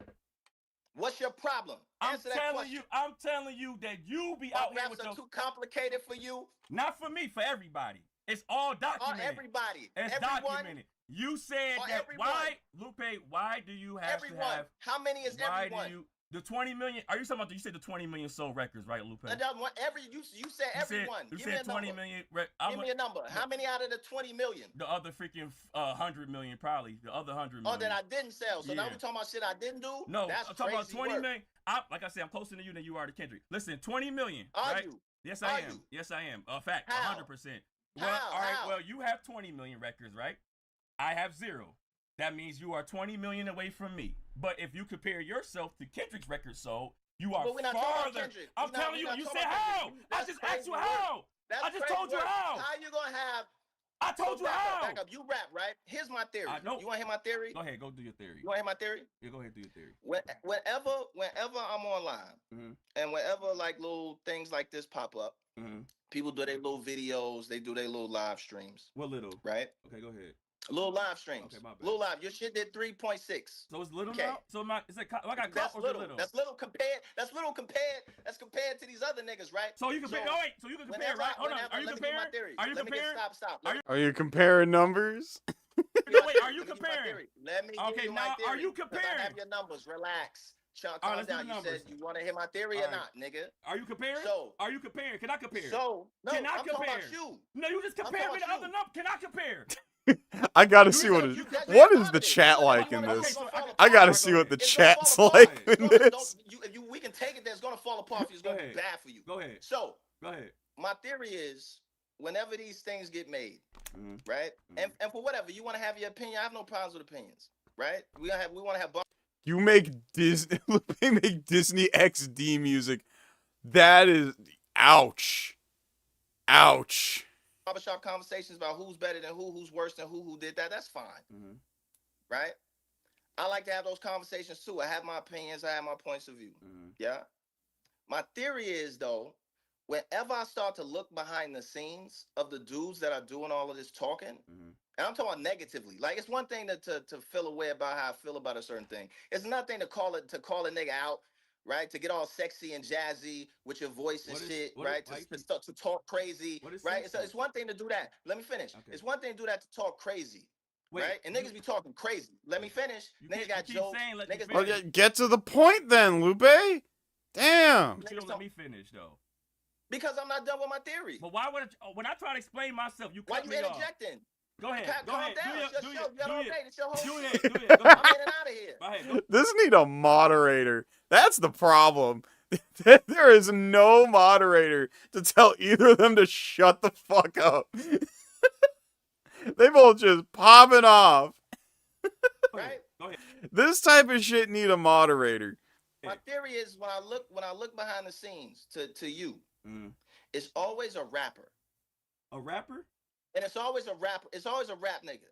What's your problem? Answer that question. I'm telling you that you be All out here raps with are your. too complicated for you. Not for me, for everybody. It's all documented. Everybody. It's Everyone. documented. You said that. Everyone. Why, Lupe? Why do you have Everyone. to have? How many is why everyone? Do you? The 20 million. Are you talking about? You said the 20 million sold records, right, Lupe? You said everyone. You Give said me a 20 number. million. Give me a number. How many out of the 20 million? The other freaking 100 million, probably. The other 100 million. Oh, that I didn't sell. So now Yeah. we talking about shit I didn't do? No, That's I'm talking about crazy 20 work. million. Like I said, I'm closer to you than you are to Kendrick. Listen, 20 million. Are right? you? Yes, I Are am. you? Yes, I am. Fact, How? 100%. Well, all right. How? Well, you have 20 million records, right? I have 0. That means you are 20 million away from me. But if you compare yourself to Kendrick's record sold, you are But we're not talking about farther. Kendrick. I'm telling you. You said how? I just asked you how. I just told you how. How you gonna have? I told you back how. Up, back up. You rap, right? Here's my theory. I know. You want to hear my theory? Go ahead. Go do your theory. You want to hear my theory? Yeah, go ahead. Do your theory. Whenever I'm online, and whenever like little things like this pop up, people do their little videos. They do their little live streams. What little? Right. Okay, go ahead. Little live streams. Okay, my bad. Little live. Your shit did 3.6. So it's little now. So I got That's little. That's little compared. That's compared to these other niggas, right? So you compare. So you can compare, right? Hold on. Are you comparing? Are you comparing? Stop. Are you comparing numbers? No, wait. Are you comparing? Let me give you my now theory. are you comparing? I have your numbers. Relax. Calm down. You said you want to hear my theory or not, nigga? Are you comparing? So are you comparing? Can I compare? So no, can I I'm compare? talking about you. No, you just compared me to other numbers. Can I compare? I gotta see what what is the chat like in this? I gotta see what the chat's like in this. We can take it. That's gonna fall apart. It's gonna be bad for you. Go ahead. So go ahead. My theory is, whenever these things get made, right, and for whatever you want to have your opinion, I have no problems with opinions, right? We want to have. You make Disney XD music. That is ouch. Ouch. Barbershop conversations about who's better than who's worse than who did that. That's fine, right? I like to have those conversations too. I have my opinions. I have my points of view. Yeah. My theory is though, whenever I start to look behind the scenes of the dudes that are doing all of this talking, and I'm talking about negatively. Like it's one thing to feel away about how I feel about a certain thing. It's nothing to call a nigga out. Right, to get all sexy and jazzy with your voice and shit, right? To talk crazy, right? It's one thing to do that. Let me finish. Okay. It's one thing to do that to talk crazy, right? And niggas be talking crazy. Let me finish. Niggas got jokes. Okay, get to the point then, Lupe. Damn. But you don't let me finish though. Because I'm not done with my theory. But why would when I try to explain myself, you cut me off? Why you interjecting? Go ahead. Go ahead. Do it. I'm in and out of here. Go ahead. This need a moderator. That's the problem. There is no moderator to tell either of them to shut the fuck up. They both just popping off. Right? Go ahead. This type of shit need a moderator. My theory is when I look behind the scenes to you, it's always a rapper. A rapper? And it's always a rapper. It's always a rap nigga,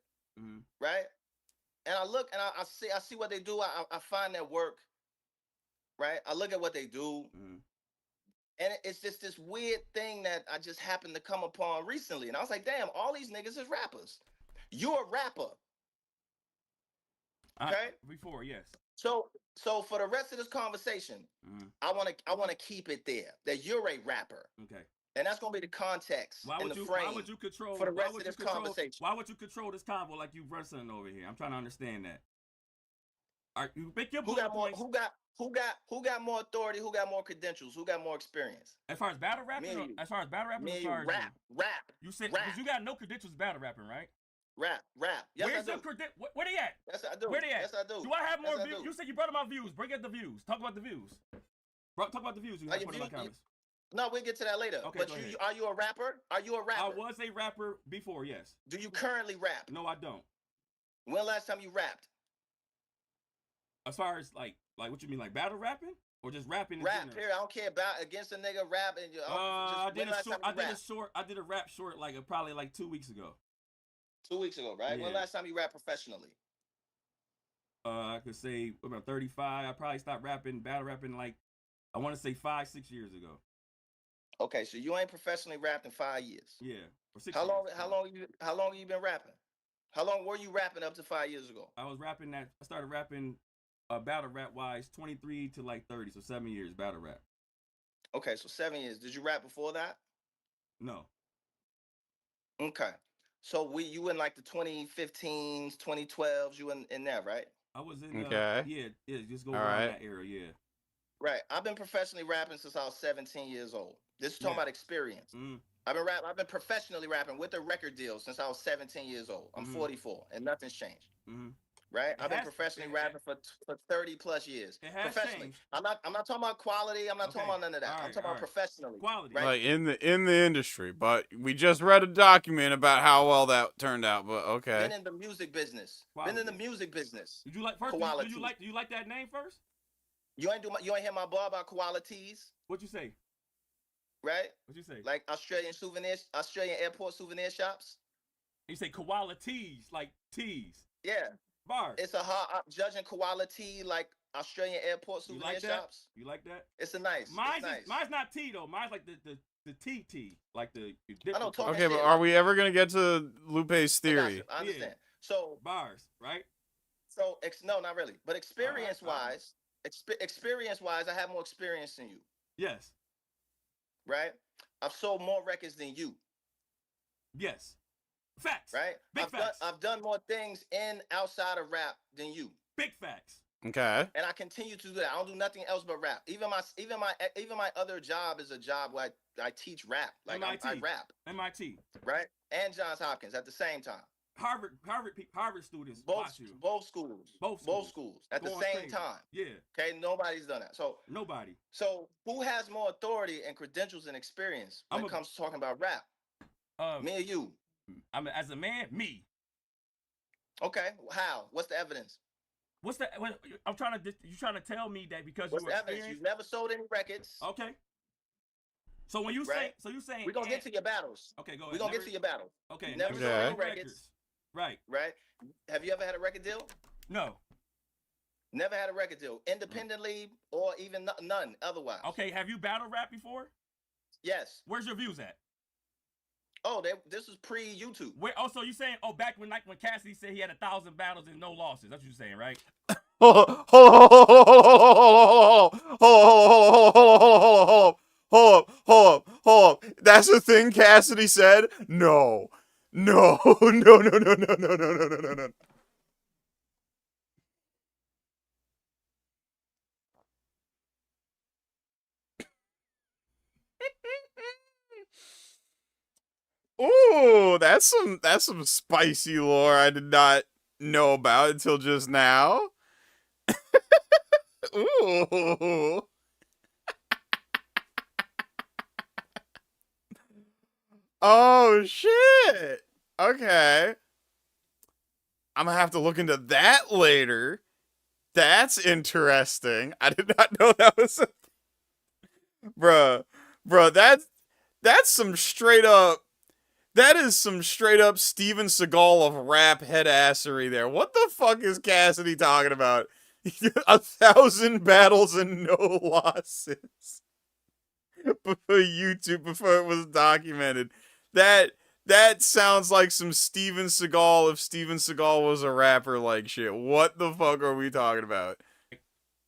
right? And I look and I see what they do. I find their work, right? I look at what they do, and it's just this weird thing that I just happened to come upon recently. And I was like, damn, all these niggas is rappers. You're a rapper, okay? Before, yes. So for the rest of this conversation, I want to keep it there that you're a rapper. Okay. And that's gonna be the context and the frame. Why would you control for the rest of this conversation? Why would you control this convo like you wrestling over here? I'm trying to understand that. All right, you make your who got more authority? Who got more credentials? Who got more experience? As far as battle rapping, as far as rap. You said because you got no credentials battle rapping, right? Rap. Yes, where's I do. Where they at? Yes, I do. Where they at? Yes, I do. Do I have more yes, views? You said you brought up my views. Bring up the views. Talk about the views. Talk about the views you have put in my comments. No, we'll get to that later. Okay, but are you a rapper? Are you a rapper? I was a rapper before, yes. Do you currently rap? No, I don't. When last time you rapped? As far as like what you mean, like battle rapping or just rapping? Rap. Period. I don't care about against a nigga rap and I did a rap short like probably like 2 weeks ago. 2 weeks ago, right? Yeah. When last time you rapped professionally? I could say about 35. I probably stopped battle rapping like I want to say 5-6 years ago. Okay, so you ain't professionally rapped in 5 years. Yeah, or 6 How years. long have you been rapping? How long were you rapping up to 5 years ago? I started rapping battle rap wise 23 to like 30, so 7 years battle rap. Okay, so 7 years. Did you rap before that? No. Okay. So you in like the 2015s, 2012s, you in there, right? I was in Okay. yeah, just go All around right. that era, yeah. Right. I've been professionally rapping since I was 17 years old. This is talking about experience. I've been professionally rapping with a record deal since I was 17 years old. I'm 44 and nothing's changed. Right? I've been professionally rapping for 30 plus years. It has Professionally. changed. I'm not talking about quality. I'm not talking about none of that. I'm talking about professionally. Quality. Right? Like in the industry, but we just read a document about how well that turned out. But okay. Been in the music business. Quality. Been in the music business. Did you like first? Quality. Do you like that name first? You ain't hear my bar about qualities. What'd you say? Right? What'd you say? Like Australian airport souvenir shops. You say qualities, like teas. Yeah. Bars. It's a hard judging quality like Australian airport souvenir like that? shops. You like that? It's a nice. Mine's it's nice. mine's not tea though. Mine's like the TT, like the. I don't talk Okay, but are we ever gonna get to Lupe's theory? I understand. So bars, right? So no, not really. But experience wise, I have more experience than you. Yes. Right? I've sold more records than you. Yes. Facts. Right? I've done more things outside of rap than you. Big facts. Okay. And I continue to do that. I don't do nothing else but rap. Even my other job is a job where I teach rap. Like I rap. MIT. Right? And Johns Hopkins at the same time. Harvard students. Both schools at the same time. Yeah. Okay. Nobody's done that. So nobody. So who has more authority and credentials and experience when it comes to talking about rap? Me or you? As a man, me. Okay. How? What's the evidence? You're trying to tell me that because what's the evidence? You've never sold any records. Okay. So when you say, you're saying we're gonna get to your battles. Okay, go ahead. We're gonna get to your battles. Okay. Never sold any records. Right. Right. Have you ever had a record deal? No. Never had a record deal, independently or even none otherwise. Okay. Have you battle rap before? Yes. Where's your views at? Oh, this was pre-YouTube. So you saying, back when Cassidy said he had 1,000 battles and no losses. That's what you're saying, right? Hold up. That's the thing Cassidy said? No. Ooh, that's some spicy lore I did not know about until just now. Ooh. Oh shit. Okay. I'm gonna have to look into that later. That's interesting. I did not know that was a Bruh, that's some straight up. That is some straight up Steven Seagal of rap head assery there. What the fuck is Cassidy talking about? 1,000 battles and no losses. Before it was documented. That sounds like some Steven Seagal if Steven Seagal was a rapper like shit. What the fuck are we talking about?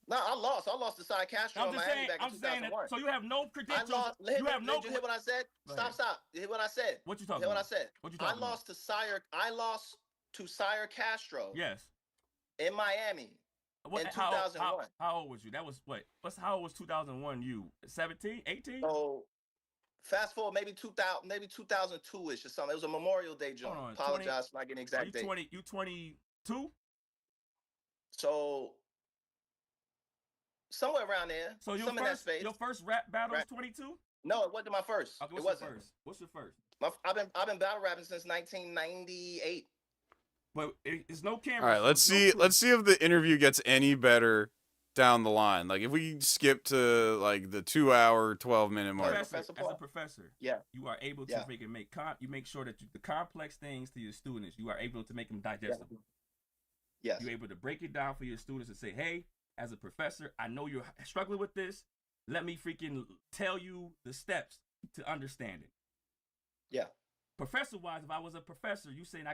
No, I lost. I lost to Cy Castro in Miami back in 2001. So you have no credentials. Did you hear what I said? Stop. You hear what I said? What you talking about? What I said? What you talking about? I lost to Sire Castro. Yes. In Miami. In 2001. How old was you? That was what? How old was 2001? You 17, 18? So fast forward, maybe 2002ish or something. It was a Memorial Day joint. Apologize for not getting exact date. You 22? So somewhere around there. So your first rap battle was 22? No, it wasn't my first. Okay, it wasn't. What's your first? I've been battle rapping since 1998. But it's no camera. All right, let's see if the interview gets any better down the line. Like if we skip to like the 2 hour, 12-minute mark. As a professor, yeah, you are able to you make sure that the complex things to your students, you are able to make them digestible. Yes. You're able to break it down for your students and say, hey, as a professor, I know you're struggling with this. Let me freaking tell you the steps to understand it. Yeah. professor-wise, if I was a professor, you saying I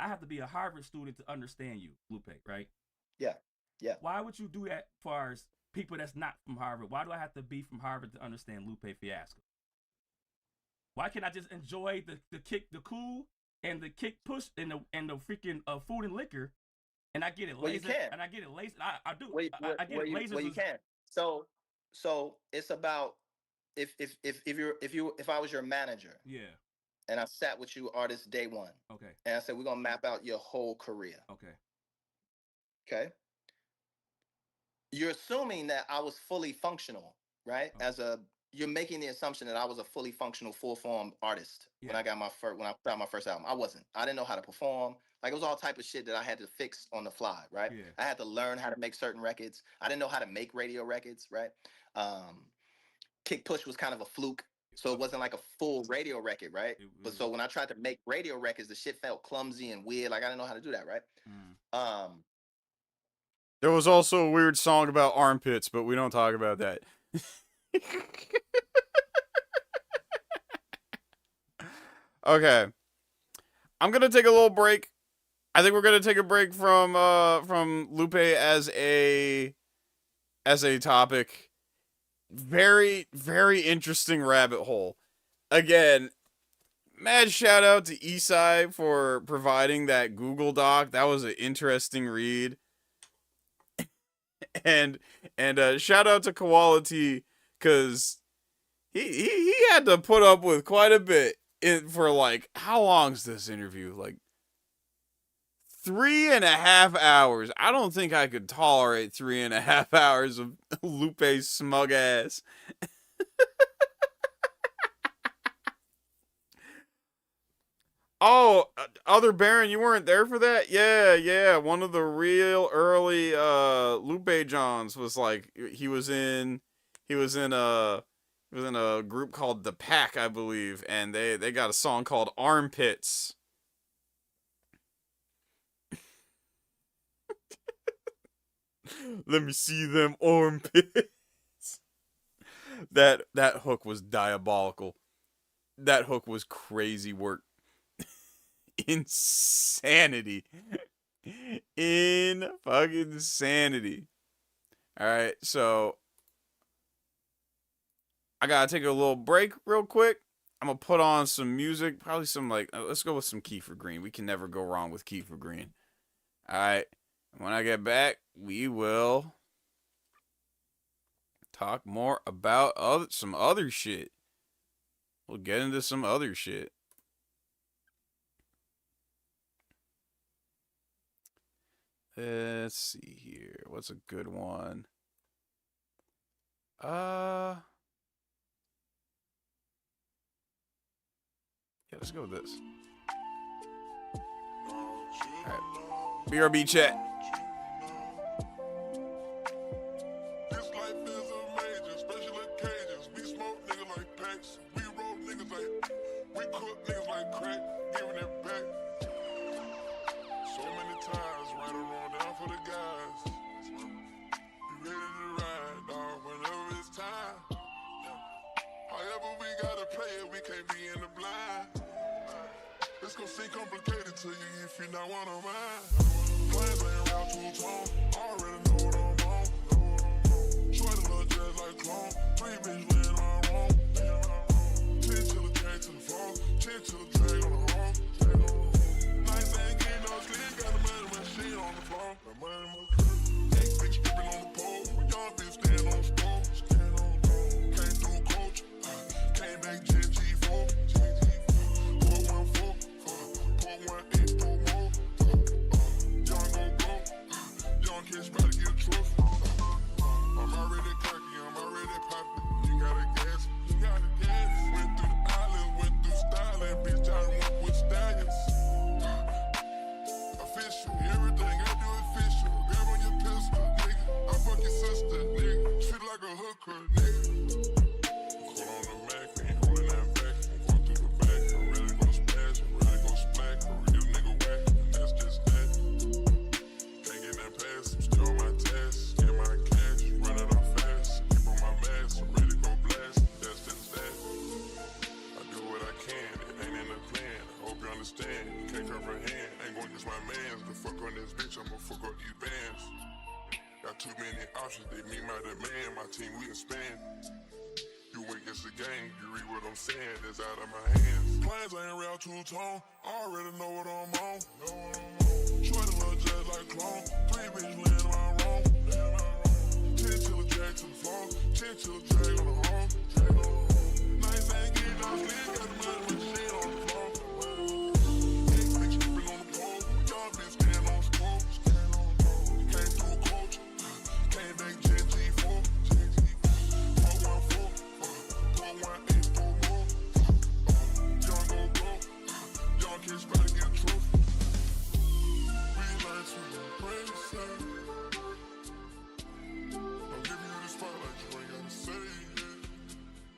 have to be a Harvard student to understand you, Lupe, right? Yeah. Why would you do that as far as people that's not from Harvard? Why do I have to be from Harvard to understand Lupe Fiasco? Why can't I just enjoy the kick, the cool, and the kick push and the freaking food and liquor, and I get it Well, you laser, can. and I get it laser. I do. I get Well, it laser. you can. So it's about if I was your manager, Yeah. and I sat with you artist day one, Okay. and I said we're gonna map out your whole career. Okay. You're assuming that I was fully functional, right? You're making the assumption that I was a fully functional, full form artist when I got when I put out my first album. I wasn't. I didn't know how to perform. Like, it was all type of shit that I had to fix on the fly, right? Yeah. I had to learn how to make certain records. I didn't know how to make radio records, right? Kick Push was kind of a fluke, so it wasn't like a full radio record, right? But so when I tried to make radio records, the shit felt clumsy and weird. Like, I didn't know how to do that, right? There was also a weird song about armpits, but we don't talk about that. Okay. I'm going to take a little break. I think we're going to take a break from Lupe as a topic. Very, very interesting rabbit hole. Again, mad shout out to Esai for providing that Google Doc. That was an interesting read. And shout out to Quality, because he had to put up with quite a bit for, like, how long's this interview? Like 3.5 hours. I don't think I could tolerate 3.5 hours of Lupe's smug ass. Oh, Other Baron, you weren't there for that? Yeah. One of the real early Lupe Johns was like, he was in a group called The Pack, I believe, and they got a song called Armpits. Let me see them armpits. That hook was diabolical. That hook was crazy work. Insanity. In fucking insanity. Alright, so I gotta take a little break real quick. I'm gonna put on some music. Probably some, like, let's go with some Kiefer Green. We can never go wrong with Kiefer Green. Alright. When I get back, we will talk more about some other shit. We'll get into some other shit. Let's see here. What's a good one? Yeah, let's go with this. Alright. BRB chat. This life is a major, special occasions. We smoke niggas like packs. We roll niggas like, we cook niggas like crack, giving it back. So many times, right around down for the guys. Be ready to ride, dog, whenever it's time. However we gotta play it, we can't be in the blind. It's gonna seem complicated to you if you not one of mine. Plans ain't round two-tone, already know what I'm on. Shorty look just like clone, 3 bitch laying on wrong. 10 till the drag to the floor, 10 till the drag on the home. Nice ain't getting no sleep, got the money machine on the floor. The money machine, big stripping on the pole. Young bitch stand on the stove. Came through coach, came back G4. Young go broke, young kids try to get a trophy. the man, my team, we expand. You against the game, you read what I'm saying, it's out of my hands. Plans ain't real two-tone, I already know what I'm on. Short a little jazz like clone, 3 bitches laying around wrong. 10 till the drag to the floor, 10 till the drag on the home. Nice ain't getting no sleep, got the money with the shit on the floor. Big bitch tripping on the pole, y'all been standing on the pole. Came through a coach, came back Gen G4. Kids try to get a trophy. We learn to embrace it. I'm giving you the spotlight, you ain't gotta say it.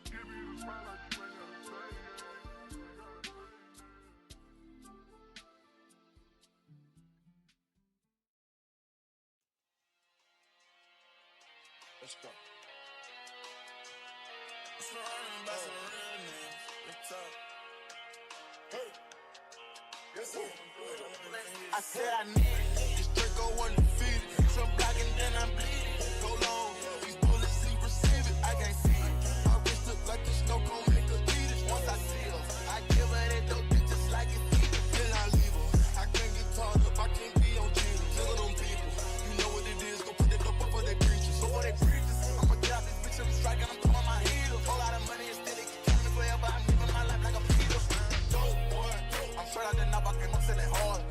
Give you the spotlight, you ain't gotta say it. Let's go. Surrounded by some real niggas. It's up. Hey. I said I need it. This Draco undefeated. So I'm blocking, then I'm bleeding. Go long. These bullets see receive it. I can't see it. My wrist look like the snow cone make her eat it. Once I see her, I give her that dope just like it feed it. Then I leave her. I can't get taught up. I can't be on cheaters. Tell them people. You know what it is. Go put that dope up for their preachers. Before they preachers, I'ma get out this bitch. I'm striking. I'm calling my heater. Whole lot of money and still it can count me forever. I'm living my life like a Peter. Dope boy. I'm straight out the knob. I came up selling hard.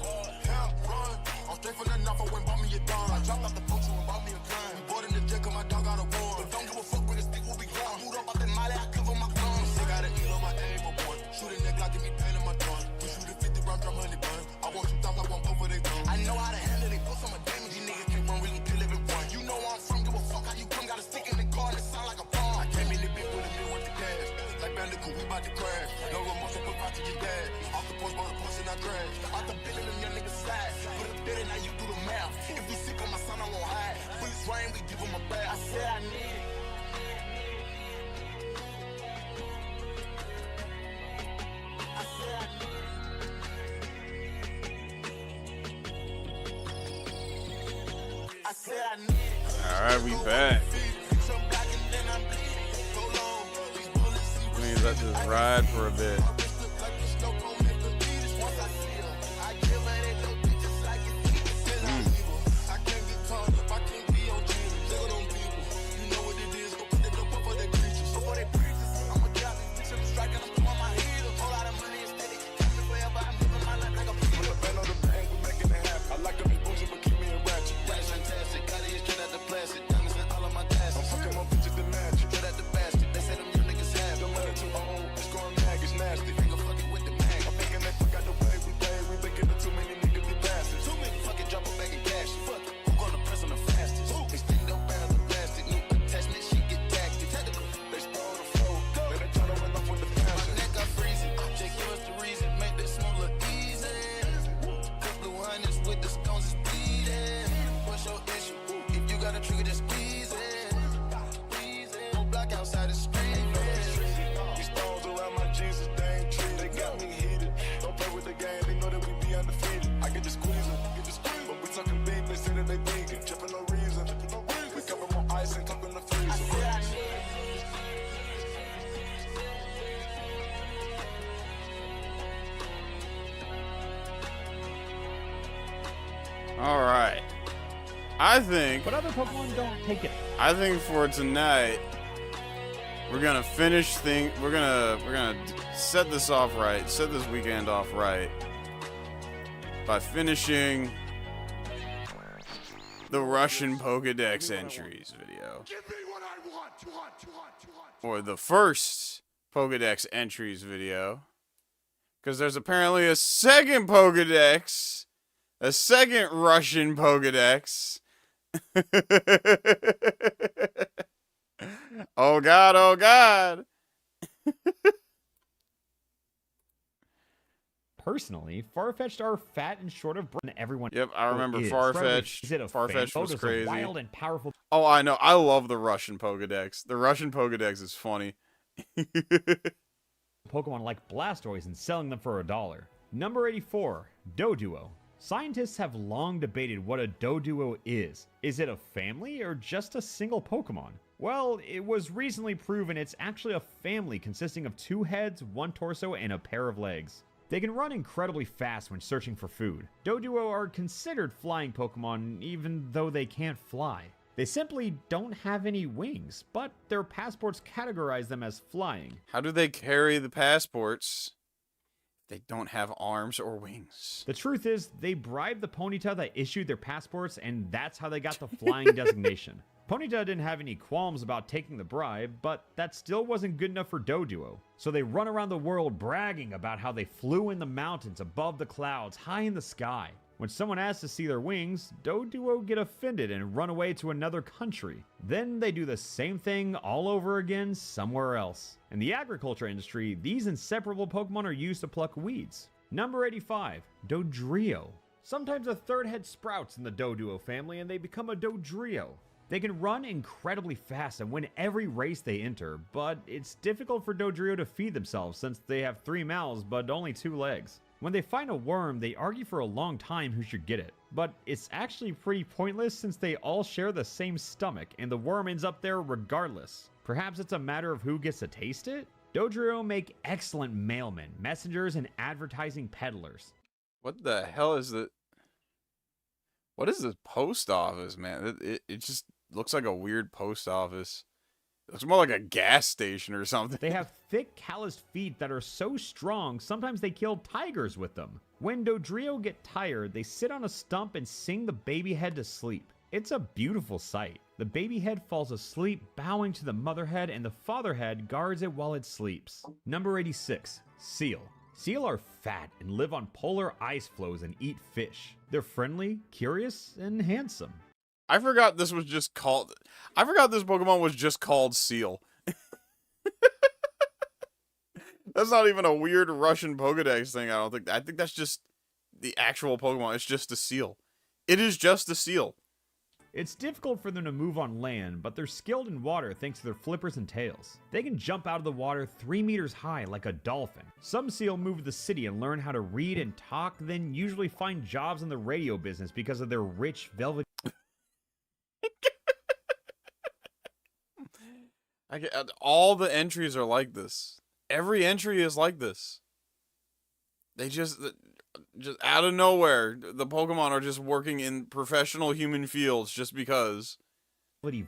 I'm straight from the knob, I went bought me a gun. I dropped out the poacher and bought me a gun. Bought in the jet cause my dog got a war. But don't give a fuck when the stick will be gone. Moved up out that molly, I cover my guns. They got an eel on my aim, my boy. Shooting that Glock, give me pain in my gun. We shoot a 50 round drum, honey bun. I want 2,000, I want over they gun. I know how to handle it, put some damage. These niggas can't run, we gon' kill everyone. You know where I'm from, give a fuck how you come. Got a stick in the car and it sound like a bomb. I came in the big with a meal with the gas. Like Bandicoot, we bout to crash. No remorse, I put out to your dad. Off the porch, bought a push and I drag. Out the bill and them young niggas slide. Put a bid in, now you do the math. If we sick on my son, I won't hide. Police rain, we give him a bath. I said I need it. I said I need it. I said I need it. Alright, we back. Let me let this ride for a bit. All right. I think. But other Pokemon don't take it. I think for tonight, we're gonna finish thing. We're gonna set this off right. Set this weekend off right by finishing the Russian Pokedex entries video, or the first Pokedex entries video, because there's apparently a second Pokedex, a second Russian Pokedex. Oh God, oh God. Personally, Farfetch'd are fat and short of brain. Everyone. Yep, I remember is. Farfetch'd. Is it a Farfetch'd fan? was Photos of crazy. Wild and powerful. Oh, I know. I love the Russian Pokedex. The Russian Pokedex is funny. Pokemon like Blastoise and selling them for $1. Number 84, Doduo. Scientists have long debated what a Doduo is. Is it a family or just a single Pokemon? Well, it was recently proven it's actually a family consisting of 2 heads, 1 torso, and a pair of legs. They can run incredibly fast when searching for food. Doduo are considered flying Pokemon even though they can't fly. They simply don't have any wings, but their passports categorize them as flying. How do they carry the passports? They don't have arms or wings. The truth is, they bribed the Ponyta that issued their passports, and that's how they got the flying designation. Ponyta didn't have any qualms about taking the bribe, but that still wasn't good enough for Doduo. So they run around the world bragging about how they flew in the mountains, above the clouds, high in the sky. When someone asks to see their wings, Doduo get offended and run away to another country. Then they do the same thing all over again somewhere else. In the agriculture industry, these inseparable Pokemon are used to pluck weeds. Number 85, Dodrio. Sometimes a 3rd head sprouts in the Doduo family and they become a Dodrio. They can run incredibly fast and win every race they enter, but it's difficult for Dodrio to feed themselves since they have 3 mouths but only 2 legs. When they find a worm, they argue for a long time who should get it. But it's actually pretty pointless since they all share the same stomach and the worm ends up there regardless. Perhaps it's a matter of who gets to taste it? Dodrio make excellent mailmen, messengers, and advertising peddlers. What the hell is the... What is this post office, man? It just looks like a weird post office. It looks more like a gas station or something. They have thick, calloused feet that are so strong, sometimes they kill tigers with them. When Dodrio get tired, they sit on a stump and sing the baby head to sleep. It's a beautiful sight. The baby head falls asleep, bowing to the mother head, and the father head guards it while it sleeps. Number 86, Seal. Seal are fat and live on polar ice floes and eat fish. They're friendly, curious, and handsome. I forgot this was just called... I forgot this Pokemon was just called Seal. That's not even a weird Russian Pokedex thing, I don't think. I think that's just the actual Pokemon. It's just a seal. It is just a seal. It's difficult for them to move on land, but they're skilled in water thanks to their flippers and tails. They can jump out of the water 3 meters high like a dolphin. Some seal move to the city and learn how to read and talk, then usually find jobs in the radio business because of their rich velvet... All the entries are like this. Every entry is like this. They just out of nowhere, the Pokemon are just working in professional human fields just because.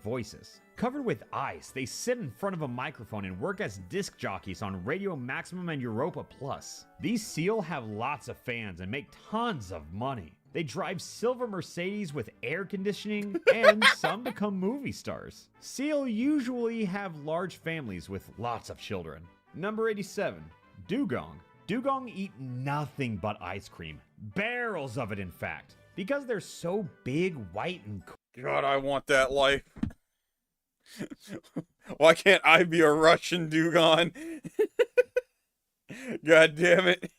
Voices. Covered with ice, they sit in front of a microphone and work as disc jockeys on Radio Maximum and Europa Plus. These seal have lots of fans and make tons of money. They drive silver Mercedes with air conditioning, and some become movie stars. Seal usually have large families with lots of children. Number 87, Dugong. Dugong eat nothing but ice cream. Barrels of it, in fact. Because they're so big, white, and cool. God, I want that life. Why can't I be a Russian Dugong? God damn it.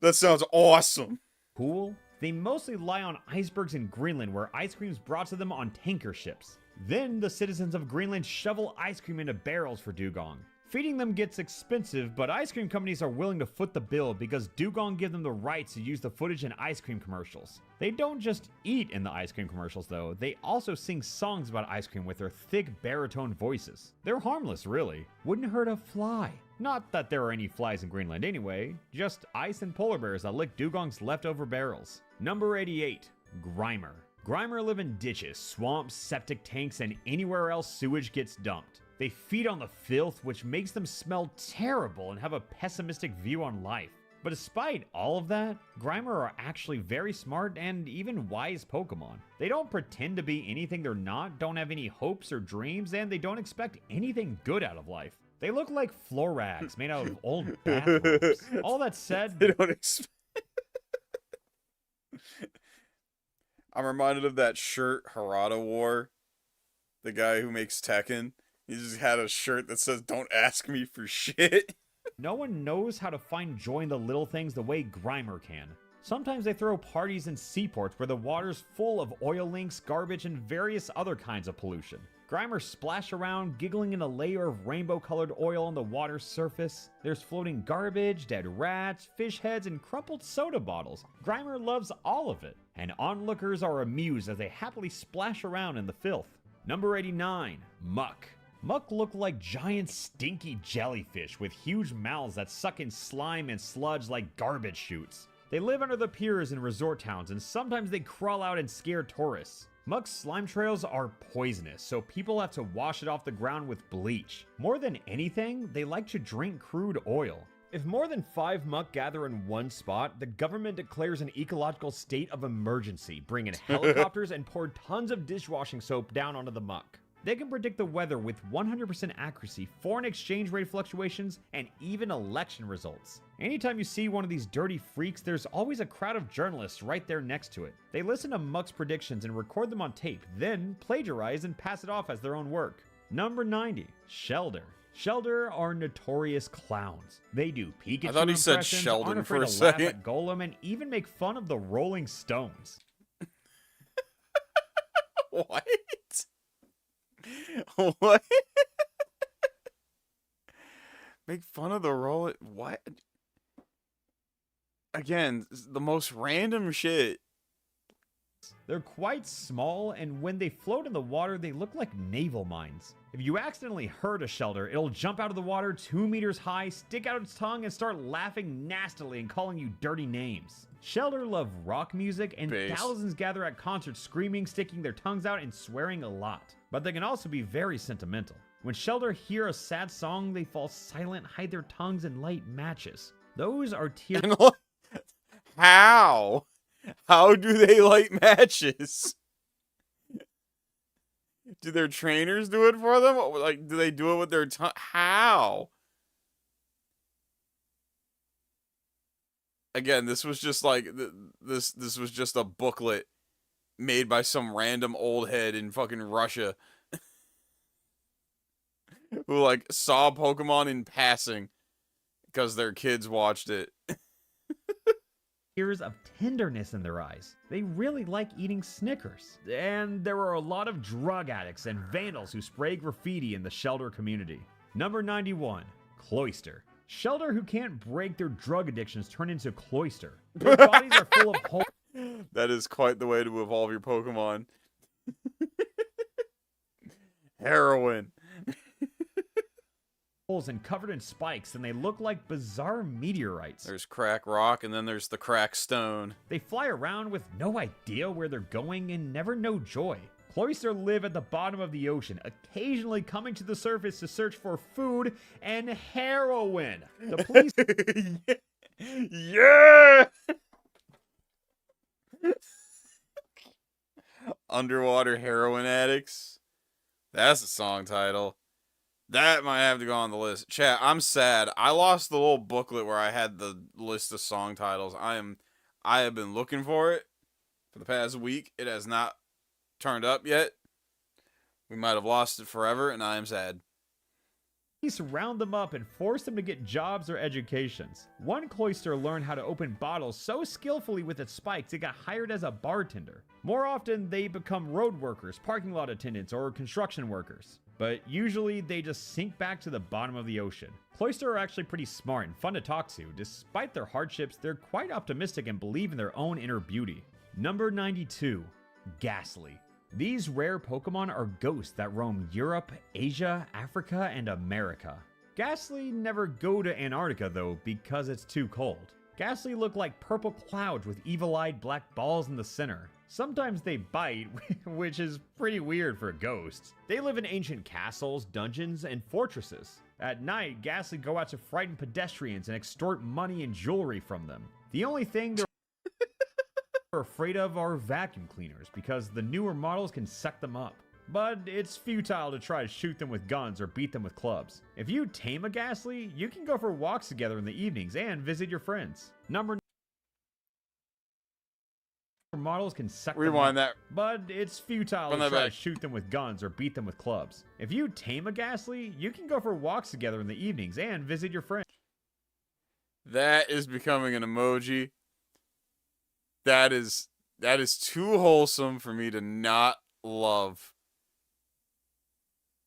That sounds awesome. Cool. They mostly lie on icebergs in Greenland where ice cream is brought to them on tanker ships. Then the citizens of Greenland shovel ice cream into barrels for Dugong. Feeding them gets expensive, but ice cream companies are willing to foot the bill because Dugong give them the rights to use the footage in ice cream commercials. They don't just eat in the ice cream commercials though, they also sing songs about ice cream with their thick baritone voices. They're harmless, really. Wouldn't hurt a fly. Not that there are any flies in Greenland anyway, just ice and polar bears that lick Dugong's leftover barrels. Number 88, Grimer. Grimer live in ditches, swamps, septic tanks, and anywhere else sewage gets dumped. They feed on the filth, which makes them smell terrible and have a pessimistic view on life. But despite all of that, Grimer are actually very smart and even wise Pokemon. They don't pretend to be anything they're not, don't have any hopes or dreams, and they don't expect anything good out of life. They look like floor rags made out of old bathrooms. All that said, they don't expect. I'm reminded of that shirt Harada wore. The guy who makes Tekken. He just had a shirt that says, "Don't ask me for shit." No one knows how to find joy in the little things the way Grimer can. Sometimes they throw parties in seaports where the water's full of oil links, garbage, and various other kinds of pollution. Grimers splash around, giggling in a layer of rainbow-colored oil on the water's surface. There's floating garbage, dead rats, fish heads, and crumpled soda bottles. Grimer loves all of it, and onlookers are amused as they happily splash around in the filth. Number 89, Muck. Muck look like giant stinky jellyfish with huge mouths that suck in slime and sludge like garbage chutes. They live under the piers in resort towns, and sometimes they crawl out and scare tourists. Muck's slime trails are poisonous, so people have to wash it off the ground with bleach. More than anything, they like to drink crude oil. If more than 5 muck gather in one spot, the government declares an ecological state of emergency, bring in helicopters and pour tons of dishwashing soap down onto the muck. They can predict the weather with 100% accuracy, foreign exchange rate fluctuations, and even election results. Anytime you see one of these dirty freaks, there's always a crowd of journalists right there next to it. They listen to Muck's predictions and record them on tape, then plagiarize and pass it off as their own work. Number 90, Shelder. Shelder are notorious clowns. They do Pikachu I thought he said impressions, Sheldon aren't afraid for a to laugh second. at Golem, and even make fun of the Rolling Stones. What? What? Make fun of the roll. What? Again, the most random shit. They're quite small, and when they float in the water, they look like naval mines. If you accidentally hurt a Shelder, it'll jump out of the water 2 meters high, stick out its tongue, and start laughing nastily and calling you dirty names. Shelder love rock music, and Bass. thousands gather at concerts screaming, sticking their tongues out, and swearing a lot. But they can also be very sentimental. When Shelder hear a sad song, they fall silent, hide their tongues, and light matches. Those are tears. How? How do they light matches? Do their trainers do it for them? Like, do they do it with their tongue? How? Again, this was just like this was just a booklet made by some random old head in fucking Russia who like saw Pokemon in passing because their kids watched it. Tears of tenderness in their eyes. They really like eating Snickers. And there are a lot of drug addicts and vandals who spray graffiti in the Shelder community. Number 91, Cloyster. Shelder who can't break their drug addictions turn into Cloyster. Their bodies are full of holes. That is quite the way to evolve your Pokemon. Heroin. And covered in spikes, and they look like bizarre meteorites. There's crack rock, and then there's the crack stone. They fly around with no idea where they're going and never know joy. Cloyster live at the bottom of the ocean, occasionally coming to the surface to search for food and heroin. The police... Yeah! Underwater heroin addicts. That's a song title. That might have to go on the list. Chat, I'm sad. I lost the little booklet where I had the list of song titles. I have been looking for it for the past week. It has not turned up yet. We might have lost it forever, and I am sad. Police round them up and force them to get jobs or educations. One Cloyster learned how to open bottles so skillfully with its spikes it got hired as a bartender. More often, they become road workers, parking lot attendants, or construction workers. But usually, they just sink back to the bottom of the ocean. Cloyster are actually pretty smart and fun to talk to. Despite their hardships, they're quite optimistic and believe in their own inner beauty. Number 92, Ghastly. These rare Pokemon are ghosts that roam Europe, Asia, Africa, and America. Ghastly never go to Antarctica though because it's too cold. Ghastly look like purple clouds with evil-eyed black balls in the center. Sometimes they bite, which is pretty weird for ghosts. They live in ancient castles, dungeons, and fortresses. At night, Ghastly go out to frighten pedestrians and extort money and jewelry from them. The only thing they're afraid of are vacuum cleaners because the newer models can suck them up. But it's futile to try to shoot them with guns or beat them with clubs. If you tame a Ghastly, you can go for walks together in the evenings and visit your friends. Number models can suck Rewind them that. up, but it's futile to Run that try to back. shoot them with guns or beat them with clubs. If you tame a Ghastly, you can go for walks together in the evenings and visit your friends. That is becoming an emoji. That is too wholesome for me to not love.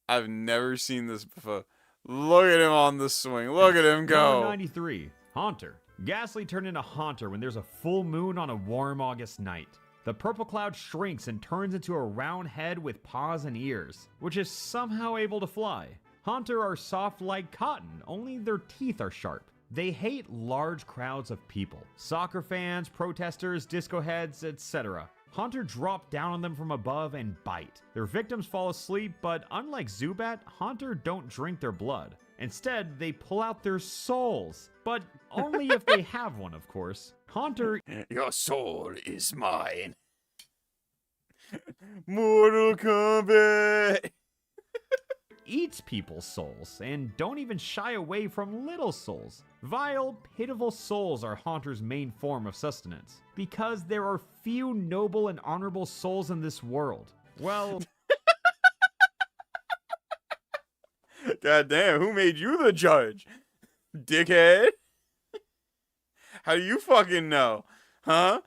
I've never seen this before. Look at him on the swing. Look at him go. Number 93, Haunter. Ghastly turned into Haunter when there's a full moon on a warm August night. The purple cloud shrinks and turns into a round head with paws and ears, which is somehow able to fly. Haunter are soft like cotton, only their teeth are sharp. They hate large crowds of people. Soccer fans, protesters, disco heads, etc. Haunter drop down on them from above and bite. Their victims fall asleep, but unlike Zubat, Haunter don't drink their blood. Instead, they pull out their souls. But only if they have one, of course. Haunter... Your soul is mine. Mortal Kombat! eats people's souls, and don't even shy away from little souls. Vile, pitiful souls are Haunter's main form of sustenance, because there are few noble and honorable souls in this world. Well... God damn, who made you the judge? Dickhead? How do you fucking know? Huh?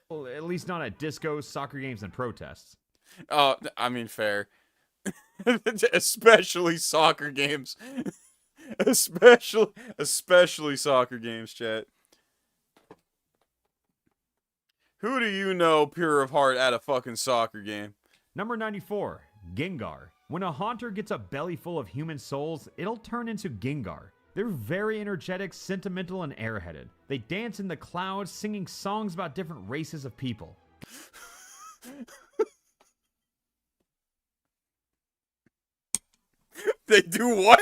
Well, at least not at discos, soccer games, and protests. Oh, I mean, fair. Especially soccer games. Especially soccer games, chat. Who do you know pure of heart at a fucking soccer game? Number 94, Gengar. When a Haunter gets a belly full of human souls, it'll turn into Gengar. They're very energetic, sentimental, and airheaded. They dance in the clouds, singing songs about different races of people. They do what?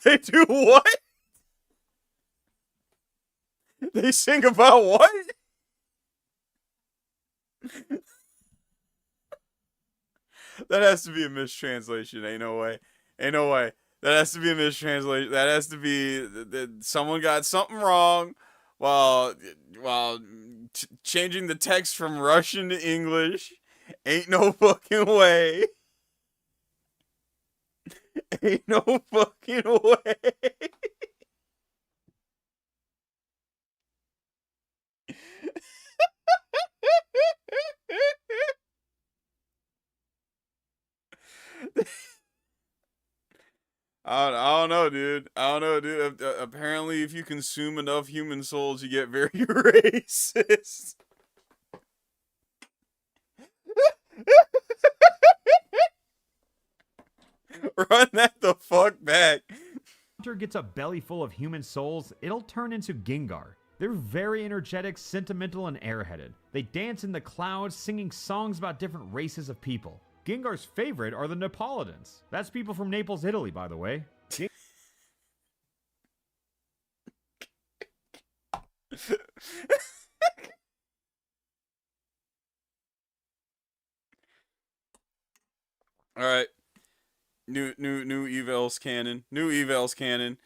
They do what? They sing about what? That has to be a mistranslation. Ain't no way. Ain't no way. That has to be a mistranslation. That has to be someone got something wrong while changing the text from Russian to English. Ain't no fucking way. Ain't no fucking way. I don't know, dude. I don't know, dude. Apparently, if you consume enough human souls, you get very racist. Run that the fuck back. Haunter gets a belly full of human souls, it'll turn into Gengar. They're very energetic, sentimental, and airheaded. They dance in the clouds, singing songs about different races of people. Gengar's favorite are the Neapolitans. That's people from Naples, Italy, by the way. All right. New evals canon. New evals canon.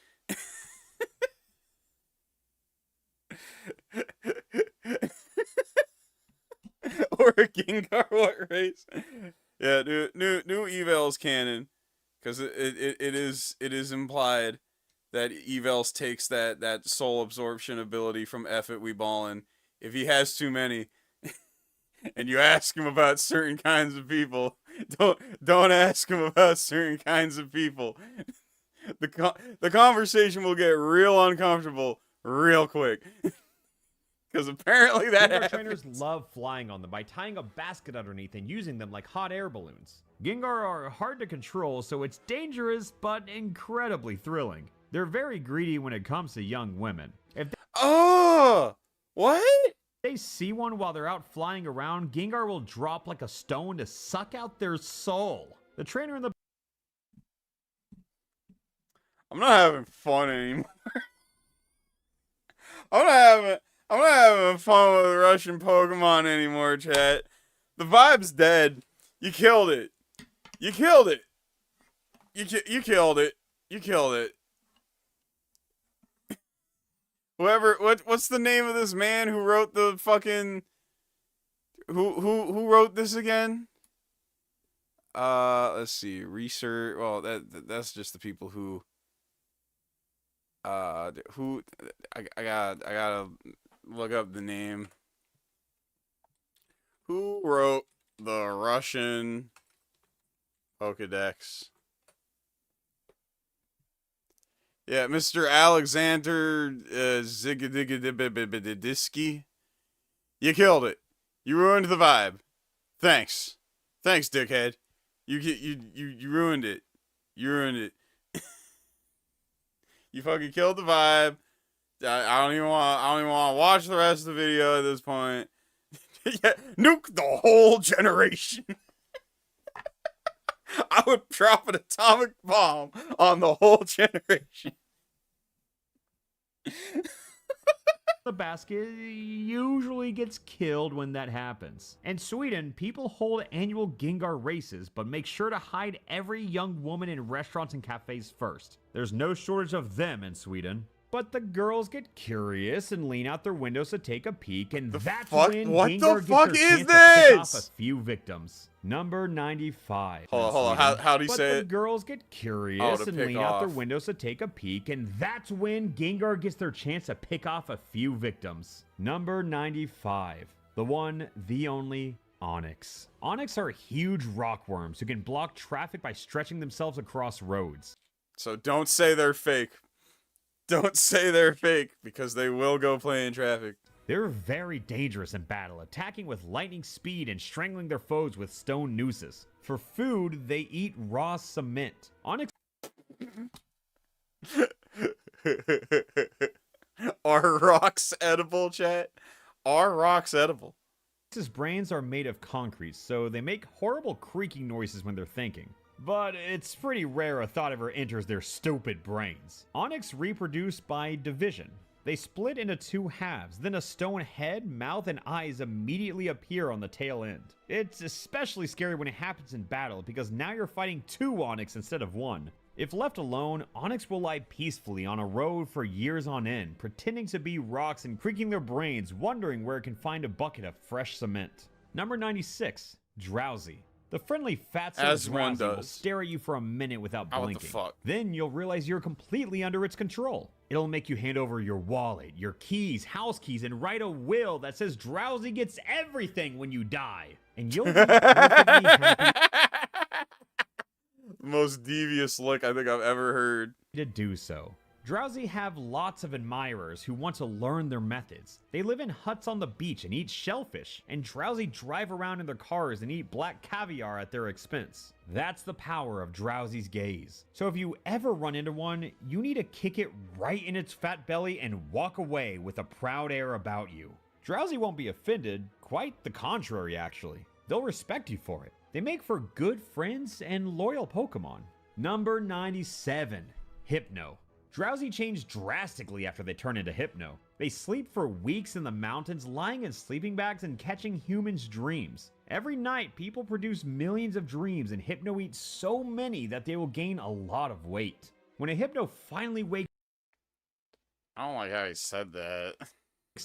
Or a Gengar, what race? Yeah, new evals canon, because it is implied that evals takes that soul absorption ability from Effet We Ballin'. If he has too many, and you ask him about certain kinds of people, don't ask him about certain kinds of people. The conversation will get real uncomfortable real quick. Because apparently that Gengar happens. trainers love flying on them by tying a basket underneath and using them like hot air balloons. Gengar are hard to control, so it's dangerous but incredibly thrilling. They're very greedy when it comes to young women. If what? they see one while they're out flying around, Gengar will drop like a stone to suck out their soul. The trainer in the... I'm not having fun anymore. I'm not having fun with Russian Pokemon anymore, chat. The vibe's dead. You killed it. You killed it. You killed it. You killed it. Whoever, what's the name of this man who wrote the fucking, who wrote this again? Let's see, research. Well, that's just the people who. Who? I gotta look up the name. Who wrote the Russian Pokedex? Yeah, Mr. Alexander Zigadisky. You killed it. You ruined the vibe. Thanks, dickhead. You ruined it. You ruined it. You fucking killed the vibe. I don't even want to watch the rest of the video at this point. Yeah, nuke the whole generation. I would drop an atomic bomb on the whole generation. The basket usually gets killed when that happens. In Sweden, people hold annual Gengar races, but make sure to hide every young woman in restaurants and cafes first. There's no shortage of them in Sweden. But the girls get curious and lean out their windows to take a peek, and that's when Gengar gets their chance to pick off a few victims. Number 95. Hold on. How do you say it? But the girls get curious and lean out their windows to take a peek, and that's when Gengar gets their chance to pick off a few victims. Number 95. The one, the only, Onyx. Onyx are huge rockworms who can block traffic by stretching themselves across roads. So don't say they're fake. Don't say they're fake, because they will go play in traffic. They're very dangerous in battle, attacking with lightning speed and strangling their foes with stone nooses. For food, they eat raw cement. Onyx Are rocks edible, chat? Are rocks edible? Onyx's brains are made of concrete, so they make horrible creaking noises when they're thinking. But it's pretty rare a thought ever enters their stupid brains. Onyx reproduce by division. They split into two halves, then a stone head, mouth, and eyes immediately appear on the tail end. It's especially scary when it happens in battle, because now you're fighting two Onyx instead of one. If left alone, Onyx will lie peacefully on a road for years on end, pretending to be rocks and creaking their brains, wondering where it can find a bucket of fresh cement. Number 96, Drowsy. The friendly fat Drowsy will stare at you for a minute without blinking. What the fuck? Then you'll realize you're completely under its control. It'll make you hand over your wallet, your keys, house keys, and write a will that says Drowsy gets everything when you die. And you'll be perfectly happy Most devious look I think I've ever heard. To do so. Drowsy have lots of admirers who want to learn their methods. They live in huts on the beach and eat shellfish, and Drowsy drive around in their cars and eat black caviar at their expense. That's the power of Drowsy's gaze. So if you ever run into one, you need to kick it right in its fat belly and walk away with a proud air about you. Drowsy won't be offended, quite the contrary actually. They'll respect you for it. They make for good friends and loyal Pokemon. Number 97, Hypno. Drowsy change drastically after they turn into Hypno. They sleep for weeks in the mountains, lying in sleeping bags and catching humans' dreams. Every night, people produce millions of dreams, and Hypno eats so many that they will gain a lot of weight. When a Hypno finally wakes I don't like how he said that.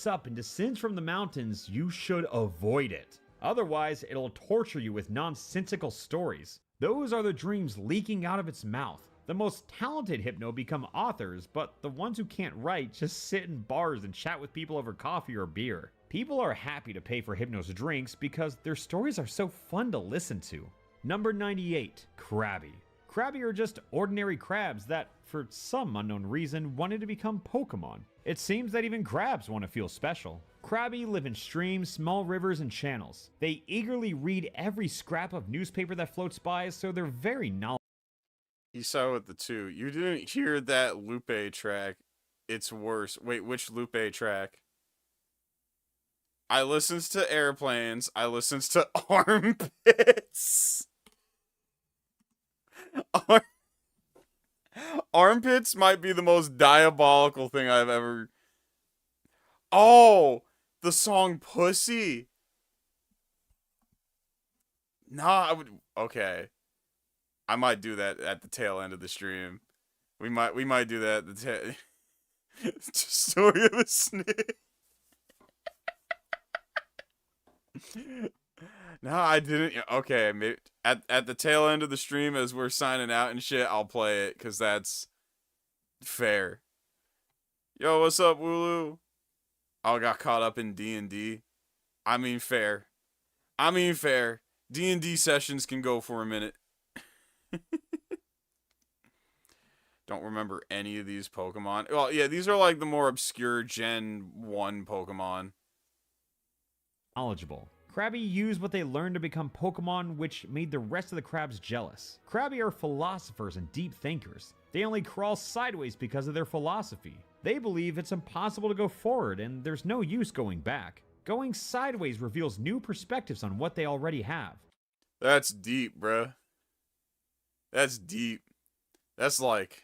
up and descends from the mountains, you should avoid it. Otherwise, it'll torture you with nonsensical stories. Those are the dreams leaking out of its mouth. The most talented Hypno become authors, but the ones who can't write just sit in bars and chat with people over coffee or beer. People are happy to pay for Hypno's drinks because their stories are so fun to listen to. Number 98, Krabby. Krabby are just ordinary crabs that, for some unknown reason, wanted to become Pokemon. It seems that even crabs want to feel special. Krabby live in streams, small rivers, and channels. They eagerly read every scrap of newspaper that floats by, so they're very knowledgeable. He saw with the two. You didn't hear that Lupe track. It's worse. Wait, which Lupe track? I listens to airplanes. I listens to armpits. Armpits might be the most diabolical thing I've ever... Oh! The song Pussy! Nah, I would... Okay. I might do that at the tail end of the stream. We might do that at the tail... Story of a snake. No, I didn't. Okay, maybe at the tail end of the stream as we're signing out and shit, I'll play it because that's fair. Yo, what's up, Wooloo? Oh, got caught up in D&D. I mean, fair. D&D sessions can go for a minute. Don't remember any of these Pokemon. Well, yeah, these are like the more obscure Gen 1 Pokemon. Knowledgeable. Krabby used what they learned to become Pokemon, which made the rest of the crabs jealous. Krabby are philosophers and deep thinkers. They only crawl sideways because of their philosophy. They believe it's impossible to go forward and there's no use going back. Going sideways reveals new perspectives on what they already have. That's deep, bruh. That's deep. That's like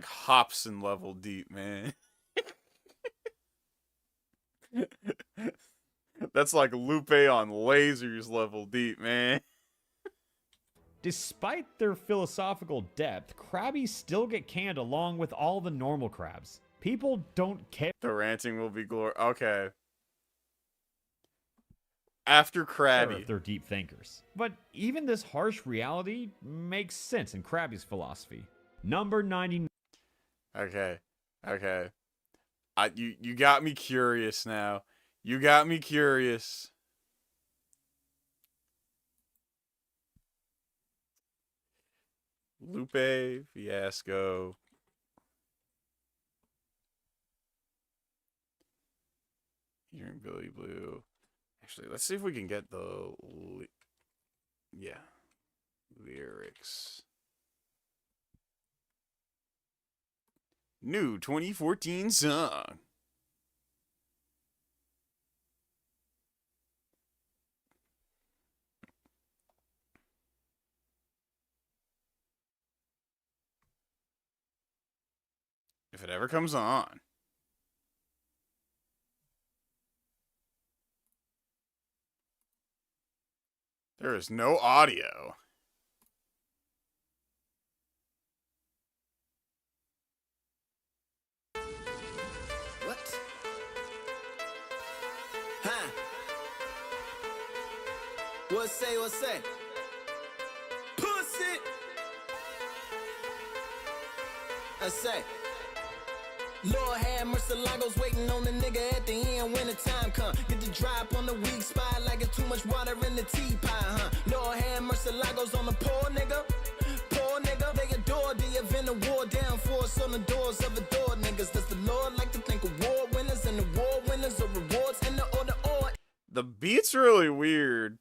Hobson level deep, man. That's like Lupe on lasers level deep, man. Despite their philosophical depth, Krabbies still get canned along with all the normal crabs. People don't care. The ranting will be glorious. Okay. After Krabby. If they're deep thinkers. But even this harsh reality makes sense in Krabby's philosophy. Number 99. Okay. You got me curious now. You got me curious. Lupe, Fiasco. Hearing Billy Blue. Actually, let's see if we can get the lyrics. New 2014 song. If it ever comes on. There is no audio. What? Huh? What say? Pussy! I say. Lord have mercy, Lagos waiting on the nigga at the end when the time come. Get the drop on the weak spot like it's too much water in the teapot, huh? Lord have mercy, Lagos on the poor nigga. They adore the event of war, down force on the doors of adored niggas. Does the Lord like to think award winners and award winners of rewards in the order or? The beat's really weird.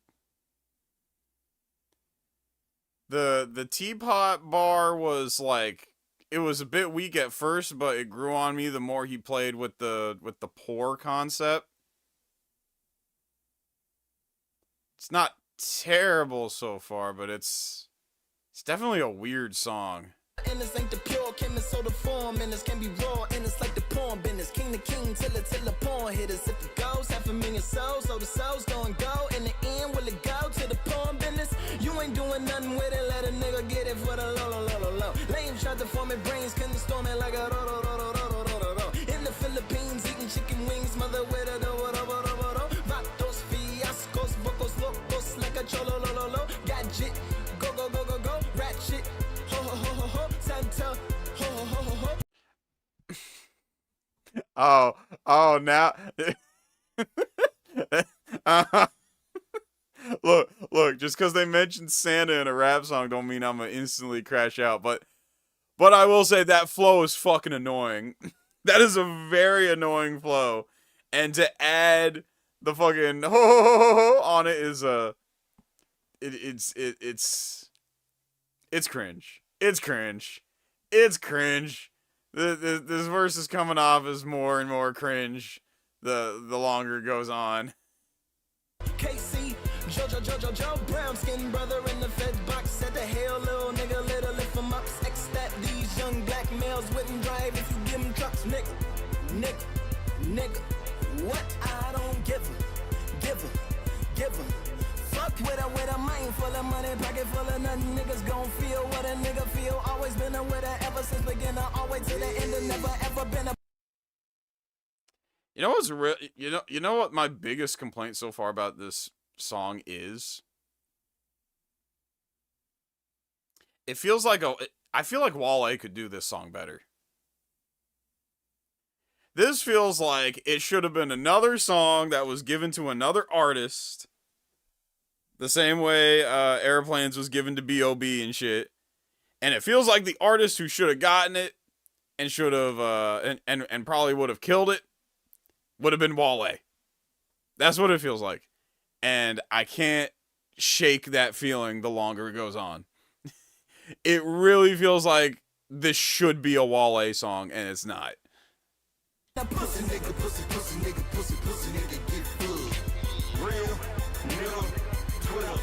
The teapot bar was like, it was a bit weak at first, but it grew on me the more he played with the pour concept. It's not terrible so far, but it's definitely a weird song. And this ain't the pure chemist, so the form and this can be raw, and it's like the porn business. King to king till the porn hit us. If it goes, 500,000 souls, so the souls gon' go. In the end, will it go to the porn business? You ain't doing nothing with it, let a nigga get it for the low. Lame tried to form it, brains couldn't storm it like a in the Philippines, eating chicken wings, mother with a vatos, fiascos, bocos, locos, like a cholo, gadget, go, ratchet, ho, Santa, ho. Oh, now. Look, just because they mentioned Santa in a rap song don't mean I'm gonna instantly crash out, but I will say that flow is fucking annoying. That is a very annoying flow, and to add the fucking ho on it is it's cringe. It's cringe. This verse is coming off as more and more cringe the longer it goes on. KC, Joe, brown skin brother in the fed box. Said the hell, little nigga, little lift him up. X that these young black males wouldn't drive if you give them trucks. Nigga, what? I don't give a fuck with a mind full of money, pocket full of nothing. Niggas gon' feel what a nigga feel. Always been a winner ever since beginner, always to the end, and never ever been a. You know what's real? You know what my biggest complaint so far about this song is? It feels like I feel like Wale could do this song better. This feels like it should have been another song that was given to another artist. The same way Airplanes was given to B.O.B. and shit. And it feels like the artist who should have gotten it and should have and probably would have killed it would have been Wale. That's what it feels like. And I can't shake that feeling the longer it goes on. It really feels like this should be a Wale song, and it's not. Pussy nigga, pussy, pussy nigga, pussy, pussy nigga, get full. Real, nigga, Twitter.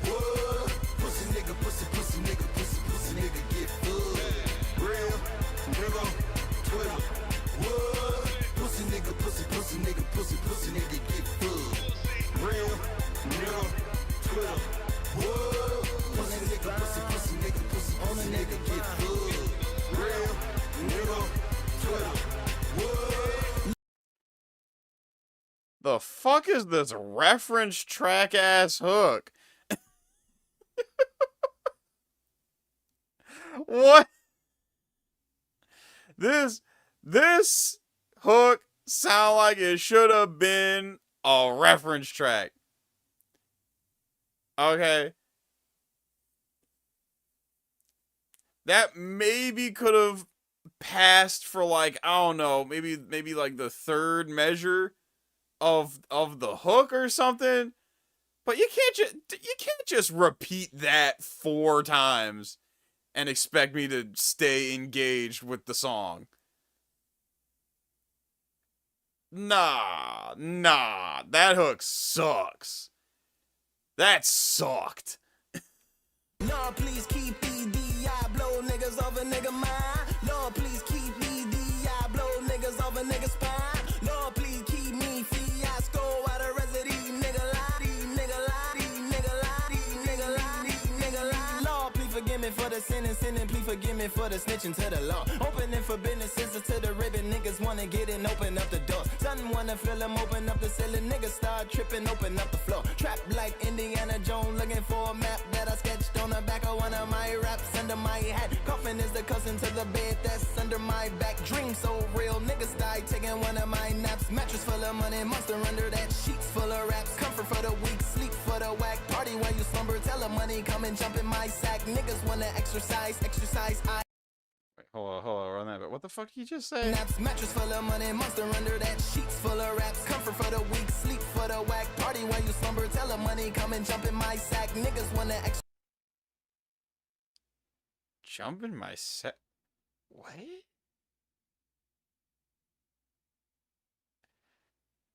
What? Pussy nigga, pussy, pussy nigga, pussy, pussy nigga, get full. Real, nigga, Twitter. What? Pussy nigga, pussy, pussy nigga, pussy, pussy nigga, get full. Real, nigga, Twitter. What? Pussy nigga, pussy, pussy nigga, pussy, pussy nigga, get full. Real, nigga, Twitter. The fuck is this reference track ass hook? What? This hook sound like it should have been a reference track. Okay. That maybe could have passed for like, I don't know, maybe like the third measure of the hook or something. But you can't just repeat that 4 times and expect me to stay engaged with the song. Nah, that hook sucks. That sucked. Lord, please keep these Diablo niggas off a nigga mind. Lord, please keep these Diablo niggas off a nigga spine. Lord, please keep me Fiasco out of residue. Nigga lie, nigga lie, nigga lie, nigga lie, nigga lie. Lord, please forgive me for the sinning, please forgive me for the snitching to the law. Opening for business, scissors to the ribbon. Niggas wanna get in, open up the door. Son wanna feel them, open up the ceiling. Niggas start tripping, open up the floor. Trap like Indiana Jones, looking for a map that I sketched on the back of one of my raps under my hat. Coffin is the cousin to the bed that's under my back. Dream so real, niggas die taking one of my naps. Mattress full of money, monster under that. Sheets full of raps, comfort for the weak, sleep for the whack. Party while you slumber, tell the money come and jump in my sack. Niggas wanna exercise, I. Wait, hold on, run that bit. What the fuck did you just say? Naps, mattress full of money, monster under that. Sheets full of raps, comfort for the weak, sleep for the whack. Party while you slumber, tell the money come and jump in my sack. Niggas wanna exercise. Jump in my set. What?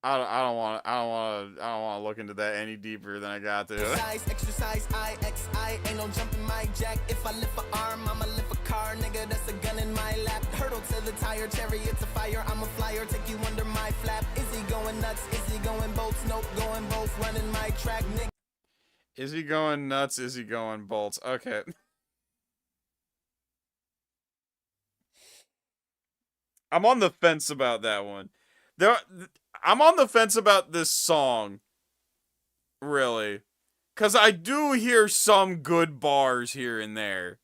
I don't want to look into that any deeper than I got to. Exercise, I ain't no jumping my jack. If I lift an arm, I'ma lift a car, nigga. That's a gun in my lap. Hurdle to the tire, chariot to fire. I'm a flyer, take you under my flap. Is he going nuts? Is he going bolts? Nope, going both. Running my track, nigga. Is he going nuts? Is he going bolts? Okay. I'm on the fence about that one. I'm on the fence about this song, really, because I do hear some good bars here and there.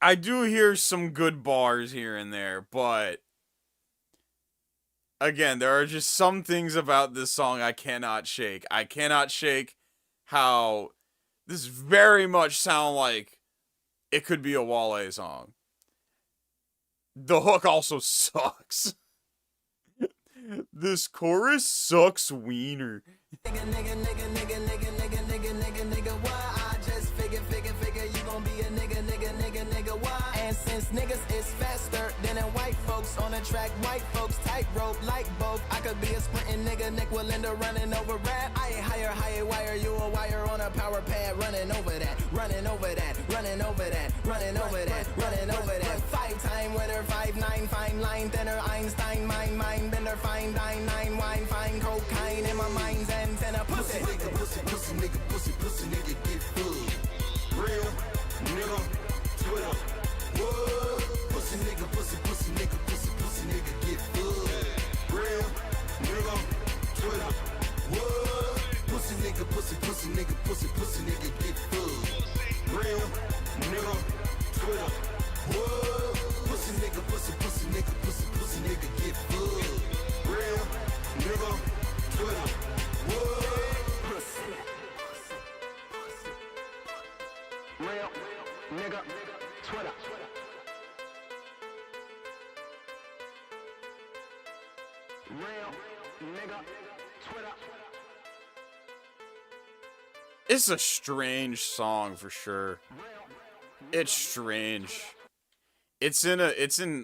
I do hear some good bars here and there, but again, there are just some things about this song I cannot shake. I cannot shake how this very much sounds like it could be a Wale song. The hook also sucks. This chorus sucks wiener. Nigga, what? I just figure, you gon' be a nigga, what? And since niggas is faster than the white folks on the track, white folks tightrope like both. I could be a sprinting nigga, Nick will end up running over rap. I ain't higher wire, you a wire on a power pad, running over that. 5-time winner, 5'9", fine line thinner, Einstein, mine, bender, fine, dine, 9, wine, fine, cocaine in my mind's antenna, pussy nigga, pussy nigga, get full. Real nigga, Twitter. What? Pussy nigga, pussy nigga, get full. Real nigga, Twitter. What? Pussy nigga, pussy nigga, get full. Real nigga, Twitter. What? Pussy nigga, pussy It's a strange song for sure. It's strange. It's in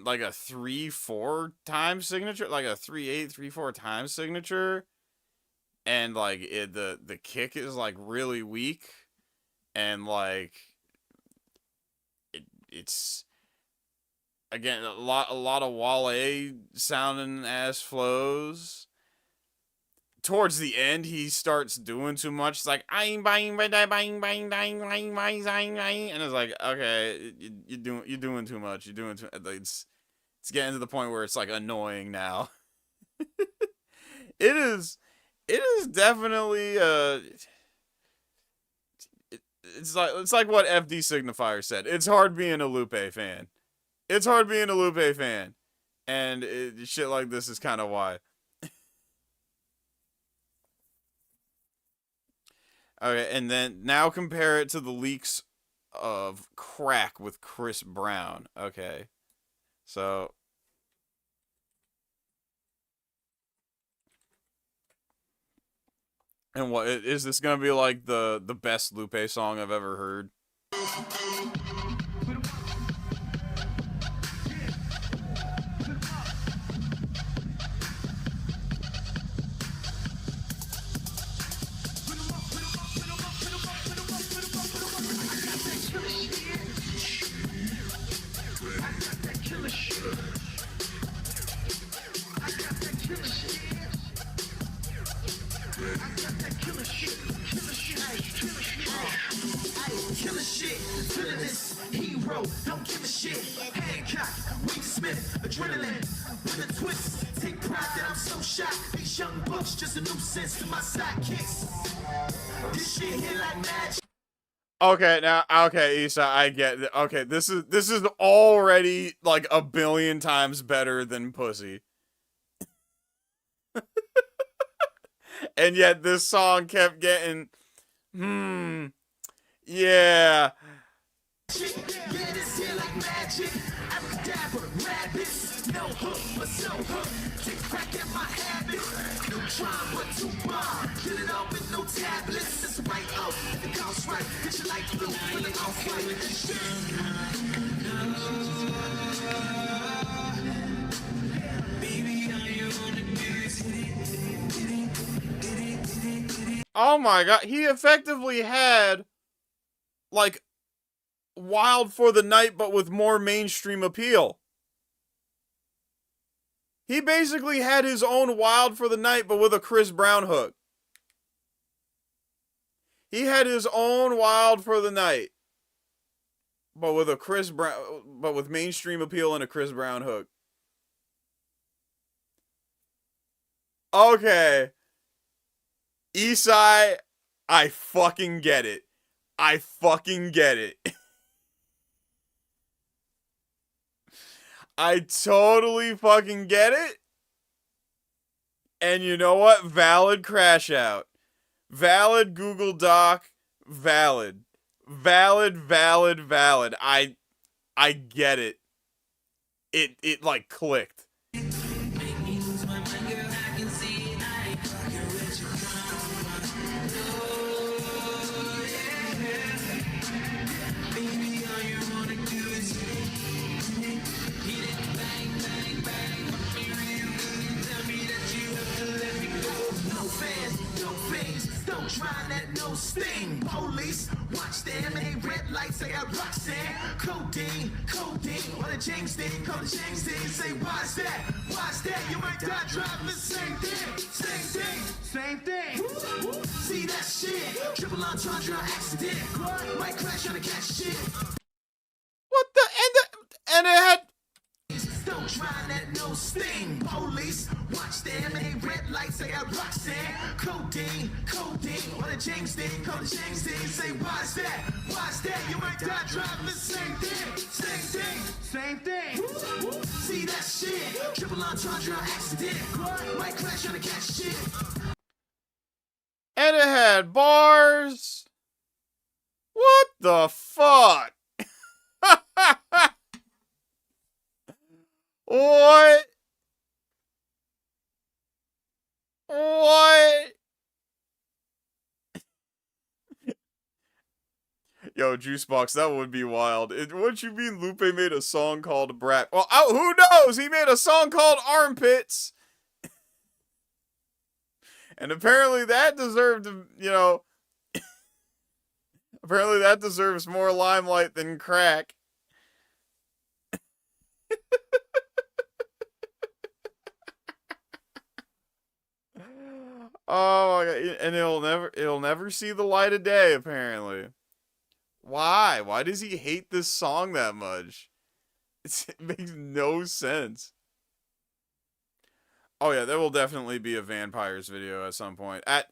like a 3/4 time signature, like a 3/8, 3/4 time signature, and like the kick is like really weak, and like it's again a lot of Wale sounding ass flows. Towards the end, he starts doing too much. It's like and it's like, okay, you're doing too much. You're doing too. It's getting to the point where it's like annoying now. It is definitely it's like what FD Signifier said. It's hard being a Lupe fan. It's hard being a Lupe fan, and shit like this is kind of why. Okay, and then now compare it to the leaks of Crack with Chris Brown. Okay, so and what is this gonna be like the best Lupe song I've ever heard? Killer shit, villainous, hero, don't give a shit. Hancock, Wade Smith, adrenaline, with a twist. Take pride that I'm so shot. These young bucks just a nuisance to my sidekicks. This shit hit like magic. Okay, now okay, Issa, I get it. Okay, this is already like a billion times better than Pussy. And yet this song kept getting yeah. Yeah, this here like magic. Abracadabra, rabbits. No hook, but so hook. Take crack at my habit. No trying but too bomb. Get it up with no tablets. It's right up. The counts right. Get your light blue. Feeling off white with this shit. Oh my god, he effectively had like Wild for the Night but with more mainstream appeal. He basically had his own Wild for the Night but with a Chris Brown hook. He had his own Wild for the Night but with a Chris Brown, but with mainstream appeal and a Chris Brown hook. Okay. Esai, I fucking get it. I fucking get it. I totally fucking get it. And you know what? Valid crash out. Valid Google Doc. Valid. Valid, valid, valid. I get it. It like clicked. Don't try that no sting. Police, watch them and they red lights. I got Roxanne, codeine, on a James thing, call the James thing. Say, why's that? Why's that? You might die driving the same thing. See that shit? Triple entendre accident. Might crash on a cat shit. What the? And it had. Don't try that no sting. Police, watch them and they red lights. I got Roxanne, codeine, on a James thing, call the James thing. Say, why's that? Why's that? You might die driving the same thing. See that shit? Triple entendre accident. Might crash on a cat shit. And it had bars. What the fuck? What? What? Yo, Juicebox, that would be wild. What you mean Lupe made a song called Brat? Well, who knows? He made a song called Armpits. And apparently that deserved, apparently that deserves more limelight than crack. Oh my god, and it'll never see the light of day, apparently. Why? Why does he hate this song that much? It makes no sense. Oh yeah, there will definitely be a vampires video at some point. At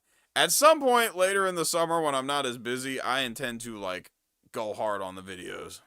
some point later in the summer when I'm not as busy, I intend to like go hard on the videos.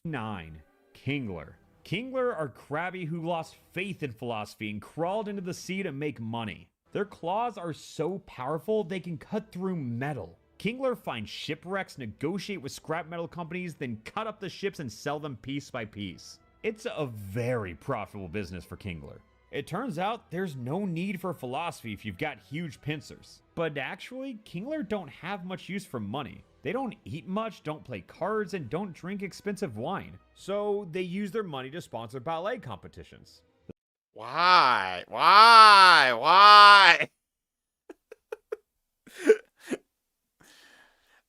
9. Kingler. Kingler are crabby who lost faith in philosophy and crawled into the sea to make money. Their claws are so powerful they can cut through metal. Kingler find shipwrecks, negotiate with scrap metal companies, then cut up the ships and sell them piece by piece. It's a very profitable business for Kingler. It turns out there's no need for philosophy if you've got huge pincers. But actually, Kingler don't have much use for money. They don't eat much, don't play cards, and don't drink expensive wine. So they use their money to sponsor ballet competitions. Why? Why?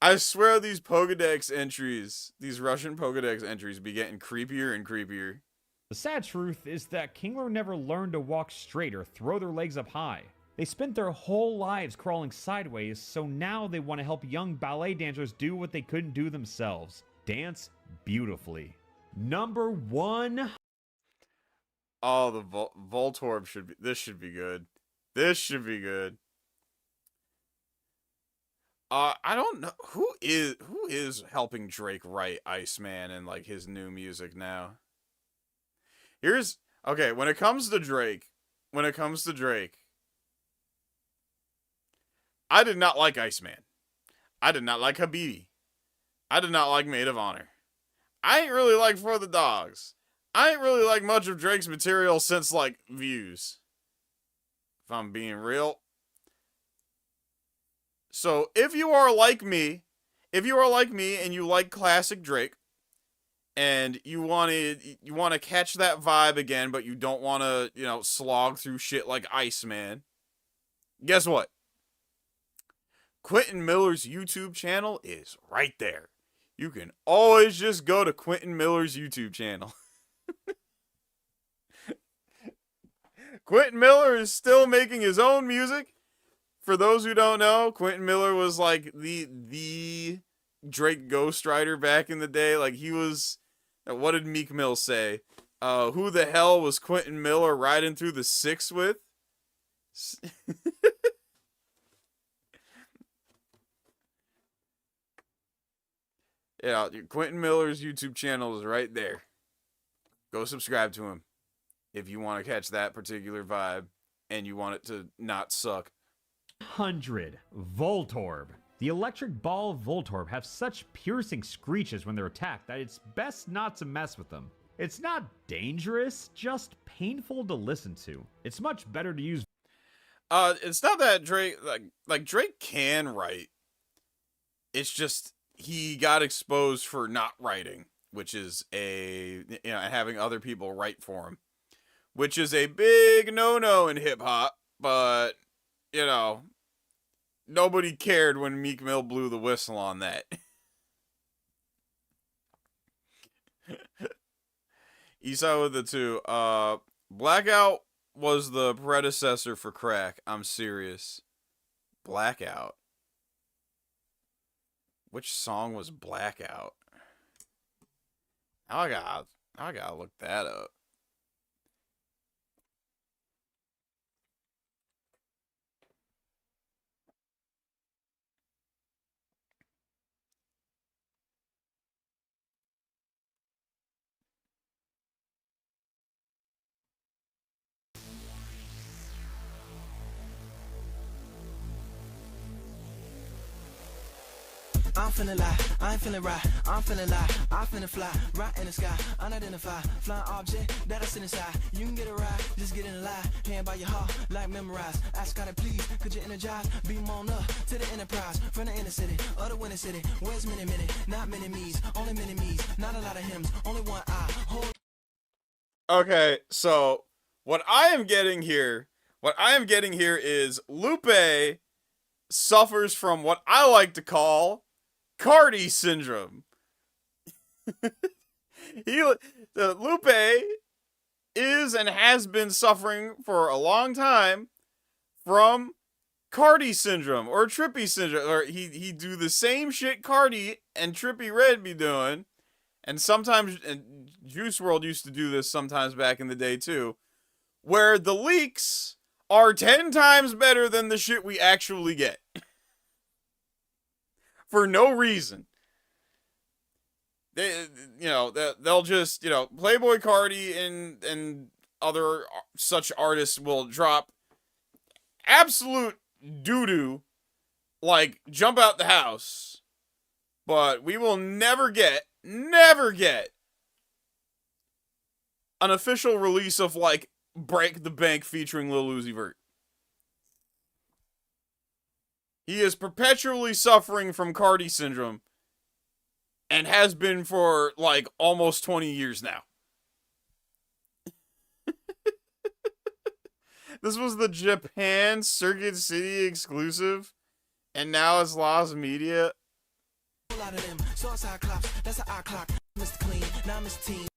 I swear these Pokedex entries, these Russian Pokedex entries be getting creepier and creepier. The sad truth is that Kingler never learned to walk straight or throw their legs up high. They spent their whole lives crawling sideways, so now they want to help young ballet dancers do what they couldn't do themselves. Dance beautifully. Number 1. Oh, the Voltorb should be, this should be good. This should be good. I don't know who is helping Drake write Iceman and like his new music now. Okay, when it comes to Drake, I did not like Iceman. I did not like Habibi. I did not like Maid of Honor. I ain't really like For the Dogs. I ain't really like much of Drake's material since like Views. If I'm being real. So if you are like me and you like classic Drake, and you want to catch that vibe again, but you don't want to, slog through shit like Iceman, guess what? Quentin Miller's YouTube channel is right there. You can always just go to Quentin Miller's YouTube channel. Quentin Miller is still making his own music. For those who don't know, Quentin Miller was like the Drake ghostwriter back in the day. Like he was, what did Meek Mill say? Who the hell was Quentin Miller riding through the 6 with? Yeah, Quentin Miller's YouTube channel is right there. Go subscribe to him if you want to catch that particular vibe and you want it to not suck. 100. Voltorb. The electric ball of Voltorb have such piercing screeches when they're attacked that it's best not to mess with them. It's not dangerous, just painful to listen to. It's much better to use. It's not that Drake, like Drake can write. It's just he got exposed for not writing, which is having other people write for him, which is a big no-no in hip hop, but nobody cared when Meek Mill blew the whistle on that. Esau with the 2. Blackout was the predecessor for crack. I'm serious. Blackout. Which song was Blackout? I gotta look that up. I'm feeling lie, I ain't feeling right. I'm feeling lie, I finna fly, right in the sky, unidentified, flying object that I sit inside. You can get a ride, just get in the lie, hand by your heart, like memorized. Ask God, please, could you energize? Beam on up to the enterprise, from the inner city, or the winter city. Where's many, not many me's, only many me's, not a lot of hymns, only one eye. Hold. Okay, so what I am getting here is Lupe suffers from what I like to call Cardi syndrome. Lupe is and has been suffering for a long time from Cardi syndrome or Trippy syndrome, or he do the same shit Cardi and Trippy Red be doing, and sometimes and Juice WRLD used to do this sometimes back in the day too, where the leaks are 10 times better than the shit we actually get. For no reason. They'll just, Playboy Cardi and other such artists will drop absolute doo-doo, like Jump Out the House. But we will never get an official release of, like, Break the Bank featuring Lil Uzi Vert. He is perpetually suffering from Cardi syndrome and has been for, like, almost 20 years now. This was the Japan Circuit City exclusive, and now it's lost media. A lot of them, so it's our clocks, that's our clock. Mr. Clean, now Mr. Team.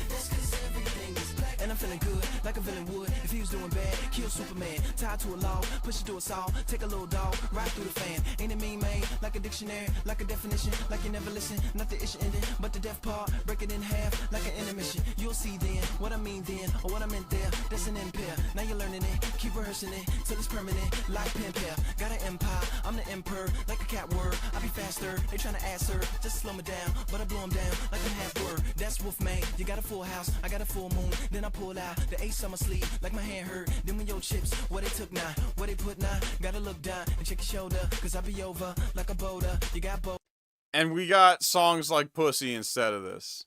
That's 'cause everything is black. And I'm feeling good, like a villain would. If he was doing bad, kill Superman. Tied to a log, push it to a saw. Take a little dog, right through the fan. Ain't it mean, man? Like a dictionary, like a definition. Like you never listen, not the issue ending, but the death part. Break it in half, like an intermission. You'll see then, what I mean then, or what I meant there. That's an impair. Now you're learning it, keep rehearsing it, till it's permanent, like pen pair. Got an empire, I'm the emperor, like a cat word. I be faster, they tryna ask her, just slow me down, but I blow them down, like a half word. That's Wolfman, you got a full house, I got a full moon. Then I pull out the ace on my sleeve, like my hand hurt. Then when your chips, what they took now, what they put now. Gotta look down and check your shoulder, cause I be over, like a boulder. You got both. And we got songs like Pussy instead of this.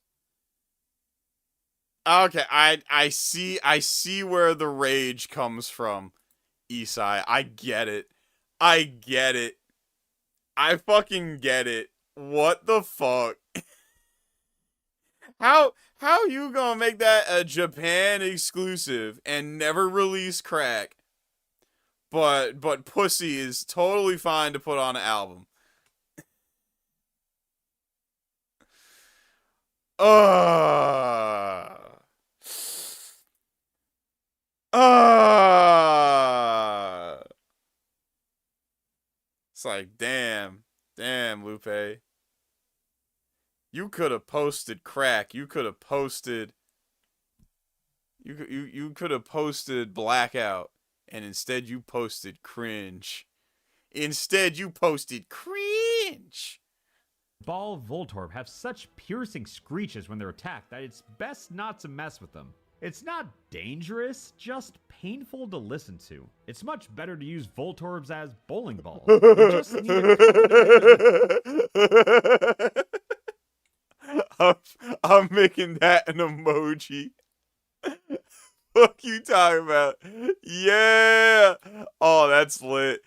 Okay, I see where the rage comes from, Isai. I get it. I fucking get it. What the fuck? How you gonna make that a Japan exclusive and never release crack? But Pussy is totally fine to put on an album. It's like, damn, Lupe. You could have posted crack. You could have posted. You could have posted blackout, and instead you posted cringe. Ball Voltorb have such piercing screeches when they're attacked that it's best not to mess with them. It's not dangerous, just painful to listen to. It's much better to use Voltorbs as bowling balls. You just need I'm making that an emoji. Fuck you talking about? Yeah. Oh, that's lit.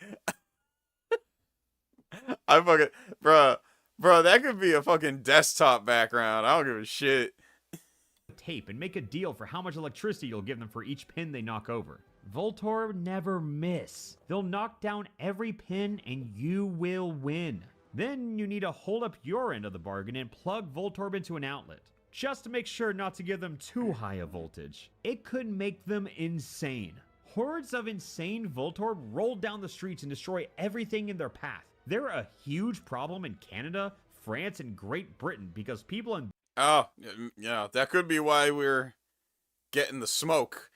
I fucking, bruh, that could be a fucking desktop background. I don't give a shit. Tape and make a deal for how much electricity you'll give them for each pin they knock over. Voltorb never miss. They'll knock down every pin and you will win. Then you need to hold up your end of the bargain and plug Voltorb into an outlet. Just to make sure not to give them too high a voltage. It could make them insane. Hordes of insane Voltorb roll down the streets and destroy everything in their path. They're a huge problem in Canada, France, and Great Britain because people in... Oh, yeah, that could be why we're getting the smoke.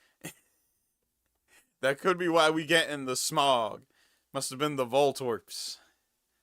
That could be why we getting the smog. Must have been the Voltorbs.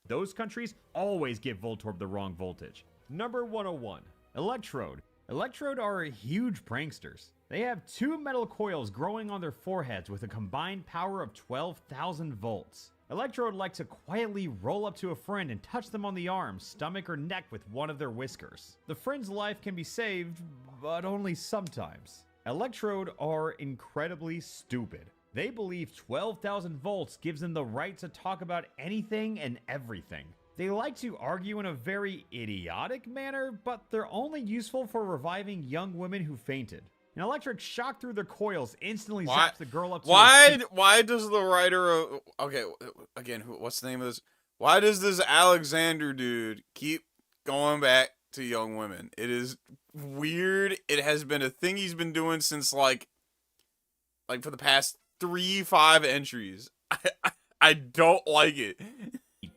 Those countries always give Voltorb the wrong voltage. Number 101. Electrode. Electrode are huge pranksters. They have 2 metal coils growing on their foreheads with a combined power of 12,000 volts. Electro would like to quietly roll up to a friend and touch them on the arm, stomach, or neck with one of their whiskers. The friend's life can be saved, but only sometimes. Electrode are incredibly stupid. They believe 12,000 volts gives them the right to talk about anything and everything. They like to argue in a very idiotic manner, but they're only useful for reviving young women who fainted. An electric shock through their coils instantly zaps the girl up to her feet. Why does the writer okay, again, what's the name of this? Why does this Alexander dude keep going back to young women? It is weird. It has been a thing he's been doing since like for the past 3-5 entries. I don't like it.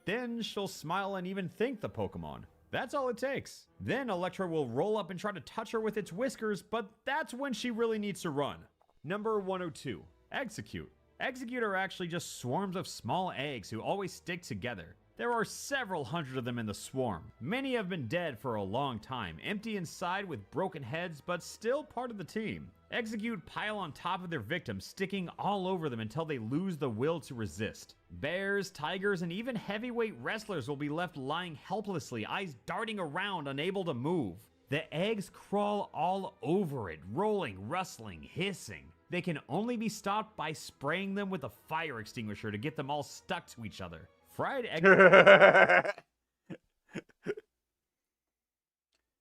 Then she'll smile and even thank the Pokemon. That's all it takes. Then Electro will roll up and try to touch her with its whiskers, but that's when she really needs to run. Number 102, Execute. Execute are actually just swarms of small eggs who always stick together. There are several hundred of them in the swarm. Many have been dead for a long time, empty inside with broken heads, but still part of the team. Execute pile on top of their victims, sticking all over them until they lose the will to resist. Bears, tigers, and even heavyweight wrestlers will be left lying helplessly, eyes darting around, unable to move. The eggs crawl all over it, rolling, rustling, hissing. They can only be stopped by spraying them with a fire extinguisher to get them all stuck to each other. Fried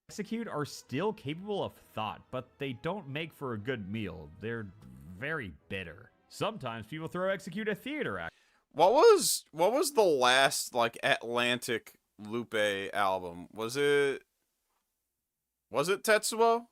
Execute are still capable of thought, but they don't make for a good meal. They're very bitter. Sometimes people throw Execute a theater act. What was the last like Atlantic Lupe album? Was it Tetsuo?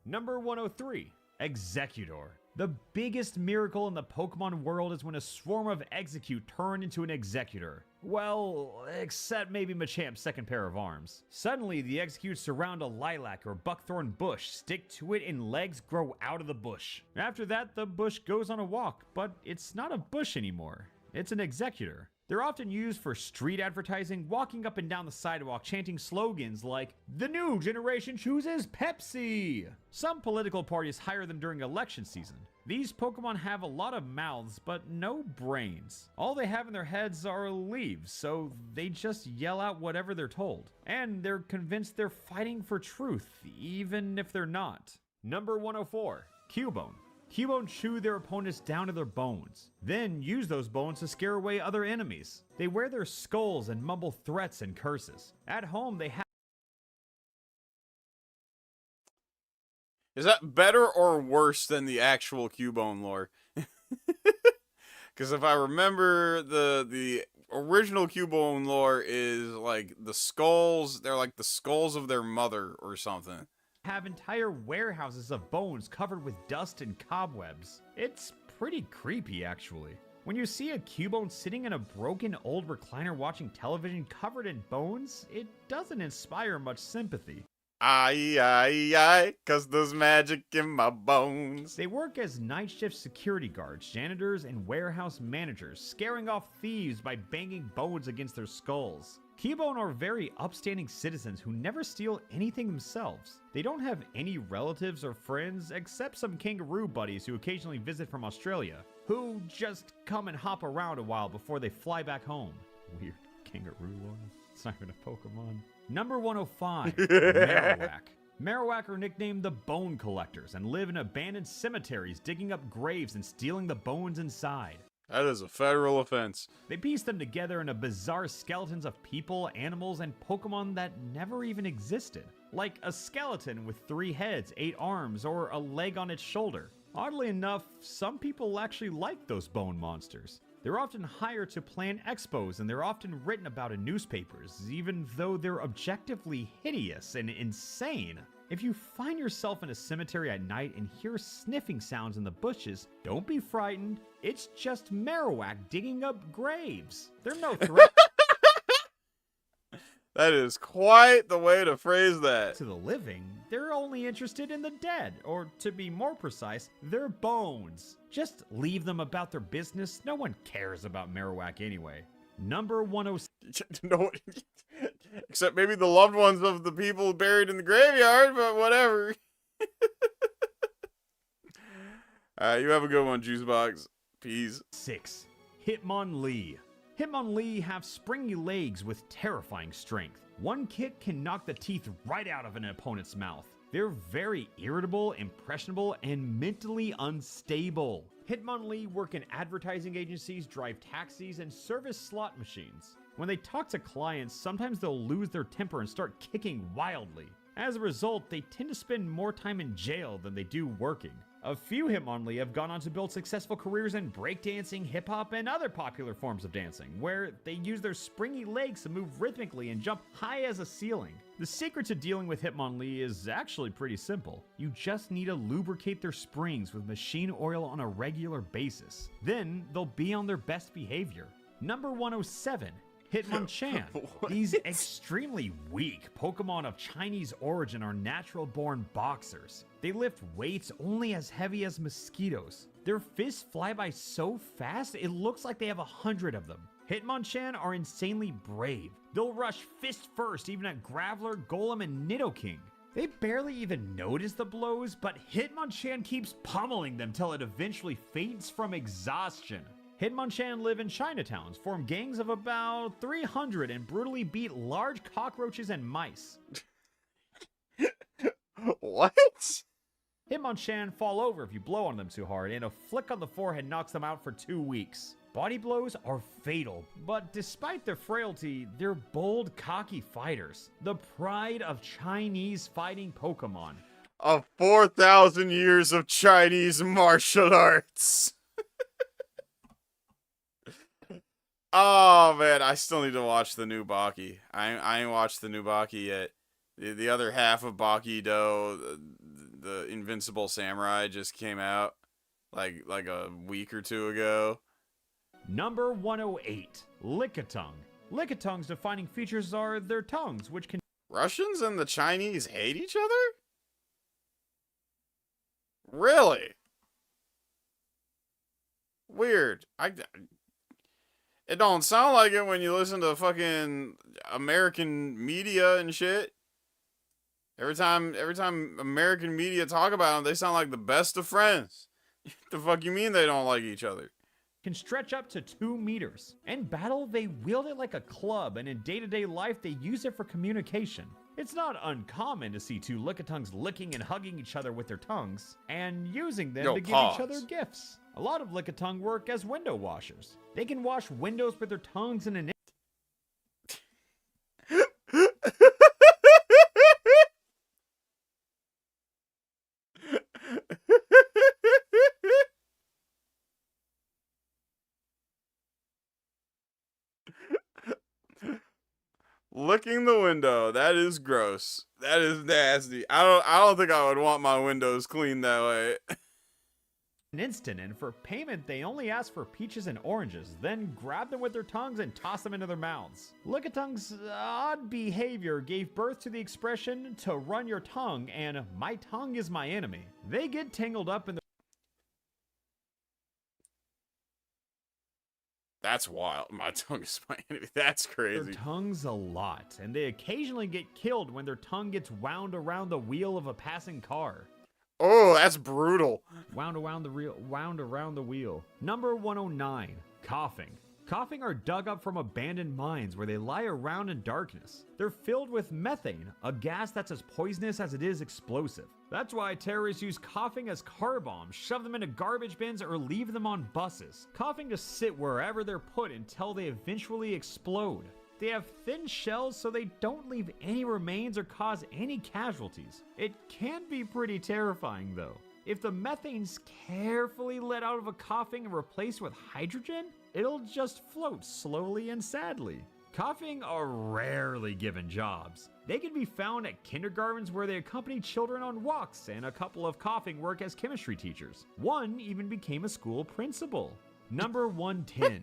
Number 103, Executor. The biggest miracle in the Pokemon world is when a swarm of Execute turn into an Executor. Well, except maybe Machamp's second pair of arms. Suddenly, the Executes surround a lilac or buckthorn bush, stick to it, and legs grow out of the bush. After that, the bush goes on a walk, but it's not a bush anymore. It's an Executor. They're often used for street advertising, walking up and down the sidewalk chanting slogans like, "The new generation chooses Pepsi!" Some political parties hire them during election season. These Pokemon have a lot of mouths, but no brains. All they have in their heads are leaves, so they just yell out whatever they're told. And they're convinced they're fighting for truth, even if they're not. Number 104, Cubone. Cubone chew their opponents down to their bones, then use those bones to scare away other enemies. They wear their skulls and mumble threats and curses. At home, they have... Is that better or worse than the actual Cubone lore? Because if I remember, the original Cubone lore is like the skulls, they're like the skulls of their mother or something. Have entire warehouses of bones covered with dust and cobwebs. It's pretty creepy, actually. When you see a Cubone sitting in a broken old recliner watching television covered in bones, it doesn't inspire much sympathy. Aye, 'cause there's magic in my bones. They work as night shift security guards, janitors, and warehouse managers, scaring off thieves by banging bones against their skulls. Cubone are very upstanding citizens who never steal anything themselves. They don't have any relatives or friends except some kangaroo buddies who occasionally visit from Australia, who just come and hop around a while before they fly back home. Weird kangaroo lore. It's not even a Pokemon. Number 105, Marowak. Marowak are nicknamed the Bone Collectors and live in abandoned cemeteries, digging up graves and stealing the bones inside. That is a federal offense. They piece them together into bizarre skeletons of people, animals, and Pokemon that never even existed. Like a skeleton with 3 heads, 8 arms, or a leg on its shoulder. Oddly enough, some people actually like those bone monsters. They're often hired to plan expos, and they're often written about in newspapers, even though they're objectively hideous and insane. If you find yourself in a cemetery at night and hear sniffing sounds in the bushes, don't be frightened. It's just Marowak digging up graves. They're no threat. That is quite the way to phrase that. To the living, they're only interested in the dead, or to be more precise, their bones. Just leave them about their business. No one cares about Marowak anyway. Number 106. No, except maybe the loved ones of the people buried in the graveyard, but whatever. Alright, you have a good one, Juicebox. Peace. 6. Hitmonlee. Hitmonlee have springy legs with terrifying strength. One kick can knock the teeth right out of an opponent's mouth. They're very irritable, impressionable, and mentally unstable. Hitmonlee work in advertising agencies, drive taxis, and service slot machines. When they talk to clients, sometimes they'll lose their temper and start kicking wildly. As a result, they tend to spend more time in jail than they do working. A few Hitmonlee have gone on to build successful careers in breakdancing, hip-hop, and other popular forms of dancing, where they use their springy legs to move rhythmically and jump high as a ceiling. The secret to dealing with Hitmonlee is actually pretty simple. You just need to lubricate their springs with machine oil on a regular basis. Then they'll be on their best behavior. Number 107. Hitmonchan. These extremely weak Pokemon of Chinese origin are natural-born boxers. They lift weights only as heavy as mosquitoes. Their fists fly by so fast, it looks like they have 100 of them. Hitmonchan are insanely brave. They'll rush fist first even at Graveler, Golem, and Nidoking. They barely even notice the blows, but Hitmonchan keeps pummeling them till it eventually faints from exhaustion. Hitmonchan live in Chinatowns, form gangs of about 300, and brutally beat large cockroaches and mice. What? Hitmonchan fall over if you blow on them too hard, and a flick on the forehead knocks them out for 2 weeks. Body blows are fatal, but despite their frailty, they're bold, cocky fighters. The pride of Chinese fighting Pokemon. Of 4,000 years of Chinese martial arts. Oh man, I still need to watch the new Baki. I ain't watched the new Baki yet. The other half of Baki Do, the Invincible Samurai, just came out like a week or two ago. Number 108, Lickitung. Lickitung's defining features are their tongues, which can... Russians and the Chinese hate each other? Really? Weird. It don't sound like it when you listen to fucking American media and shit. Every time American media talk about them, they sound like the best of friends. The fuck you mean they don't like each other? Can stretch up to 2 meters. In battle, they wield it like a club, and in day-to-day life, they use it for communication. It's not uncommon to see two Lickitungs licking and hugging each other with their tongues, and using them to give each other gifts. A lot of Lickitung work as window washers. They can wash windows with their tongues in an Licking the window. That is gross. That is nasty. I don't think I would want my windows cleaned that way. an instant, and for payment they only ask for peaches and oranges, then grab them with their tongues and toss them into their mouths. Lickitung's odd behavior gave birth to the expression to run your tongue and my tongue is my enemy. They get tangled up in the... That's wild. My tongue is my enemy. That's crazy. Their tongues a lot, and they occasionally get killed when their tongue gets wound around the wheel of a passing car. Oh, that's brutal. Wound around the wheel. Number 109, coughing. Coughing are dug up from abandoned mines where they lie around in darkness. They're filled with methane, a gas that's as poisonous as it is explosive. That's why terrorists use coughing as car bombs, shove them into garbage bins, or leave them on buses. Coughing just sit wherever they're put until they eventually explode. They have thin shells so they don't leave any remains or cause any casualties. It can be pretty terrifying though. If the methane's carefully let out of a coughing and replaced with hydrogen, it'll just float slowly and sadly. Coughing are rarely given jobs. They can be found at kindergartens where they accompany children on walks, and a couple of coughing work as chemistry teachers. One even became a school principal. Number 110,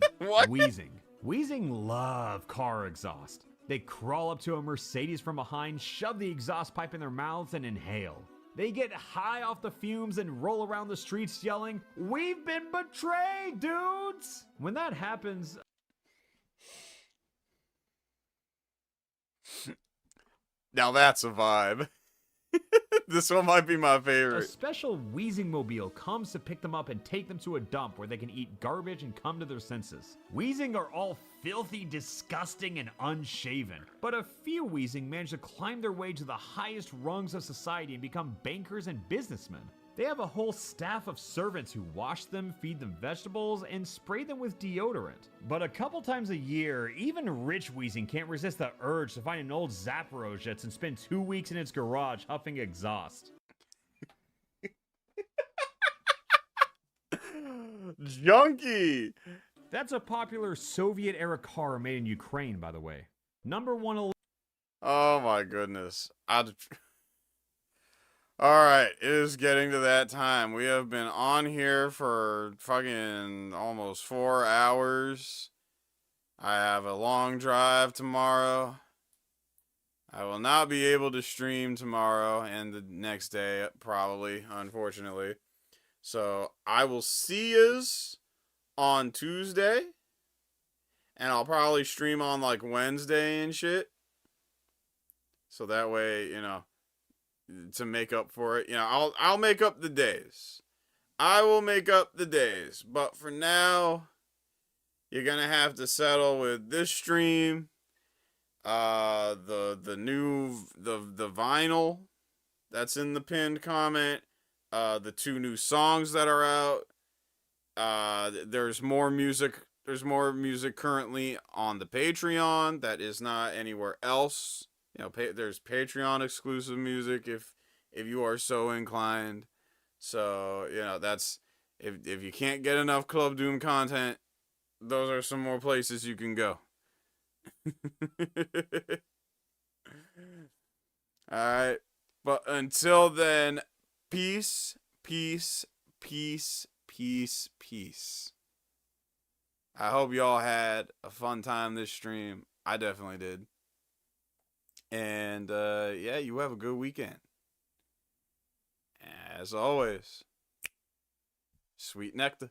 wheezing. Wheezing love car exhaust. They crawl up to a Mercedes from behind, shove the exhaust pipe in their mouths, and inhale. They get high off the fumes and roll around the streets yelling, "We've been betrayed, dudes!" When that happens... Now that's a vibe. This one might be my A favorite. special wheezing mobile comes to pick them up and take them to a dump where they can eat garbage and come to their senses. Wheezing are all filthy, disgusting, and unshaven. But a few wheezing manage to climb their way to the highest rungs of society and become bankers and businessmen. They have a whole staff of servants who wash them, feed them vegetables, and spray them with deodorant. But a couple times a year, even rich wheezing can't resist the urge to find an old Zaporozhets and spend 2 weeks in its garage huffing exhaust. Junkie! That's a popular Soviet-era car made in Ukraine, by the way. Number 111. Oh my goodness. Alright, it is getting to that time. We have been on here for fucking almost 4 hours. I have a long drive tomorrow. I will not be able to stream tomorrow and the next day, probably, unfortunately. So, I will see yous on Tuesday. And I'll probably stream on, like, Wednesday and shit. So that way, you know, to make up for it. You know, I'll make up the days. I will make up the days. But for now, you're gonna have to settle with this stream, the vinyl that's in the pinned comment, the 2 new songs that are out. There's more music currently on the Patreon that is not anywhere else. You know, there's Patreon exclusive music if you are so inclined. So, you know, that's if you can't get enough Club Doom content, those are some more places you can go. Alright. But until then, peace, peace, peace, peace, peace. I hope y'all had a fun time this stream. I definitely did. And, yeah, you have a good weekend. As always, sweet nectar.